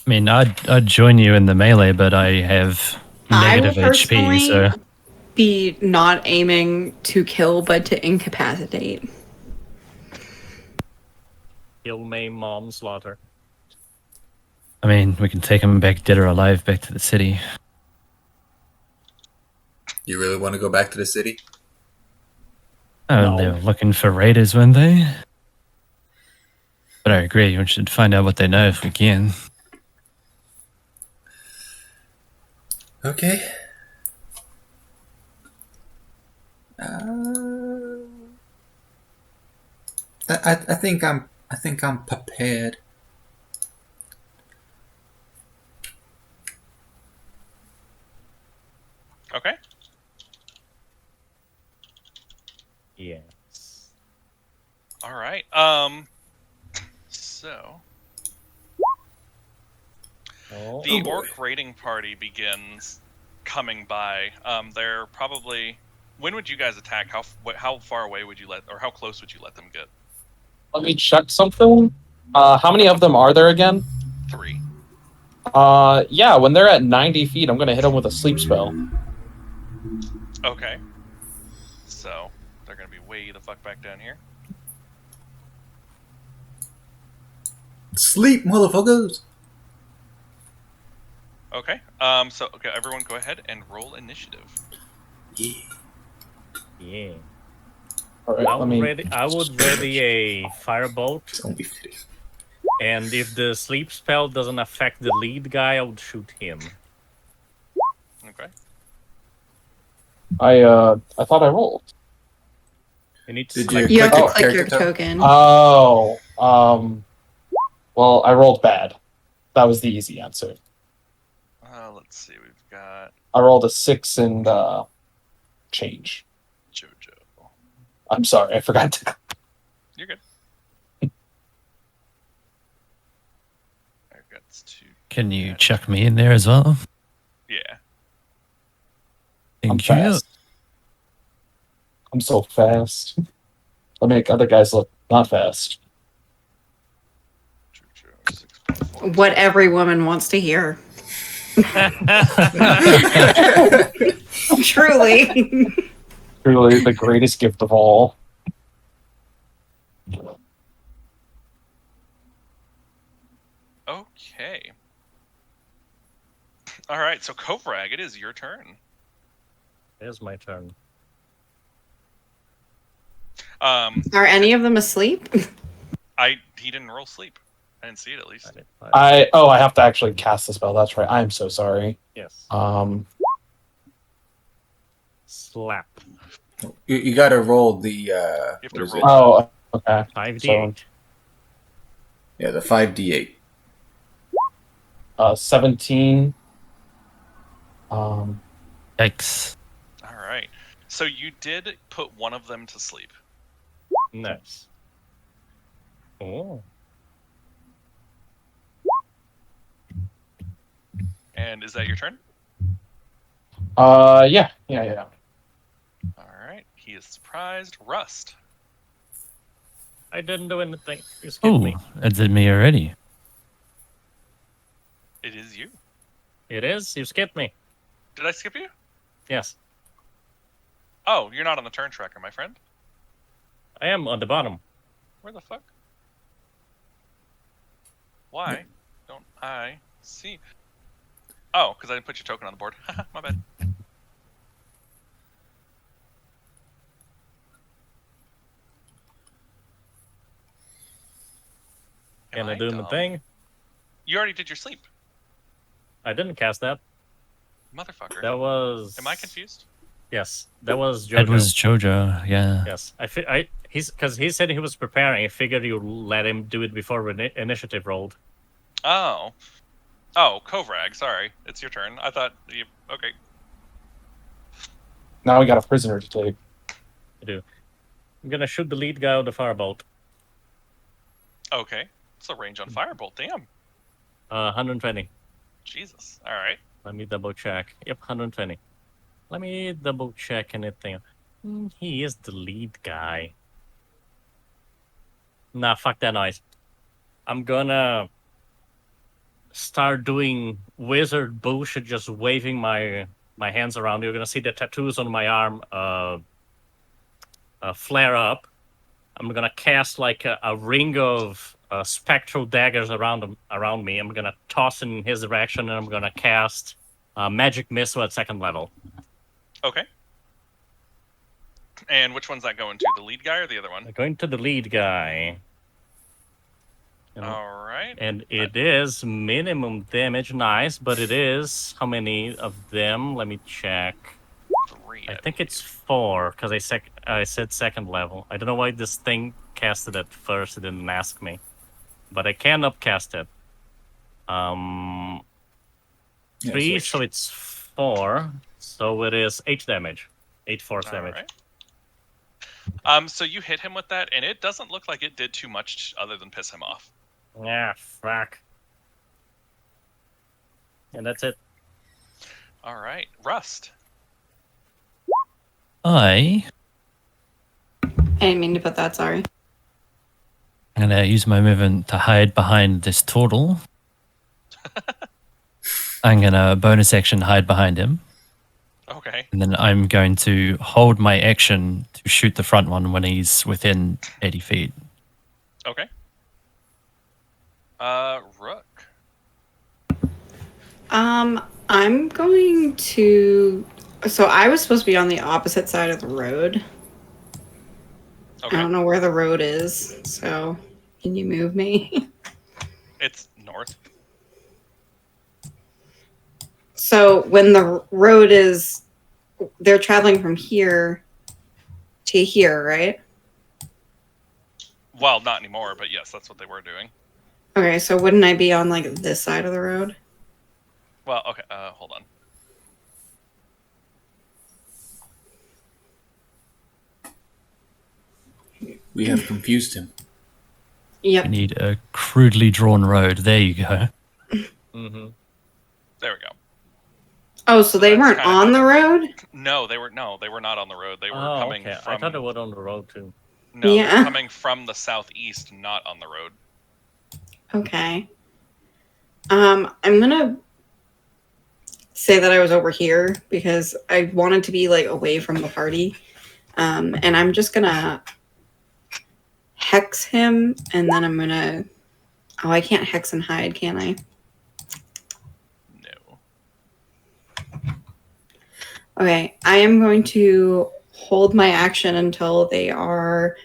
I mean, I'd join you in the melee, but I have I will negative HP, so personally be not aiming to kill, but to incapacitate. Kill, maim, mom, slaughter. I mean, we can take them back dead or alive back to the city. You really want to go back to the city? Oh, No. they were looking for raiders, weren't they? But I agree, we should find out what they know if we can. Okay. I think I'm prepared. Okay. Yes. All right. So Oh, the boy. orc raiding party begins coming by. They're probably. When would you guys attack? How far away would you or how close would you let them get? Let me check something. How many of them are there again? 3. Yeah, when they're at 90 feet, I'm gonna hit them with a sleep spell. Okay. So they're gonna be way the fuck back down here. Sleep, motherfuckers. Okay. So okay, everyone, go ahead and roll initiative. Yeah. yeah. All right, let me. I would ready a firebolt, Don't be fitting. and if the sleep spell doesn't affect the lead guy, I would shoot him. Okay. I thought I rolled. You need to Did select. You have to Click click your character token. Oh, well, I rolled bad. That was the easy answer. Let's see. We've got I rolled a 6 and change. JoJo. I'm sorry, I forgot to. You're good. I've got 2. Can you chuck me in there as well? Yeah. I'm Thank you. fast. I'm so fast. I make other guys look not fast. JoJo 6.4. What every woman wants to hear. Truly. Truly the greatest gift of all. Okay. All right. So Kovrag, it is your turn. It is my turn. Are any of them asleep? He didn't roll sleep. I didn't see it at least. I have to actually cast the spell. That's right. I am so sorry. Yes. Slap. You got to roll the. You have to what is roll. it? Oh, okay. 5d8. Yeah, the 5d8. 17. Yikes. All right. So you did put one of them to sleep. Nice. Oh. And is that your turn? Yeah. All right. He is surprised. Rust. I didn't do anything. You skipped Oh, me. it did me already. It is you. It is? You skipped me. Did I skip you? Yes. Oh, you're not on the turn tracker, my friend. I am on the bottom. Where the fuck? Why don't I see? Oh, because I didn't put your token on the board. My bad. Can Am I do my dumb? thing? You already did your sleep, I didn't cast that. motherfucker. That was. Am I confused? Yes, that was JoJo. That was JoJo, yeah. Yes, he's because he said he was preparing. I figured you let him do it before initiative rolled. Oh. Oh, Kovrag, sorry. It's your turn. I thought you... Okay. Now we got a prisoner to take. I'm gonna shoot the lead guy with the firebolt. Okay. It's a range on firebolt. Damn. 120. Jesus. All right. Let me double check. Yep, 120. Let me double check anything. He is the lead guy. Nah, fuck that noise. I'm gonna start doing wizard bullshit, just waving my hands around. You're gonna see the tattoos on my arm flare up. I'm gonna cast like a ring of spectral daggers around me. I'm gonna toss in his direction, and I'm gonna cast magic missile at 2nd level. Okay. And which one's that going to? The lead guy or the other one? Going to the lead guy. All right. And it is minimum damage, nice, but it is how many of them? Let me check. 3. I think it's 4 because I said 2nd level. I don't know why this thing casted at first. It didn't ask me, but I can upcast it. Yeah, 3, switch. so it's 4. So it is 8 damage, 8 force damage. Right. So you hit him with that, and it doesn't look like it did too much other than piss him off. Yeah, fuck. And that's it. All right. Rust. I didn't mean to put that, sorry. I'm gonna use my movement to hide behind this turtle. I'm gonna bonus action hide behind him. Okay. And then I'm going to hold my action to shoot the front one when he's within 80 feet. Okay. Rook. I'm going to. So I was supposed to be on the opposite side of the road. Okay. I don't know where the road is, so can you move me? It's north. So when the road is they're traveling from here to here, right? Well, not anymore, but yes, that's what they were doing. Okay, so wouldn't I be on like this side of the road? Well, okay, hold on. We have confused him. Yep. I need a crudely drawn road. There you go. Mm-hmm. There we go. Oh, so they That's weren't kinda on how the road? No, they were not on the road. They were Oh, coming okay. from I thought they were on the road too. No, Yeah. they're coming from the southeast, not on the road. Okay. I'm gonna say that I was over here because I wanted to be like away from the party. And I'm just gonna hex him, and then I'm gonna. Oh, I can't hex and hide, can I? No. Okay, I am going to hold my action until they are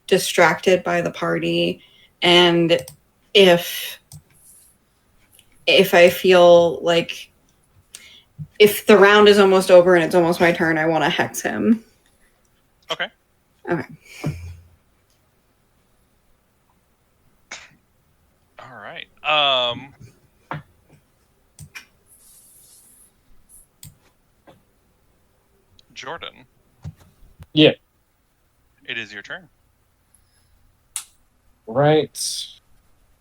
distracted by the party, and if I feel like if the round is almost over and it's almost my turn, I want to hex him. Okay. Okay. All right. Jordan. Yeah. It is your turn. Right.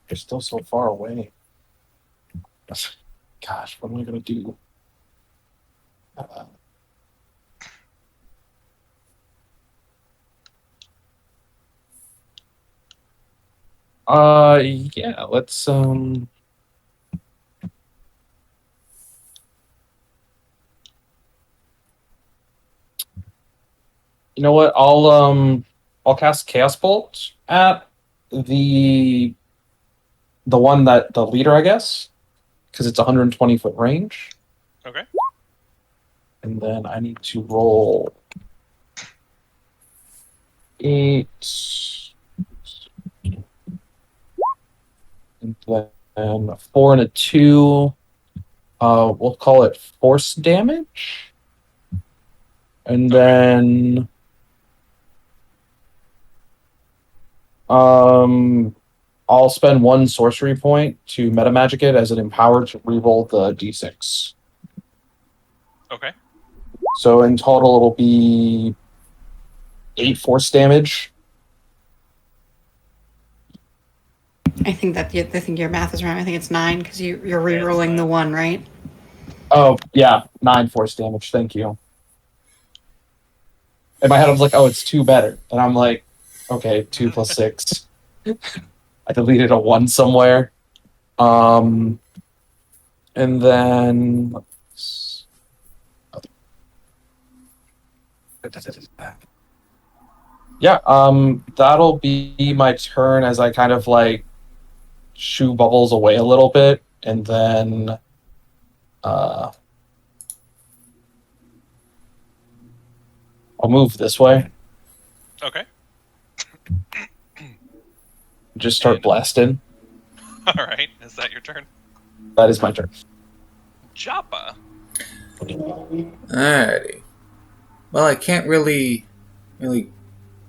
You're still so far away. Gosh, what am I going to do? Yeah, let's, you know what? I'll cast Chaos Bolt at the one that the leader, I guess, because it's 120-foot range. Okay. And then I need to roll 8. And then a 4 and a 2. We'll call it force damage. And then I'll spend 1 sorcery point to meta magic it as an empowered to reroll the d6. Okay. So in total, it'll be 8 force damage. I think your math is wrong. I think it's 9 because you're Yeah, it's re-rolling the 9. 1, right? Oh, yeah, 9 force damage. Thank you. In my head, I was like, oh, it's 2 better. And I'm like, okay, 2 plus 6. I deleted a 1 somewhere. And then... Yeah, that'll be my turn as I kind of like shoo bubbles away a little bit, and then I'll move this way. Okay. Just start And- blasting. All right. Is that your turn? That is my turn. Joppa. Alrighty. Well, I can't really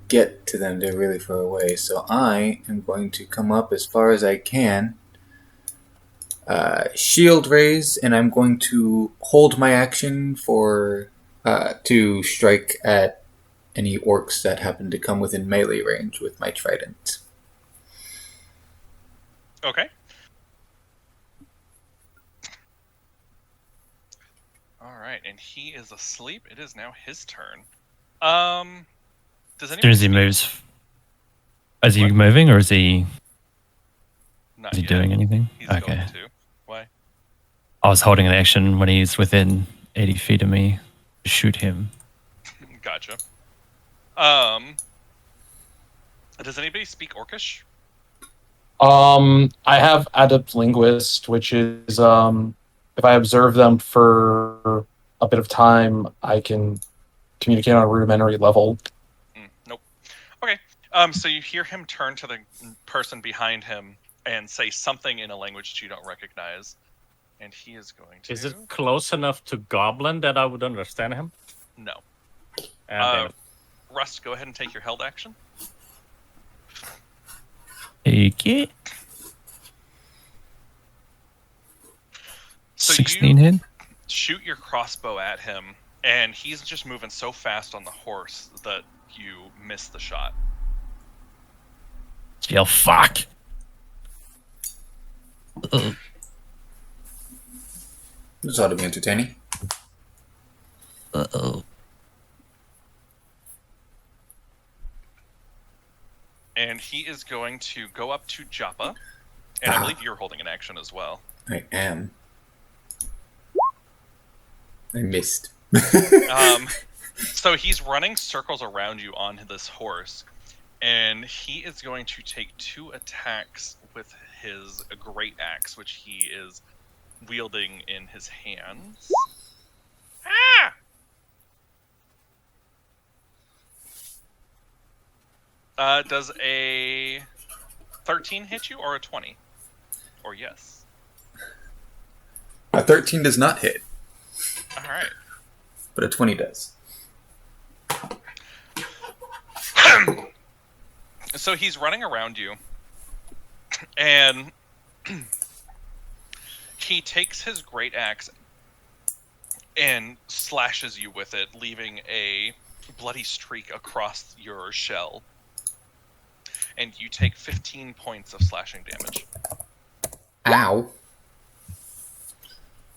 get to them. They're really far away. So I am going to come up as far as I can. Shield raise, and I'm going to hold my action for to strike at any orcs that happen to come within melee range with my trident. Okay. All right, and he is asleep. It is now his turn. Does As anybody soon as he speak- moves, is he What? moving or is he Not is he yet. doing anything? He's Okay. going to. Why? I was holding an action when he's within 80 feet of me to shoot him. Gotcha. Does anybody speak Orcish? I have Adept Linguist, which is if I observe them for a bit of time, I can communicate on a rudimentary level. Nope. Okay. So you hear him turn to the person behind him and say something in a language that you don't recognize, and he is going to. Is it close enough to Goblin that I would understand him? No. Damn it. Rust, go ahead and take your held action. Okay. So 16 you hit. shoot your crossbow at him, and he's just moving so fast on the horse that you miss the shot. Yell, fuck. This ought to be entertaining. Uh-oh. And he is going to go up to Joppa, and I believe you're holding an action as well. I am. I missed. So he's running circles around you on this horse, and he is going to take 2 attacks with his great axe, which he is wielding in his hands. Does a 13 hit you, or a 20? Or yes? A 13 does not hit, All right. but a 20 does. So he's running around you, and he takes his great axe and slashes you with it, leaving a bloody streak across your shell. And you take 15 points of slashing damage. Ow.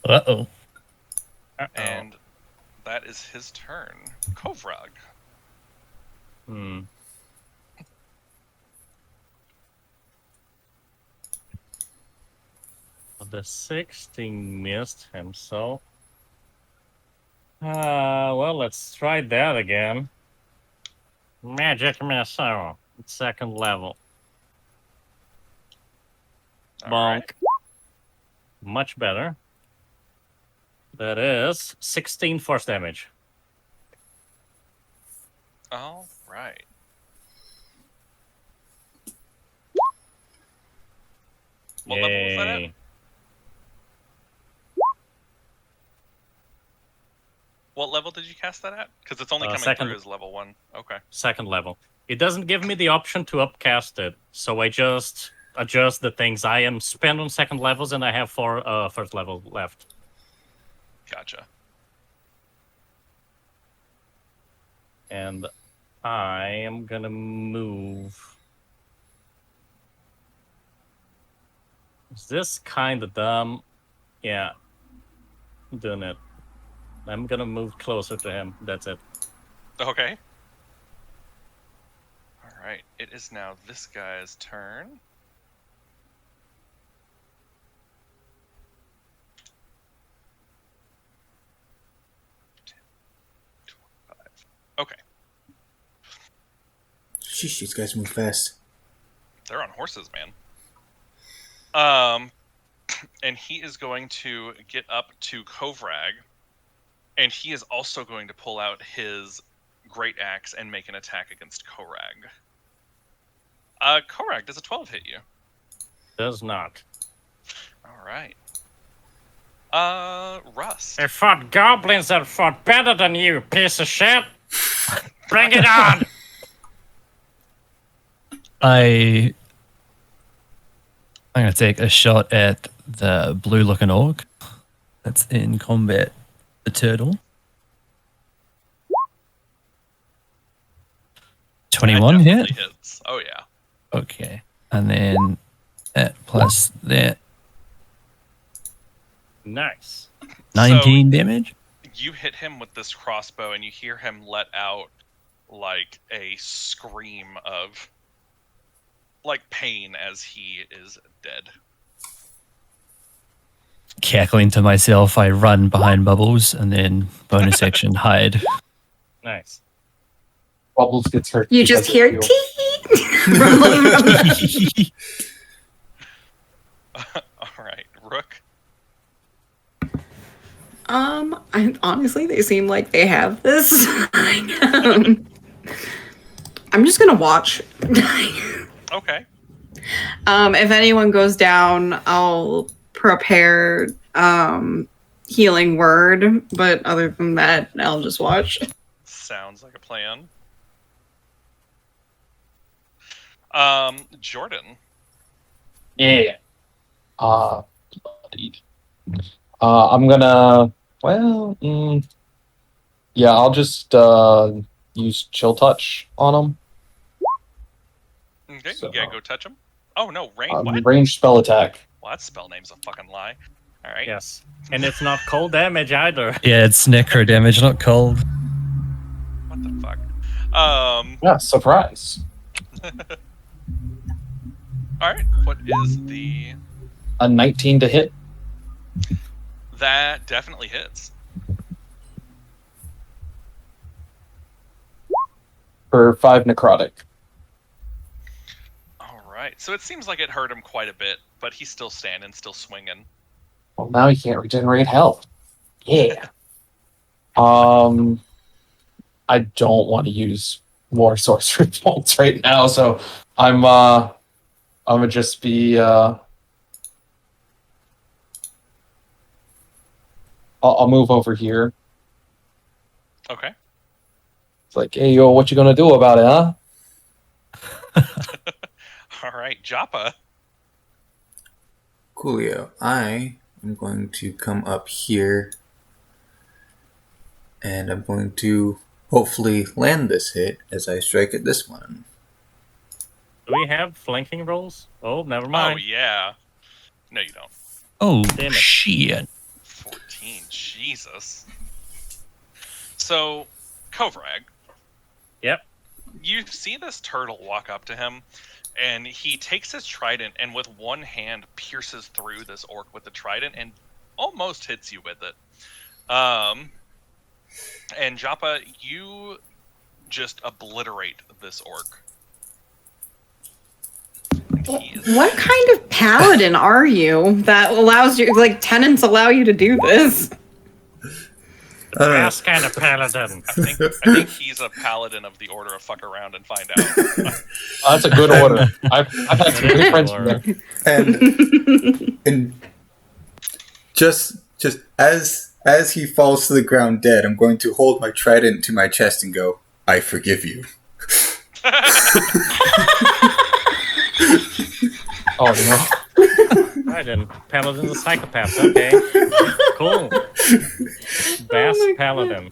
Uh-oh. And that is his turn. Kovrog. The 16 missed him, so... well, let's try that again. Magic missile. It's 2nd level. All Bonk. right. Much better. That is 16 force damage. All right. What level was that at? Yay. What level did you cast that at? Because it's only coming second. through as level 1. Okay. 2nd level. It doesn't give me the option to upcast it, so I just adjust the things. I am spent on 2nd levels, and I have 4 1st level left. Gotcha. And I am gonna move. Is this kind of dumb? Yeah. I'm doing it. I'm gonna move closer to him. That's it. Okay. Alright, it is now this guy's turn. Okay, Sheesh, these guys move fast. they're on horses, man. And he is going to get up to Kovrag, and he is also going to pull out his great axe and make an attack against Korag. Korag, does a 12 hit you? Does not. All right. Rust. I fought goblins that fought better than you, piece of shit. Bring it on. I'm going to take a shot at the blue-looking orc that's in combat. The turtle. 21 That hit. definitely hits. Oh yeah. Okay, and then that plus that Nice. 19 damage. You hit him with this crossbow, and you hear him let out like a scream of like pain as he is dead. Cackling to myself, I run behind Bubbles and then bonus action hide. Nice. Bubbles gets hurt. You just hear because tee rumbling from the All right, Rook. honestly, they seem like they have this. I'm just gonna watch. Okay. If anyone goes down, I'll prepare healing word, but other than that, I'll just watch. Sounds like a plan. Jordan. Yeah. Bloodied. I'm gonna. Well, yeah, I'll just use chill touch on him. Okay, So- yeah, go touch him. Oh no, what? Ranged spell attack. Well, that spell name's a fucking lie. All right. Yes. And it's not cold damage either. Yeah, it's necro damage, not cold. What the fuck? Yeah, surprise. All right. What is the? A 19 to hit. That definitely hits. For 5 necrotic. All right. So it seems like it hurt him quite a bit, but he's still standing, still swinging. Well, now he can't regenerate health. Yeah. I don't want to use more sorcery bolts right now, so I'm gonna just be I'll move over here. Okay. It's like, hey yo, what you gonna do about it, huh? All right, Joppa. Coolio. I am going to come up here and I'm going to hopefully land this hit as I strike at this one. Do we have flanking rolls? Oh, never Oh mind. yeah. No, you don't. Oh, Damn it. shit. 14. Jesus. So, Kovrag. Yep. You see this turtle walk up to him, and he takes his trident and with one hand pierces through this orc with the trident and almost hits you with it. And Joppa, you just obliterate this orc. And he is What kind of paladin are you that allows you, like, tenants allow you to do this? I don't know. Best kind of paladin. I think he's a paladin of the Order of Fuck Around and Find Out. That's a good order. I've had some good friends from there. And just as he falls to the ground dead, I'm going to hold my trident to my chest and go, "I forgive you." Oh no. Right, and paladin's a psychopath. Okay. Cool. Best my paladin.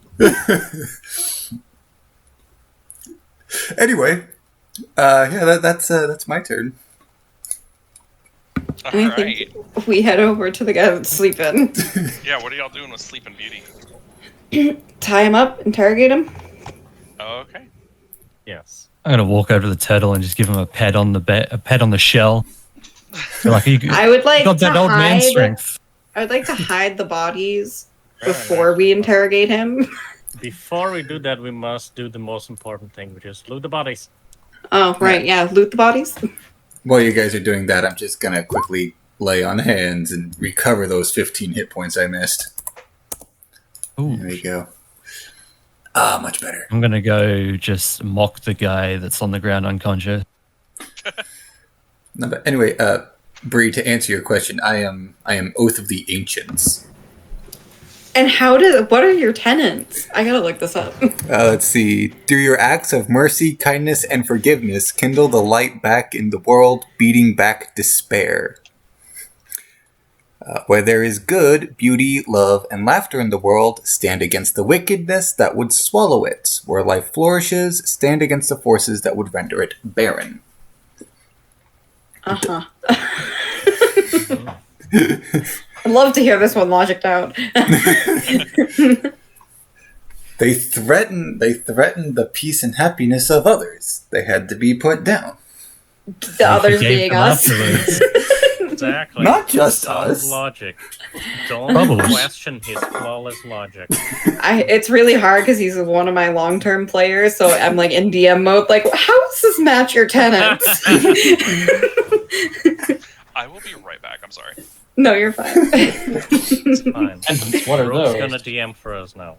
Anyway, yeah, that's my turn. All I right. think we head over to the guy that's sleeping. Yeah, what are y'all doing with Sleeping Beauty? Tie him up, interrogate him. Okay. Yes. I'm gonna walk over to the turtle and just give him a pat on the a pat on the shell. So like you I would like got to that old man hide. strength. I would like to hide the bodies Fair before we interrogate him. Before we do that, we must do the most important thing, which is loot the bodies. Oh, right, yeah, loot the bodies. While you guys are doing that, I'm just gonna quickly lay on hands and recover those 15 hit points I missed. Ooh. There we go. Ah, much better. I'm gonna go just mock the guy that's on the ground unconscious. No, but anyway, Bree, to answer your question, I am Oath of the Ancients. And what are your tenants? I gotta look this up. Let's see. Through your acts of mercy, kindness, and forgiveness, kindle the light back in the world, beating back despair. Where there is good, beauty, love, and laughter in the world, stand against the wickedness that would swallow it. Where life flourishes, stand against the forces that would render it barren. Uh-huh. I'd love to hear this one logicked out. They threaten the peace and happiness of others. They had to be put down. The others Forgave being them us. afterwards. Exactly. Not just Solid us. logic. Don't Bubbles. question his flawless logic. It's really hard because he's one of my long-term players, so I'm like in DM mode, like, how does this match your tenants? I will be right back. I'm sorry. No, you're fine. It's fine. And what are Rogue's those? gonna DM for us now.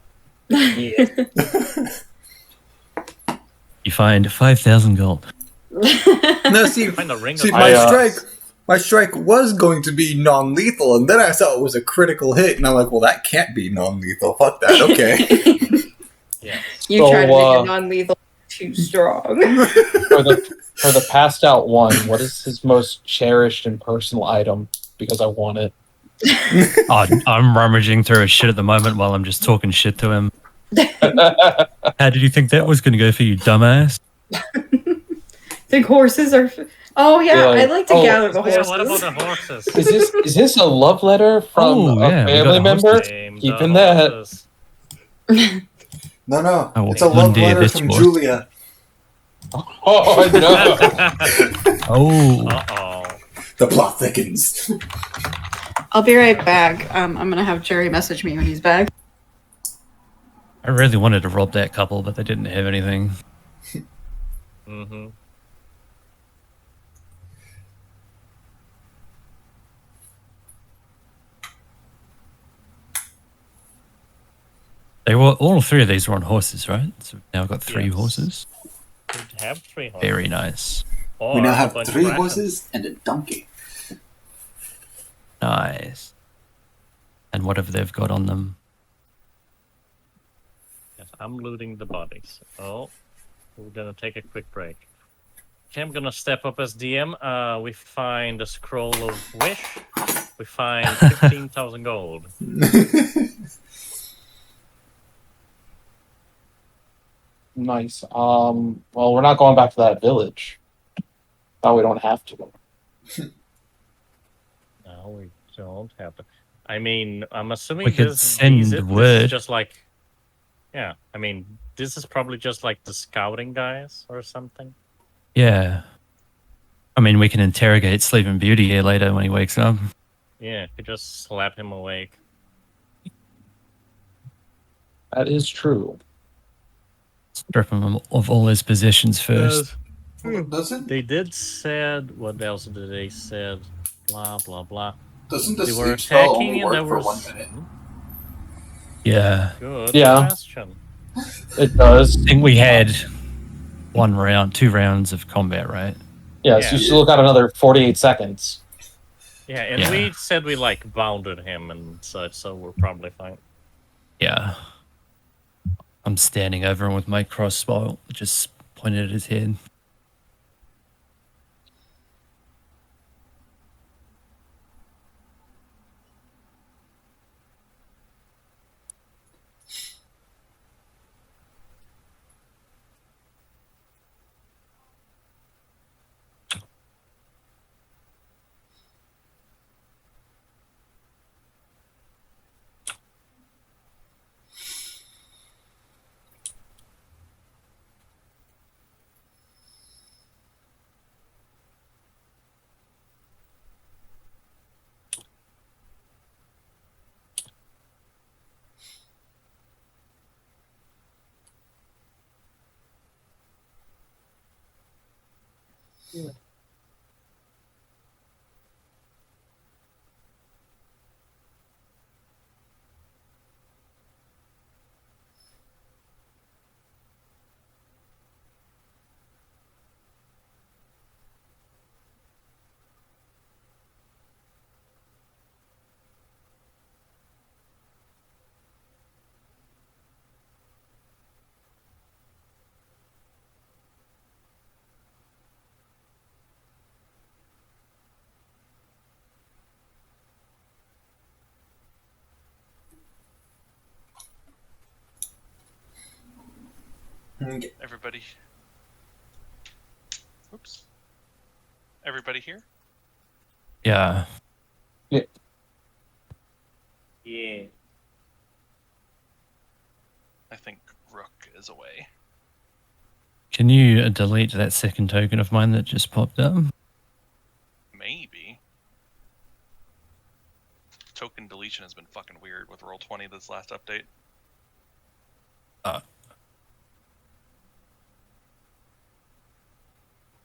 You find 5,000 gold. No, see, Find the ring see of my I, strike. my strike was going to be non-lethal, and then I saw it was a critical hit, and I'm like, well, that can't be non-lethal. Fuck that. Okay. Yeah. You So, tried to make it non-lethal. Too strong. For the passed out one, what is his most cherished and personal item? Because I want it. Oh, I'm rummaging through his shit at the moment while I'm just talking shit to him. How did you think that was going to go for you, dumbass? Think horses are. Oh yeah, Yeah. I'd like to Oh, gather the Oh, yeah, horses. what about the horses? Is this a love letter from Oh, a yeah, we got family a member? hostage. Tame the Keeping that. horses. No. Oh, It's a one love day letter this from was. Julia. Oh no! Oh, Uh-oh. The plot thickens. I'll be right back. I'm gonna have Jerry message me when he's back. I really wanted to rob that couple, but they didn't have anything. Mm-hmm. They were all three of these were on horses, right? So we've now got three Yes. horses. We have 3 horses. Very nice. Or We now a have bunch of 3 rations. horses and a donkey. Nice. And whatever they've got on them. Yes, I'm looting the bodies. Oh, we're gonna take a quick break. Okay, I'm gonna step up as DM. We find a scroll of wish. We find 15,000 gold. Nice. Well, we're not going back to that village. No, we don't have to. No, we don't have to. I mean, I'm assuming We could this send this is word. just like, yeah. I mean, this is probably just like the scouting guys or something. Yeah. I mean, we can interrogate Sleeping Beauty here later when he wakes up. Yeah, could just slap him awake. That is true. Strip him of all his possessions first. Doesn't They did said, what else did they said? Blah blah blah. doesn't the They were sleep spell attacking only and work there for was 1 minute? Yeah. Good Yeah. question. It does. I think we had 2 rounds of combat, right? Yeah, Yeah. so you still got another 48 seconds. Yeah, and Yeah. we said we like bounded him and such, so we're probably fine. Yeah. I'm standing over him with my crossbow, just pointed at his head. Okay. Everybody. Oops. Everybody here? Yeah. Yeah. I think Rook is away. Can you delete that second token of mine that just popped up? Maybe. Token deletion has been fucking weird with Roll20 this last update. Yeah,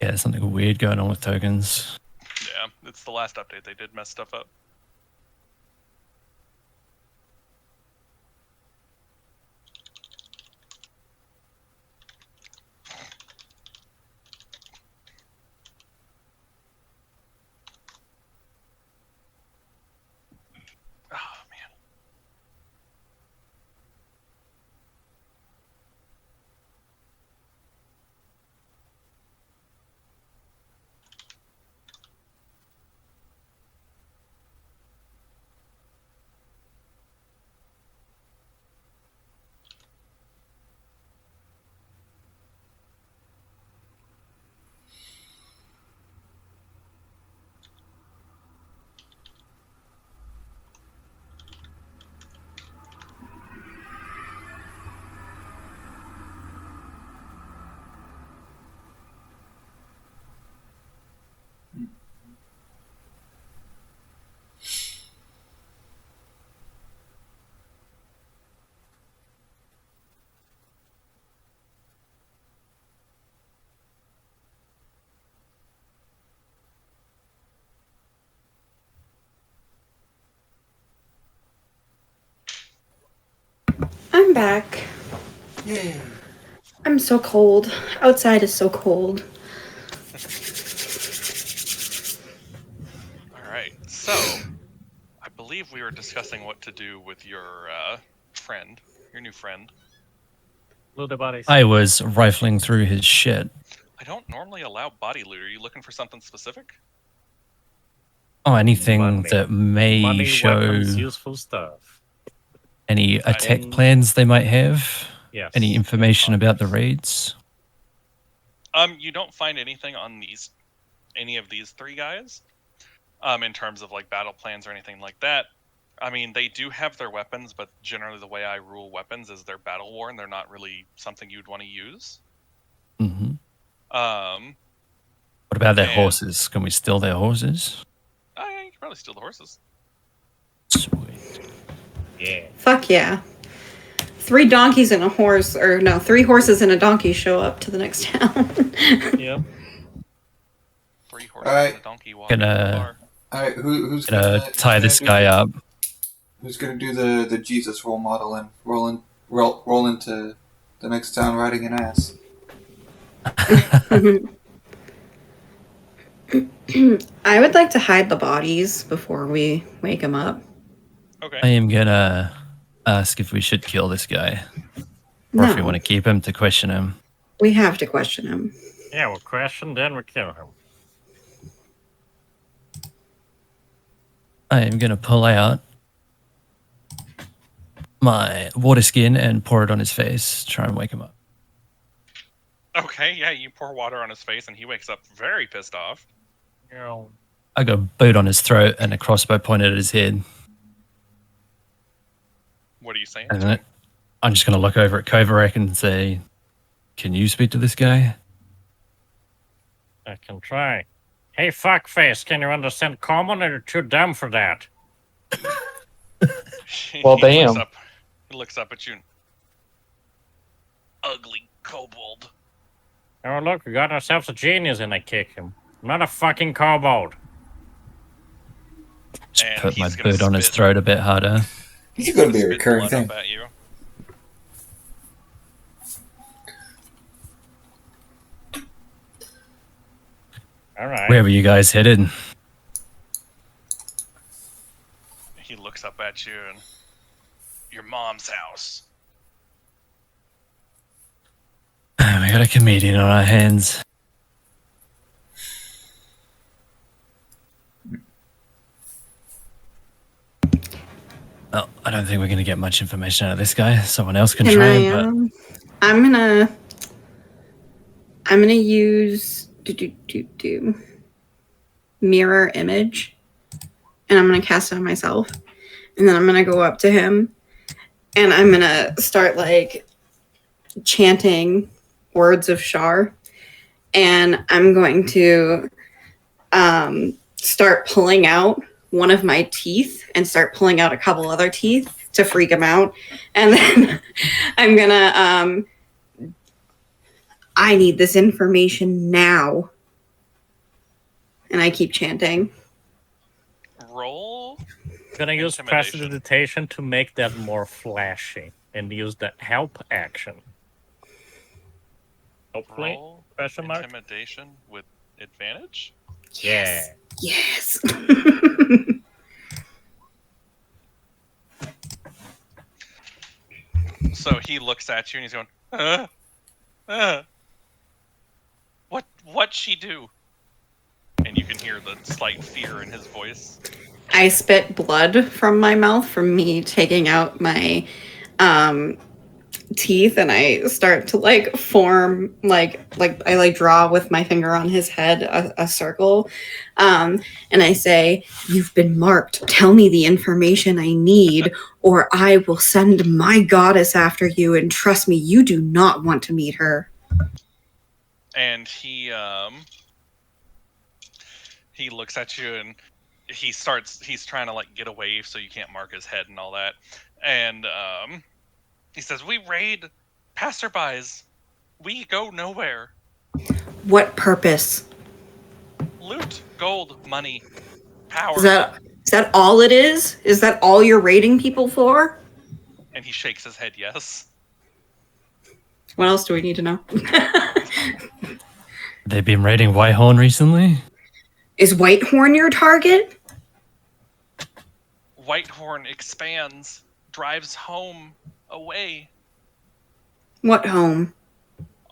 there's something weird going on with tokens. Yeah, it's the last update they did mess stuff up. I'm back. Yay. I'm so cold. Outside is so cold. All right. So, I believe we were discussing what to do with your friend, your new friend. Loot the bodies. I was rifling through his shit. I don't normally allow body loot. Are you looking for something specific? Oh, anything Money. that may Money, show weapons, useful stuff. any attack didn't- plans they might have. Yes. Any information about the raids. You don't find anything on any of these three guys, in terms of like battle plans or anything like that. I mean, they do have their weapons, but generally the way I rule weapons is they're battle worn. They're not really something you'd want to use. Hmm. Um, What about their And- horses? Can we steal their horses? yeah, you can probably steal the horses. Sweet. Yeah. Fuck yeah. 3 donkeys and a horse, or no, 3 horses and a donkey show up to the next town. Yep. 3 horses Alright. and a donkey walk Gonna- into the bar. All right, who's Gonna tie this guy up. Who's gonna do the Jesus role model and roll into the next town riding an ass? I would like to hide the bodies before we wake them up. Okay. I am gonna ask if we should kill this guy, or if we No. want to keep him to question him. We have to question him. Yeah, we'll question, then we kill him. I am gonna pull out my water skin and pour it on his face, try and wake him up. Okay, yeah, you pour water on his face and he wakes up very pissed off. You know, I got a boot on his throat and a crossbow pointed at his head. What are you saying? And then I'm just gonna look over at Kovarak and say, "Can you speak to this guy?" I can try. Hey, fuckface, can you understand common, or you're too dumb for that? Well, He damn. He looks up at you. Ugly kobold. Oh, look, we got ourselves a genius, and I kick him. I'm not a fucking kobold. Just And put my he's gonna boot on his spit. throat a bit harder. It's gonna be a Spit recurring blood thing. up at you. All right. Where were you guys headed? He looks up at you and your mom's house. We got a comedian on our hands. Well, I don't think we're going to get much information out of this guy. Someone else can try, but I'm gonna use mirror image, and I'm gonna cast it on myself, and then I'm gonna go up to him, and I'm gonna start like chanting words of Shar, and I'm going to start pulling out one of my teeth and start pulling out a couple other teeth to freak him out, and then I'm gonna I need this information now. And I keep chanting. Roll. Gonna use Intimidation. prestidigitation to make that more flashy and use that help action. Hopefully, Roll question mark? intimidation with advantage. Yeah. Yes. So he looks at you and he's going, What'd she do? And you can hear the slight fear in his voice. I spit blood from my mouth from me taking out my teeth, and I start to like form like I draw with my finger on his head a circle, and I say, "You've been marked. Tell me the information I need, or I will send my goddess after you. And trust me, you do not want to meet her." And he looks at you and he's trying to like get away so you can't mark his head and all that. And he says, "We raid passerbys. We go nowhere. What purpose? Loot, gold, money, power." Is that all it is? Is that all you're raiding people for? And he shakes his head yes. What else do we need to know? They've been raiding Whitehorn recently. Is Whitehorn your target? Whitehorn expands, drives home, away. What home?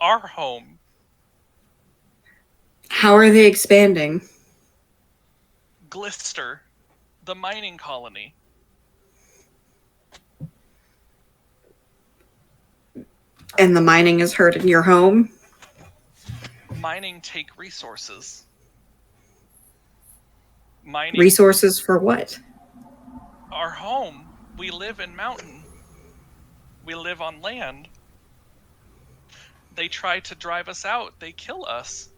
Our home. How are they expanding? Glister, the mining colony. And the mining is hurting your home? Mining take resources. Mining Resources for what? our home. We live in mountain. We live on land. They try to drive us out. They kill us.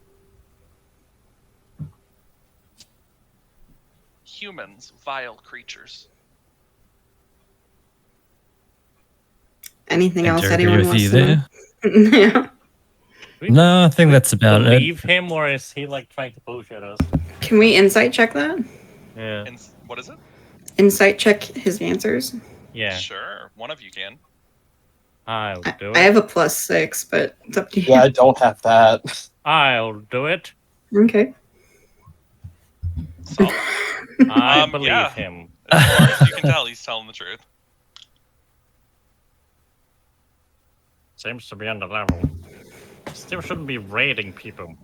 Humans, vile creatures. Anything Tend else to agree anyone with wants you to know? Yeah. No, I think that's about it. Believe him, or is he like trying to bullshit us? Can we insight check that? Yeah. And what is it? Insight check his answers. Yeah. Sure, one of you can. I'll do it. I have a +6, but it's up to you. Yeah, I don't have that. I'll do it. Okay. So, I believe yeah. him. as far as you can tell, he's telling the truth. Seems to be on the level. Still shouldn't be raiding people.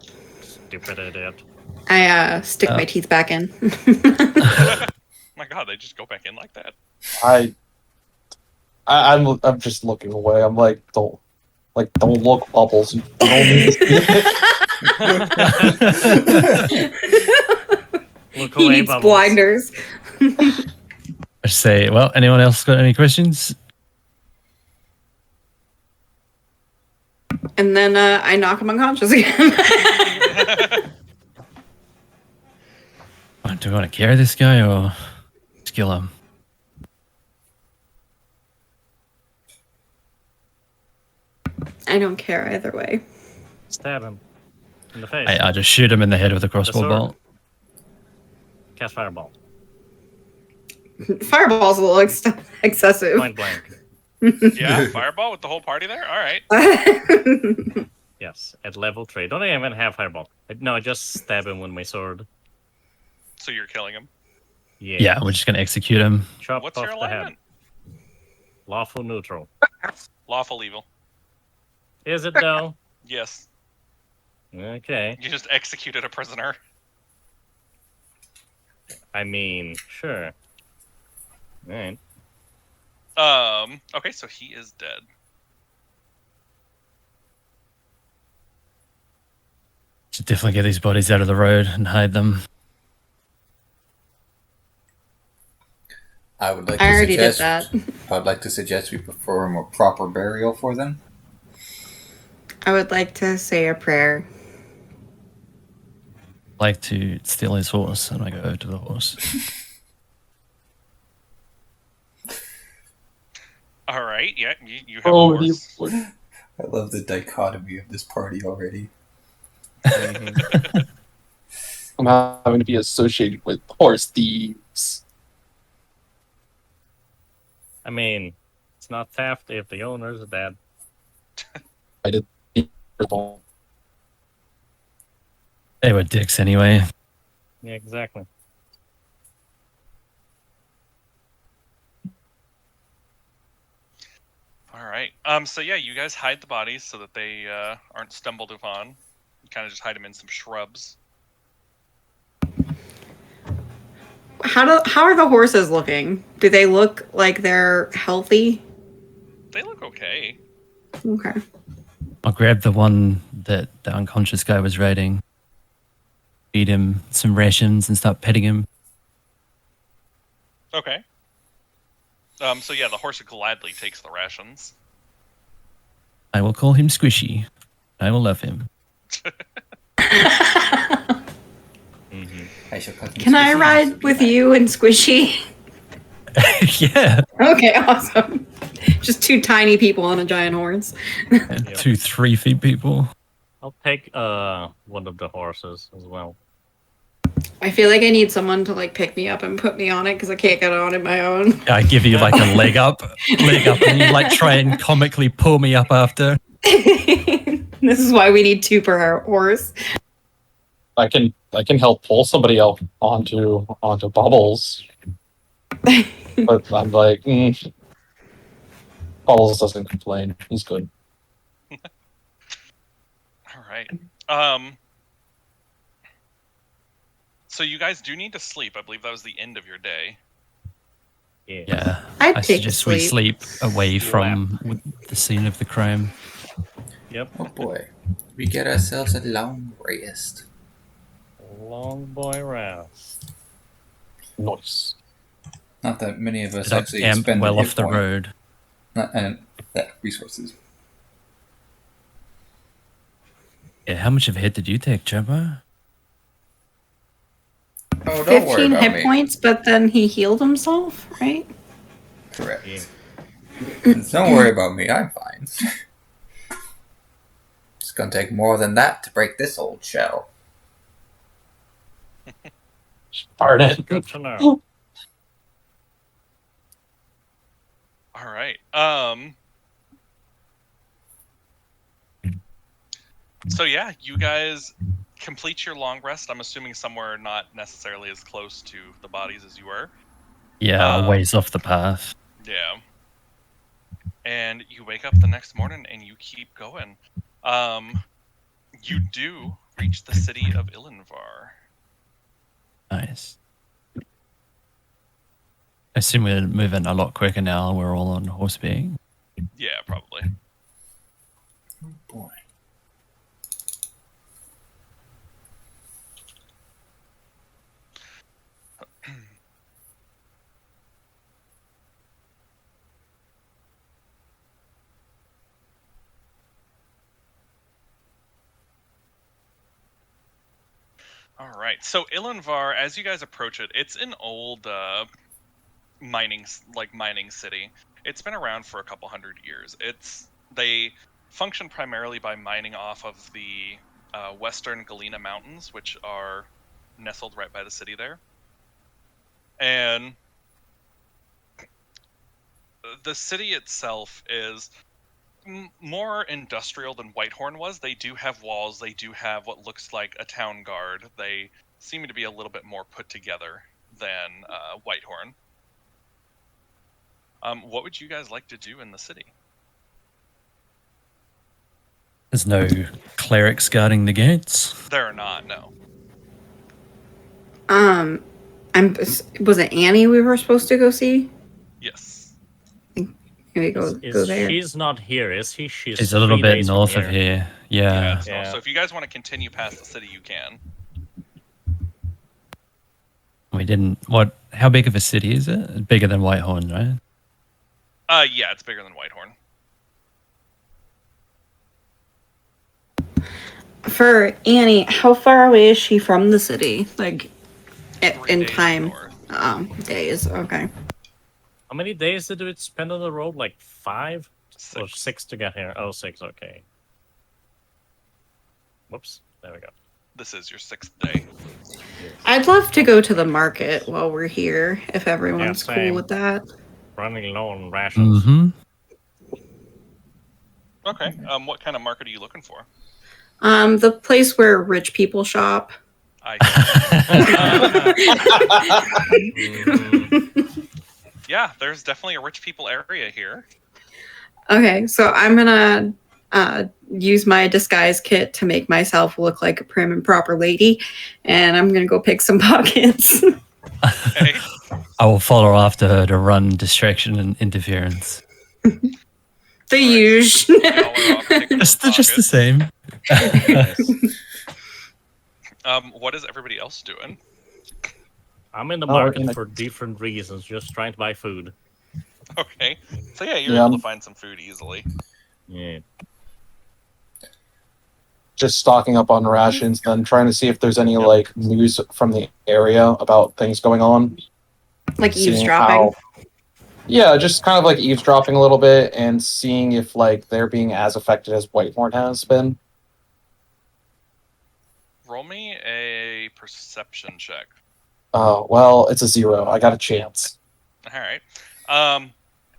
Stupid idiot. I stick my teeth back in. My God, they just go back in like that. I'm just looking away. I'm like, don't look, Bubbles. You don't need to see it. Look He away, needs Bubbles. blinders. I say, well, anyone else got any questions? And then I knock him unconscious again. Do we want to carry this guy or skill him? I don't care either way. Stab him in the face. I just shoot him in the head with a crossbow sword. bolt. Cast fireball. Fireball's a little excessive. Point blank. Yeah, fireball with the whole party there? Alright. Yes, at level 3. Don't even have fireball. No, I just stab him with my sword. So you're killing him. Yeah. Yeah, we're just going to execute him. Chop What's off your the head. alignment? Lawful neutral. Lawful evil. Is it though? Yes. Okay. You just executed a prisoner. I mean, sure. Alright. Okay, so he is dead. Should definitely get these bodies out of the road and hide them. I would like I to already did suggest. that. I would like to suggest we perform a proper burial for them. I would like to say a prayer. Like to steal his horse, and I go over to the horse. Alright, yeah, you have a horse. I love the dichotomy of this party already. I'm having to be associated with horse thieves. I mean, it's not theft if the owner's dead. I did. They were dicks anyway. Yeah, exactly. Alright. So yeah, you guys hide the bodies so that they aren't stumbled upon. You kind of just hide them in some shrubs. How are the horses looking? Do they look like they're healthy? They look okay. Okay. I'll grab the one that the unconscious guy was raiding, feed him some rations, and start petting him. Okay. So yeah, the horse gladly takes the rations. I will call him Squishy. I will love him. I shall cut them Can I squishy ride and with back. you and Squishy? Yeah. Okay, awesome. Just two tiny people on a giant horse. And 2 3 feet people. I'll take one of the horses as well. I feel like I need someone to like pick me up and put me on it because I can't get on it my own. I give you like a leg up, and you like try and comically pull me up after. This is why we need two per horse. I can help pull somebody else onto Bubbles, but I'm like, Bubbles doesn't complain. He's good. All right. So you guys do need to sleep. I believe that was the end of your day. Yeah, I'd I take a suggest we sleep. sleep away from the scene of the crime. Yep. Oh boy. We get ourselves a long rest. Long boy rest. Nice. Not that many of us Set up actually camp spend well a hit off the point. road. And resources. Yeah, how much of a hit did you take, Jumbo? Oh, don't worry 15 about hit me. points, but then he healed himself, right? Correct. Yeah. Don't worry about me. I'm fine. It's gonna take more than that to break this old shell. Darn it. Good to know. All right. So yeah, you guys complete your long rest. I'm assuming somewhere not necessarily as close to the bodies as you were. Yeah, a ways off the path. Yeah. And you wake up the next morning and you keep going. You do reach the city of Ilinvar. Nice. I assume we're moving a lot quicker now. We're all on horseback. Yeah, probably. Oh boy. All right. So Ilinvar, as you guys approach it, it's an old mining city. It's been around for a couple hundred years. They function primarily by mining off of the western Galena Mountains, which are nestled right by the city there. And the city itself is more industrial than Whitehorn was. They do have walls. They do have what looks like a town guard. They seem to be a little bit more put together than Whitehorn. What would you guys like to do in the city? There's no clerics guarding the gates. There are not, no. Was it Annie we were supposed to go see? Yes. Maybe go there. She's not here, is he? She's a little 3 bit days from north of here. Yeah. So if you guys want to continue past the city, you can. We didn't. What? How big of a city is it? Bigger than Whitehorn, right? Yeah, it's bigger than Whitehorn. For Annie, how far away is she from the city? Like, 3 in days time? north. Days. Okay. How many days did it spend on the road? Like 5 or 6. 6 to get here? Oh, 6. Okay. Whoops. There we go. This is your 6th day. I'd love to go to the market while we're here, if everyone's cool same. with that. Running low on rations. Mm-hmm. Okay. What kind of market are you looking for? The place where rich people shop. Yeah, there's definitely a rich people area here. Okay, so I'm gonna use my disguise kit to make myself look like a prim and proper lady, and I'm gonna go pick some pockets. Okay. I will follow after her to run distraction and interference. The usual. Just the same. What is everybody else doing? I'm in the market for different reasons, just trying to buy food. Okay. So yeah, you're able to find some food easily. Yeah. Just stocking up on rations, then trying to see if there's any like news from the area about things going on. Like Seeing eavesdropping. Yeah, just kind of like eavesdropping a little bit and seeing if like they're being as affected as Whitehorn has been. Roll me a perception check. Oh, well, it's a 0. I got a chance. All right.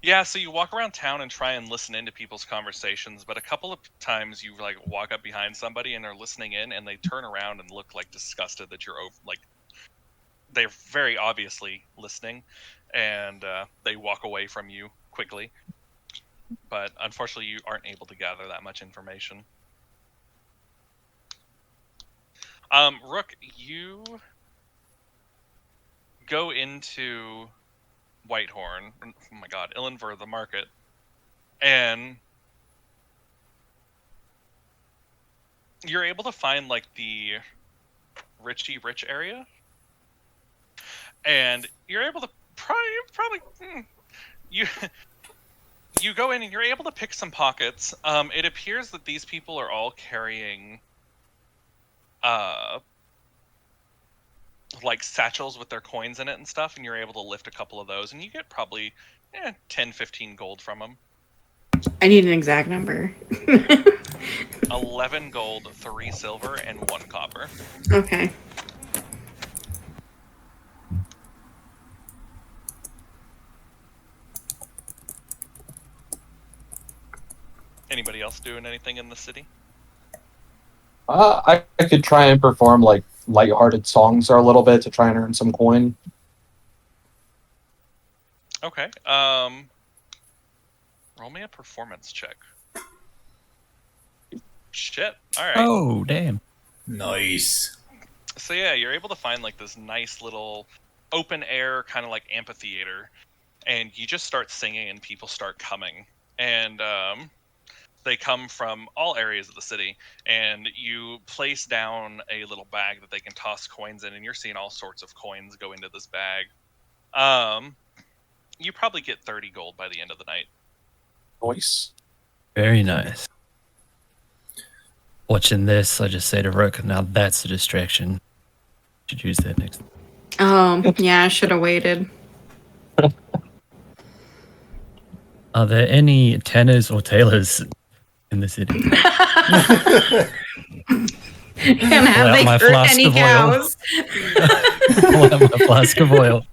Yeah, so you walk around town and try and listen into people's conversations, but a couple of times you like walk up behind somebody and they're listening in, and they turn around and look like disgusted that you're over. Like they're very obviously listening, and they walk away from you quickly. But unfortunately, you aren't able to gather that much information. Rook, you go into Whitehorn, oh my god, Illenver, the market, and you're able to find like the Richie Rich area, and you're able to probably you go in and you're able to pick some pockets. It appears that these people are all carrying like satchels with their coins in it and stuff, and you're able to lift a couple of those, and you get probably 10, 15 gold from them. I need an exact number. 11 gold, 3 silver, and 1 copper. Okay. Anybody else doing anything in the city? I could try and perform like lighthearted songs or a little bit to try and earn some coin. Okay. Roll me a performance check. Shit. All right. Oh, damn. Nice. So yeah, you're able to find like this nice little open air kind of like amphitheater, and you just start singing, and people start coming, and they come from all areas of the city, and you place down a little bag that they can toss coins in, and you're seeing all sorts of coins go into this bag. You probably get 30 gold by the end of the night. Nice. Very nice. Watching this, I just say to Rook, now that's a distraction. Should use that next. Yeah, I should have waited. Are there any tenors or tailors in the city? And have they my hurt flask any of oil. cows? Pull out my flask of oil.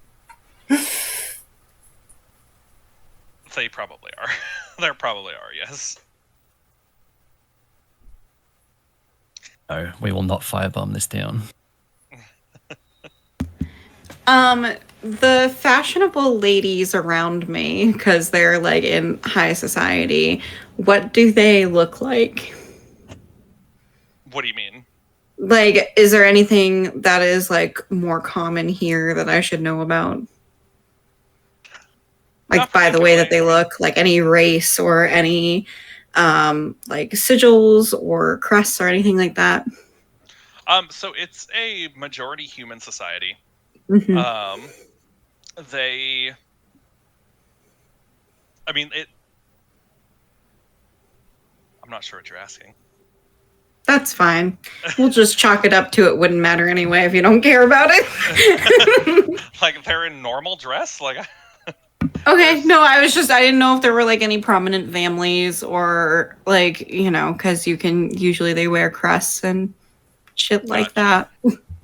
They probably are. There probably are, yes. No, we will not firebomb this down. The fashionable ladies around me, because they're like in high society, what do they look like? What do you mean? Like, is there anything that is like more common here that I should know about? Like Not by the way that they particularly. look, like any race or any like sigils or crests or anything like that. So it's a majority human society. Mhm. I mean, I'm not sure what you're asking. That's fine. We'll just chalk it up to it wouldn't matter anyway if you don't care about it. Like they're in normal dress? Like Okay, no, I didn't know if there were like any prominent families or like, because usually they wear crests and shit like that.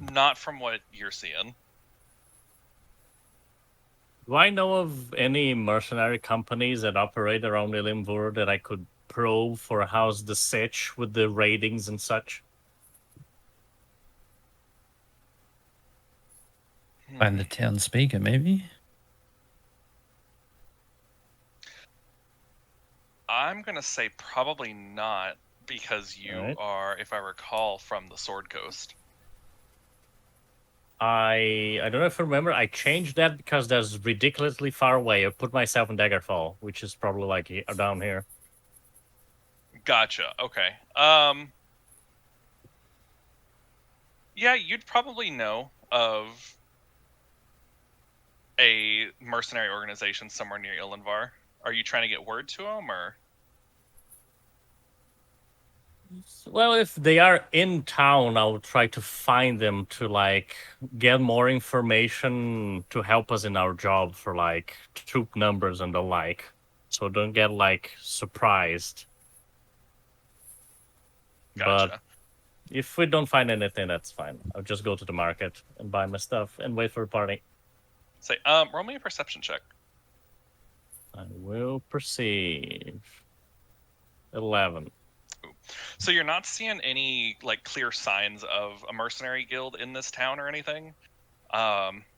not from what you're seeing. Do I know of any mercenary companies that operate around Illimvur that I could probe for how's the sitch with the ratings and such? Find the town speaker, maybe? I'm gonna say probably not, because you Alright. are, if I recall, from the Sword Coast. I don't know if I remember. I changed that because that's ridiculously far away. I put myself in Daggerfall, which is probably like down here. Gotcha. Okay. Yeah, you'd probably know of a mercenary organization somewhere near Illenvar. Are you trying to get word to them, or? Well, if they are in town, I'll try to find them to like get more information to help us in our job for like troop numbers and the like. So don't get like surprised. Gotcha. If we don't find anything, that's fine. I'll just go to the market and buy my stuff and wait for a party. Say, roll me a perception check. I will perceive. 11. So you're not seeing any like clear signs of a mercenary guild in this town or anything.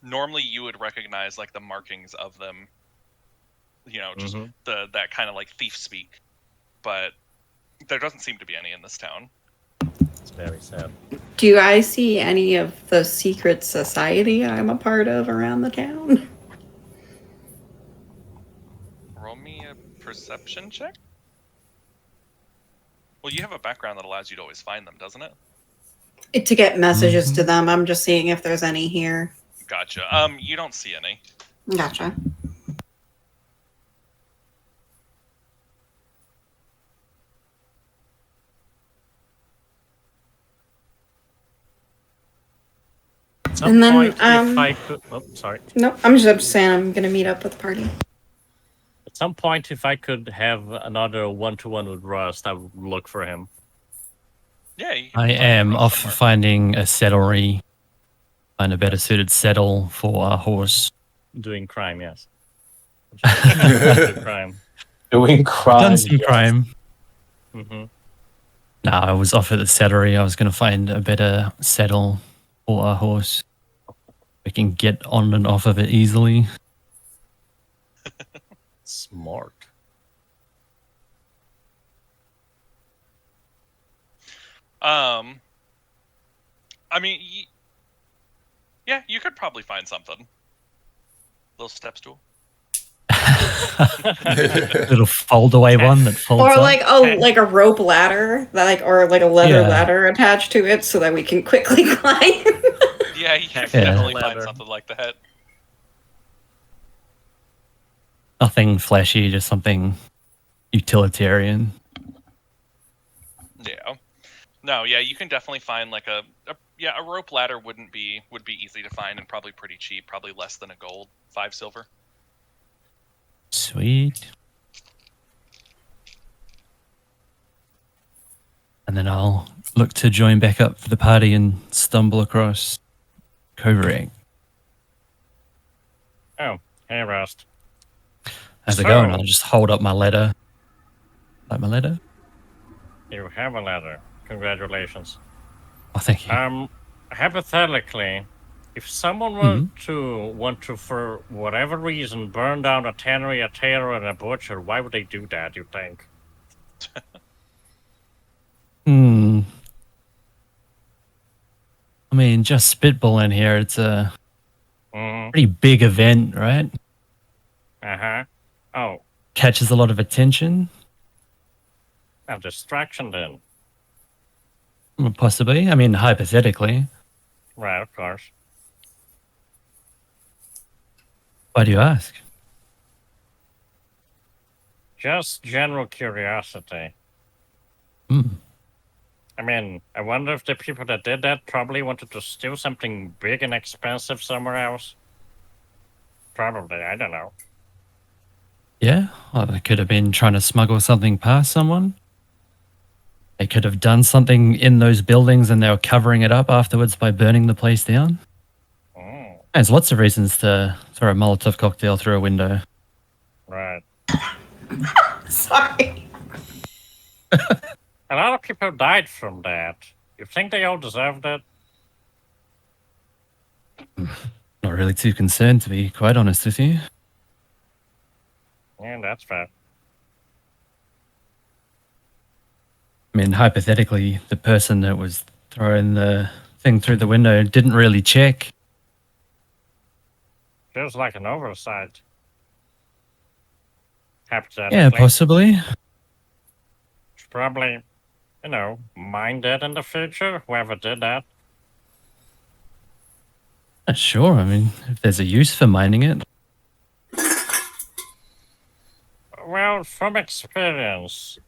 Normally you would recognize like the markings of them. You know, just that kind of like thief speak. But there doesn't seem to be any in this town. It's very sad. Do I see any of the secret society I'm a part of around the town? Roll me a perception check. Well, you have a background that allows you to always find them, doesn't it? To get messages to them, I'm just seeing if there's any here. Gotcha. You don't see any. Gotcha. At some And then, point, if I could... Oh, sorry. Nope, I'm just saying I'm gonna meet up with the party. At some point, if I could have another one-to-one with Rust, I would look for him. Yeah. You can I find am Rust off somewhere. finding a saddlery, find a better suited saddle for our horse. Doing crime, yes. Doing crime. Doing crime. Done some yes. crime. Mm-hmm. No, I was off at the saddlery. I was going to find a better saddle for our horse. We can get on and off of it easily. Smart. I mean, yeah, you could probably find something. Little step stool. Little fold away one that folds Or up. like a rope ladder, or like a leather Yeah. ladder attached to it, so that we can quickly climb. Yeah, you could Yeah. definitely find Ladder. something like that. Nothing flashy, just something utilitarian. Yeah. No, yeah, you can definitely find like a rope ladder would be easy to find and probably pretty cheap, probably less than a gold, 5 silver. Sweet. And then I'll look to join back up for the party and stumble across Kovrak. Oh, hey, Rust. How's it So- going? I'll just hold up my ladder. Like my ladder? You have a ladder. Congratulations. Oh, thank you. Hypothetically, if someone were to want to, for whatever reason, burn down a tannery, a tailor, and a butcher, why would they do that, you think? I mean, just spitballing here. It's a Mm-hmm. pretty big event, right? Uh-huh. Oh, Catches a lot of attention. a distraction then. Possibly. I mean, hypothetically. Right, of course. Why do you ask? Just general curiosity. Hmm. I mean, I wonder if the people that did that probably wanted to steal something big and expensive somewhere else. Probably, I don't know. Yeah, well, they could have been trying to smuggle something past someone. They could have done something in those buildings and they were covering it up afterwards by burning the place down. Mm, There's lots of reasons to throw a Molotov cocktail through a window. right. Sorry. A lot of people died from that. You think they all deserved it? Not really too concerned, to be quite honest with you. Yeah, that's fair. I mean, hypothetically, the person that was throwing the thing through the window didn't really check. Feels like an oversight. Hypothetically. Yeah, possibly. Should probably, mind that in the future, whoever did that. Sure, I mean, if there's a use for mining it. Well, from experience,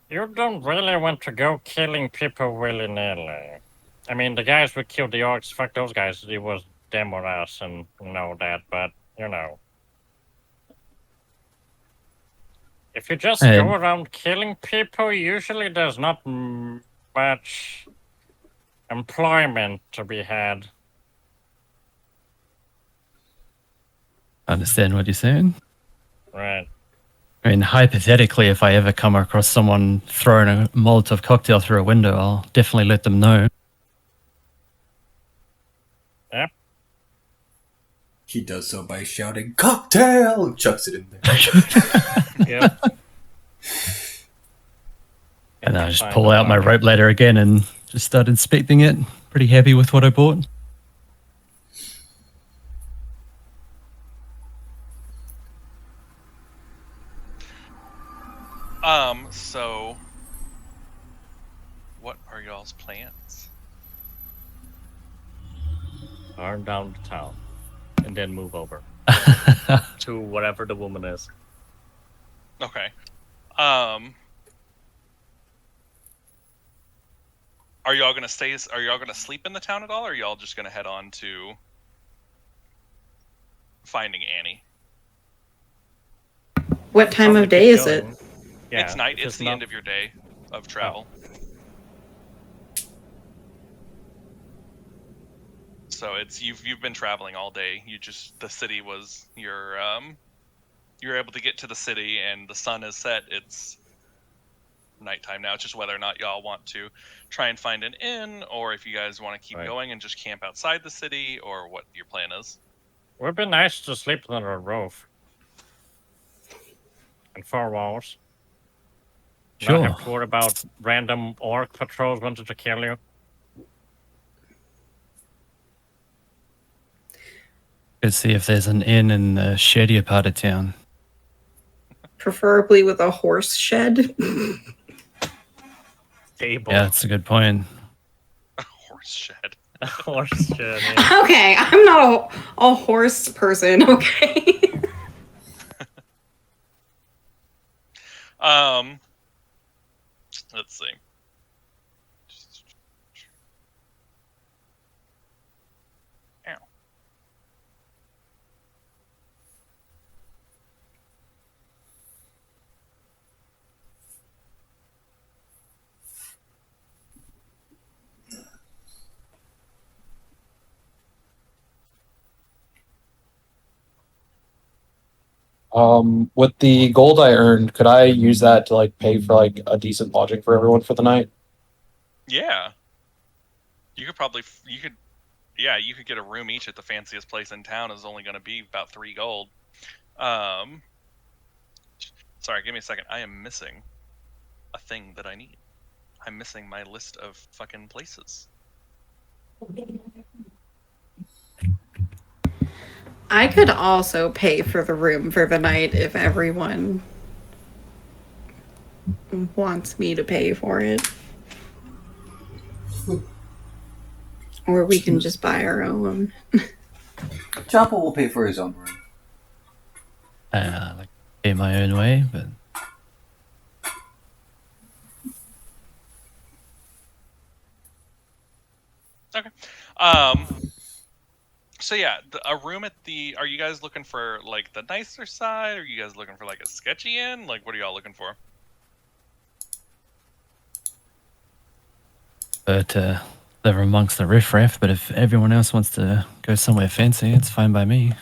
you don't really want to go killing people willy-nilly. I mean, the guys who killed the orcs, fuck those guys. It was them or us and that, but, If you just Hey. go around killing people, usually there's not much employment to be had. I understand what you're saying. Right. I mean, hypothetically, if I ever come across someone throwing a Molotov cocktail through a window, I'll definitely let them know. Yep. He does so by shouting, "Cocktail!" and chucks it in there. Yep. And I just Fine, pull out my okay. rope ladder again and just start inspecting it. Pretty happy with what I bought. So what are y'all's plans? Burn down the town. And then move over to whatever the woman is. Okay. Are y'all gonna stay? Are y'all gonna sleep in the town at all? Or are y'all just gonna head on to finding Annie? What time Probably of day keep is it? going. Yeah, It's night. if It's the not- end of your day of travel. So it's you've been traveling all day. The city was your you're able to get to the city and the sun is set. It's nighttime now. It's just whether or not y'all want to try and find an inn, or if you guys want to keep Right. going and just camp outside the city, or what your plan is. Would be nice to sleep under a roof. And 4 walls. Sure. Not have to worry about random orc patrols wanting to kill you. Let's see if there's an inn in the shadier part of town. Preferably with a horse shed. Stable. Yeah, that's a good point. Horse shed. Horse shit. Yeah. Okay, I'm not a horse person, okay? Let's see. Ow. With the gold I earned, could I use that to like pay for like a decent lodging for everyone for the night? Yeah. You could get a room each at the fanciest place in town. Is only going to be about 3 gold. Sorry, give me a second. I am missing a thing that I need. I'm missing my list of fucking places. I could also pay for the room for the night if everyone wants me to pay for it. Or we can just buy our own. Chopper will pay for his own room. I like to pay my own way, but Okay. So yeah, a room at the. Are you guys looking for like the nicer side? Or are you guys looking for like a sketchy inn? Like, what are y'all looking for? live amongst the riffraff. But if everyone else wants to go somewhere fancy, it's fine by me.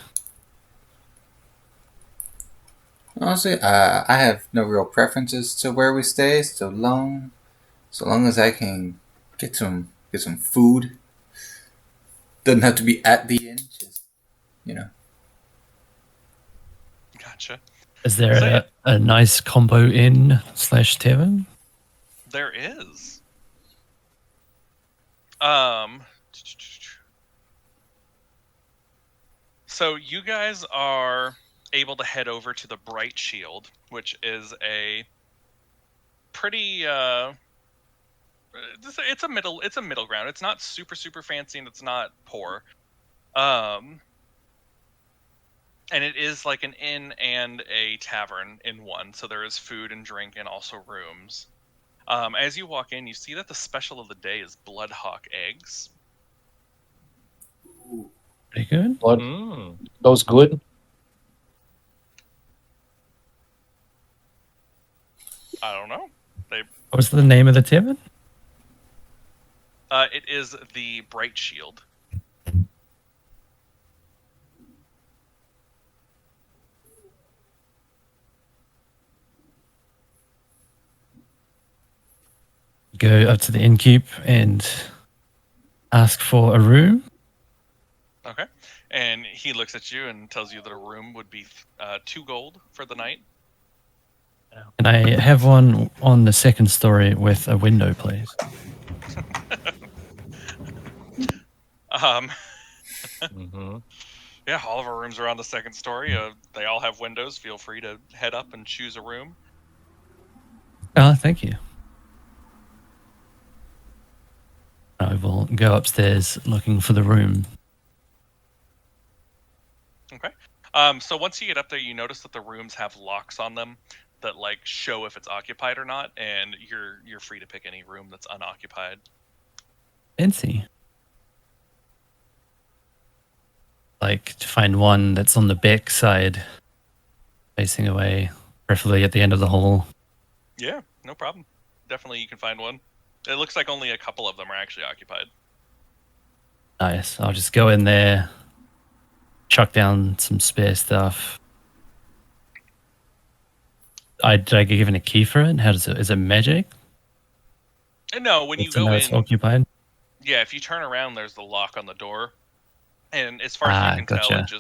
Honestly, I have no real preferences to where we stay. So long as I can get some food. Doesn't have to be at the inn. Just Gotcha. Is there So, yeah. a nice combo inn / tavern? There is. So you guys are able to head over to the Bright Shield, which is a pretty it's a middle ground. It's not super fancy and it's not poor. And it is like an inn and a tavern in one. So there is food and drink and also rooms. As you walk in, you see that the special of the day is Bloodhawk eggs. Pretty good. Blood, Mm. those good? I don't know. What was the name of the tavern? It is the Bright Shield. Go up to the innkeep and ask for a room. Okay. And he looks at you and tells you that a room would be 2 gold for the night. And I have one on the second story with a window, please. Um, Mm-hmm. yeah, all of our rooms are on the second story. They all have windows. Feel free to head up and choose a room. Oh, thank you. I will go upstairs looking for the room. Okay. So once you get up there, you notice that the rooms have locks on them that like show if it's occupied or not, and you're free to pick any room that's unoccupied. Fancy. Like to find one that's on the back side, facing away, preferably at the end of the hall. Yeah, no problem. Definitely, you can find one. It looks like only a couple of them are actually occupied. Nice. I'll just go in there, chuck down some spare stuff. Did I get given a key for it? How does it? Is it magic? And no, when you To go know it's in, occupied. yeah, if you turn around, there's the lock on the door, and as far as you can tell, Gotcha.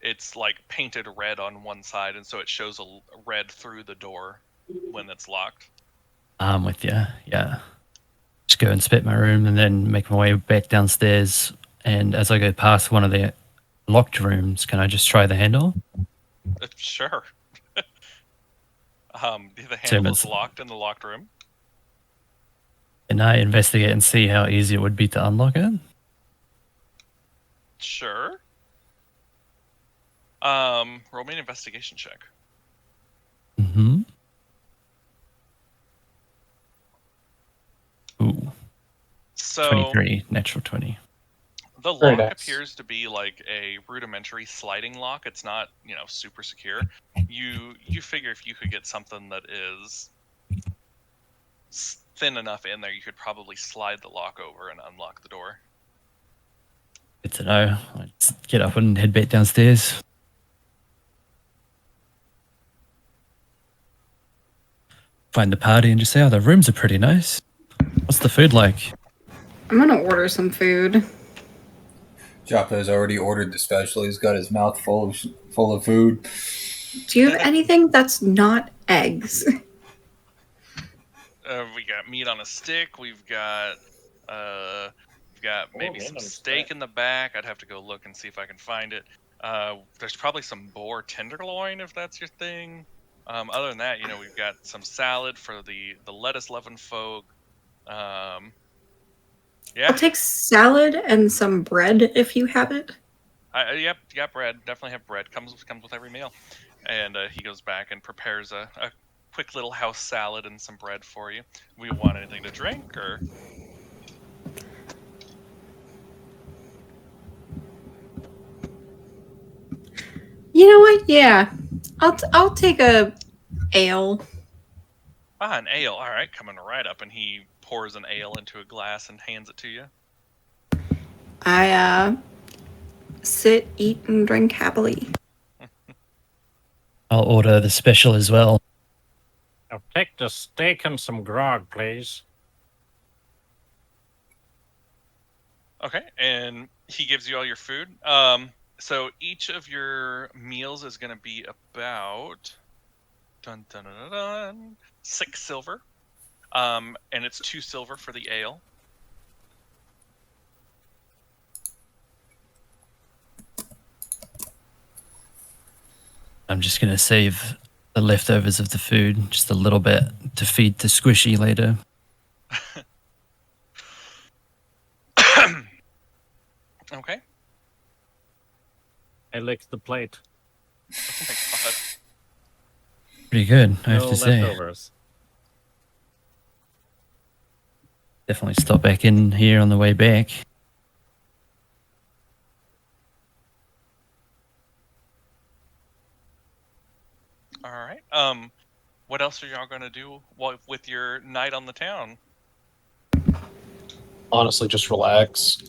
it's like painted red on one side, and so it shows a red through the door when it's locked. I'm with you. Yeah. Just go inspect my room and then make my way back downstairs. And as I go past one of the locked rooms, can I just try the handle? Sure. The So handle it's- is locked in the locked room. Can I investigate and see how easy it would be to unlock it? Sure. Roll me an investigation check. Mm-hmm. Ooh, So 23, natural 20. the Very lock nice. appears to be like a rudimentary sliding lock. It's not, super secure. You figure if you could get something that is thin enough in there, you could probably slide the lock over and unlock the door. Good to know. Let's get up and head back downstairs. Find the party and just say, oh, the rooms are pretty nice. What's the food like? I'm gonna order some food. Joppa's already ordered the special. He's got his mouth full of food. Do you have anything that's not eggs? We got meat on a stick. We've got maybe meat some on a steak stick. in the back. I'd have to go look and see if I can find it. There's probably some boar tenderloin if that's your thing. Other than that, we've got some salad for the lettuce loving folk. Yeah, I'll take salad and some bread if you have it. yep, bread. Definitely have bread. Comes with every meal. And he goes back and prepares a quick little house salad and some bread for you. We want anything to drink or? You know what? Yeah, I'll take a ale. An ale. All right, coming right up, and he pours an ale into a glass and hands it to you. I sit, eat, and drink happily. I'll order the special as well. I'll take the steak and some grog, please. Okay, and he gives you all your food. So each of your meals is going to be about 6 silver. And it's 2 silver for the ale. I'm just going to save the leftovers of the food, just a little bit, to feed to Squishy later. Okay. I licked the plate. Oh my god. Pretty good, I have No to say. leftovers. Definitely stop back in here on the way back. All right. What else are y'all going to do with your night on the town? honestly just relax.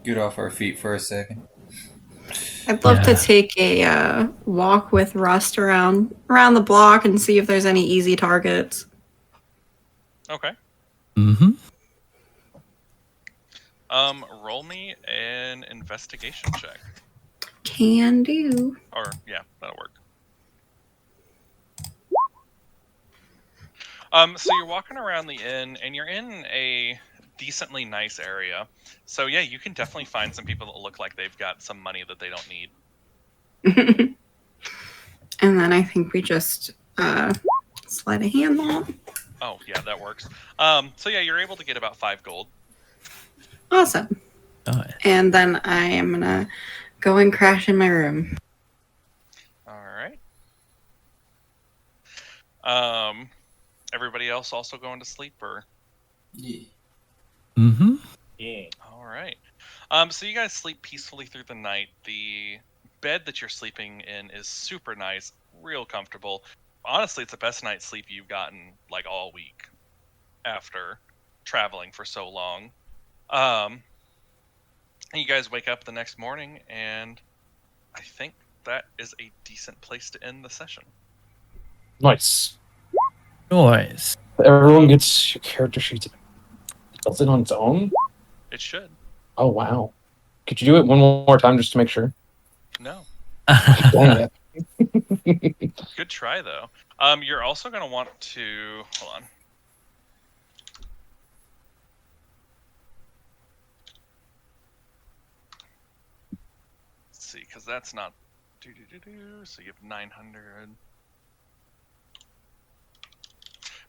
Get off our feet for a second. I'd love to Yeah. take a walk with Rust around the block and see if there's any easy targets. Okay. Mm-hmm. Roll me an investigation check. Can do. Or yeah, that'll work. So you're walking around the inn, and you're in a decently nice area. So yeah, you can definitely find some people that look like they've got some money that they don't need. And then I think we just sleight of hand that. Oh yeah, that works. So yeah, you're able to get about 5 gold. Awesome. Nice. And then I am gonna go and crash in my room. All right. Everybody else also going to sleep, or? Yeah. Mm-hmm. Yeah. All right. So you guys sleep peacefully through the night. The bed that you're sleeping in is super nice, real comfortable. Honestly, it's the best night's sleep you've gotten like all week after traveling for so long. And you guys wake up the next morning, and I think that is a decent place to end the session. Nice. Nice. Everyone gets your character sheets. Does it on its own? It should. Oh wow. Could you do it one more time just to make sure? No. Dang it. Good try though. You're also gonna want to hold on. Let's see, because that's not so you have 900.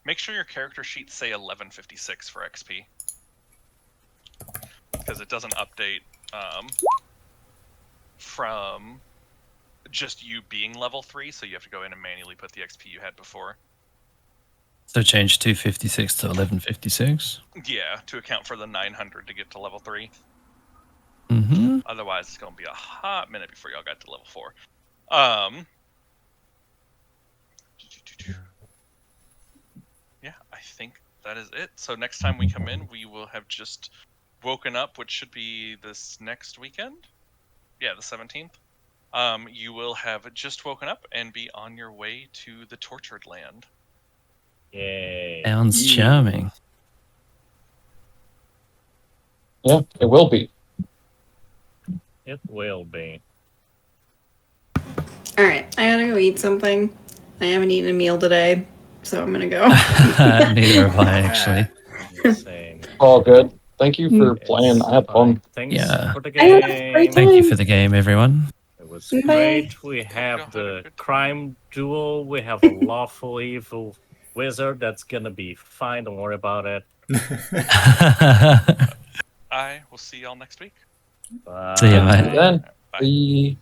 Make sure your character sheets say 1156 for XP, because it doesn't update from just you being level 3, so you have to go in and manually put the XP you had before. So change 256 to 1156. Yeah, to account for the 900 to get to level 3. Mm-hmm. Otherwise, it's going to be a hot minute before y'all got to level 4. Yeah, I think that is it. So next time we come in, we will have just woken up, which should be this next weekend. Yeah, the 17th. You will have just woken up and be on your way to the Tortured Land. Yay. Sounds Yeah. charming. Yeah, it will be. It will be. All right, I gotta go eat something. I haven't eaten a meal today, so I'm gonna go. Neither have I, actually. Same. All good. Thank you for It's playing. I had fine. fun. Thanks Yeah. for the I had a great game. Thank you for the game, everyone. It was Bye. great. We Y'all have had a the good time. crime duel. We have a lawful evil wizard that's gonna be fine. Don't worry about it. I will see y'all next week. See ya, Bye. mate. Then Bye. we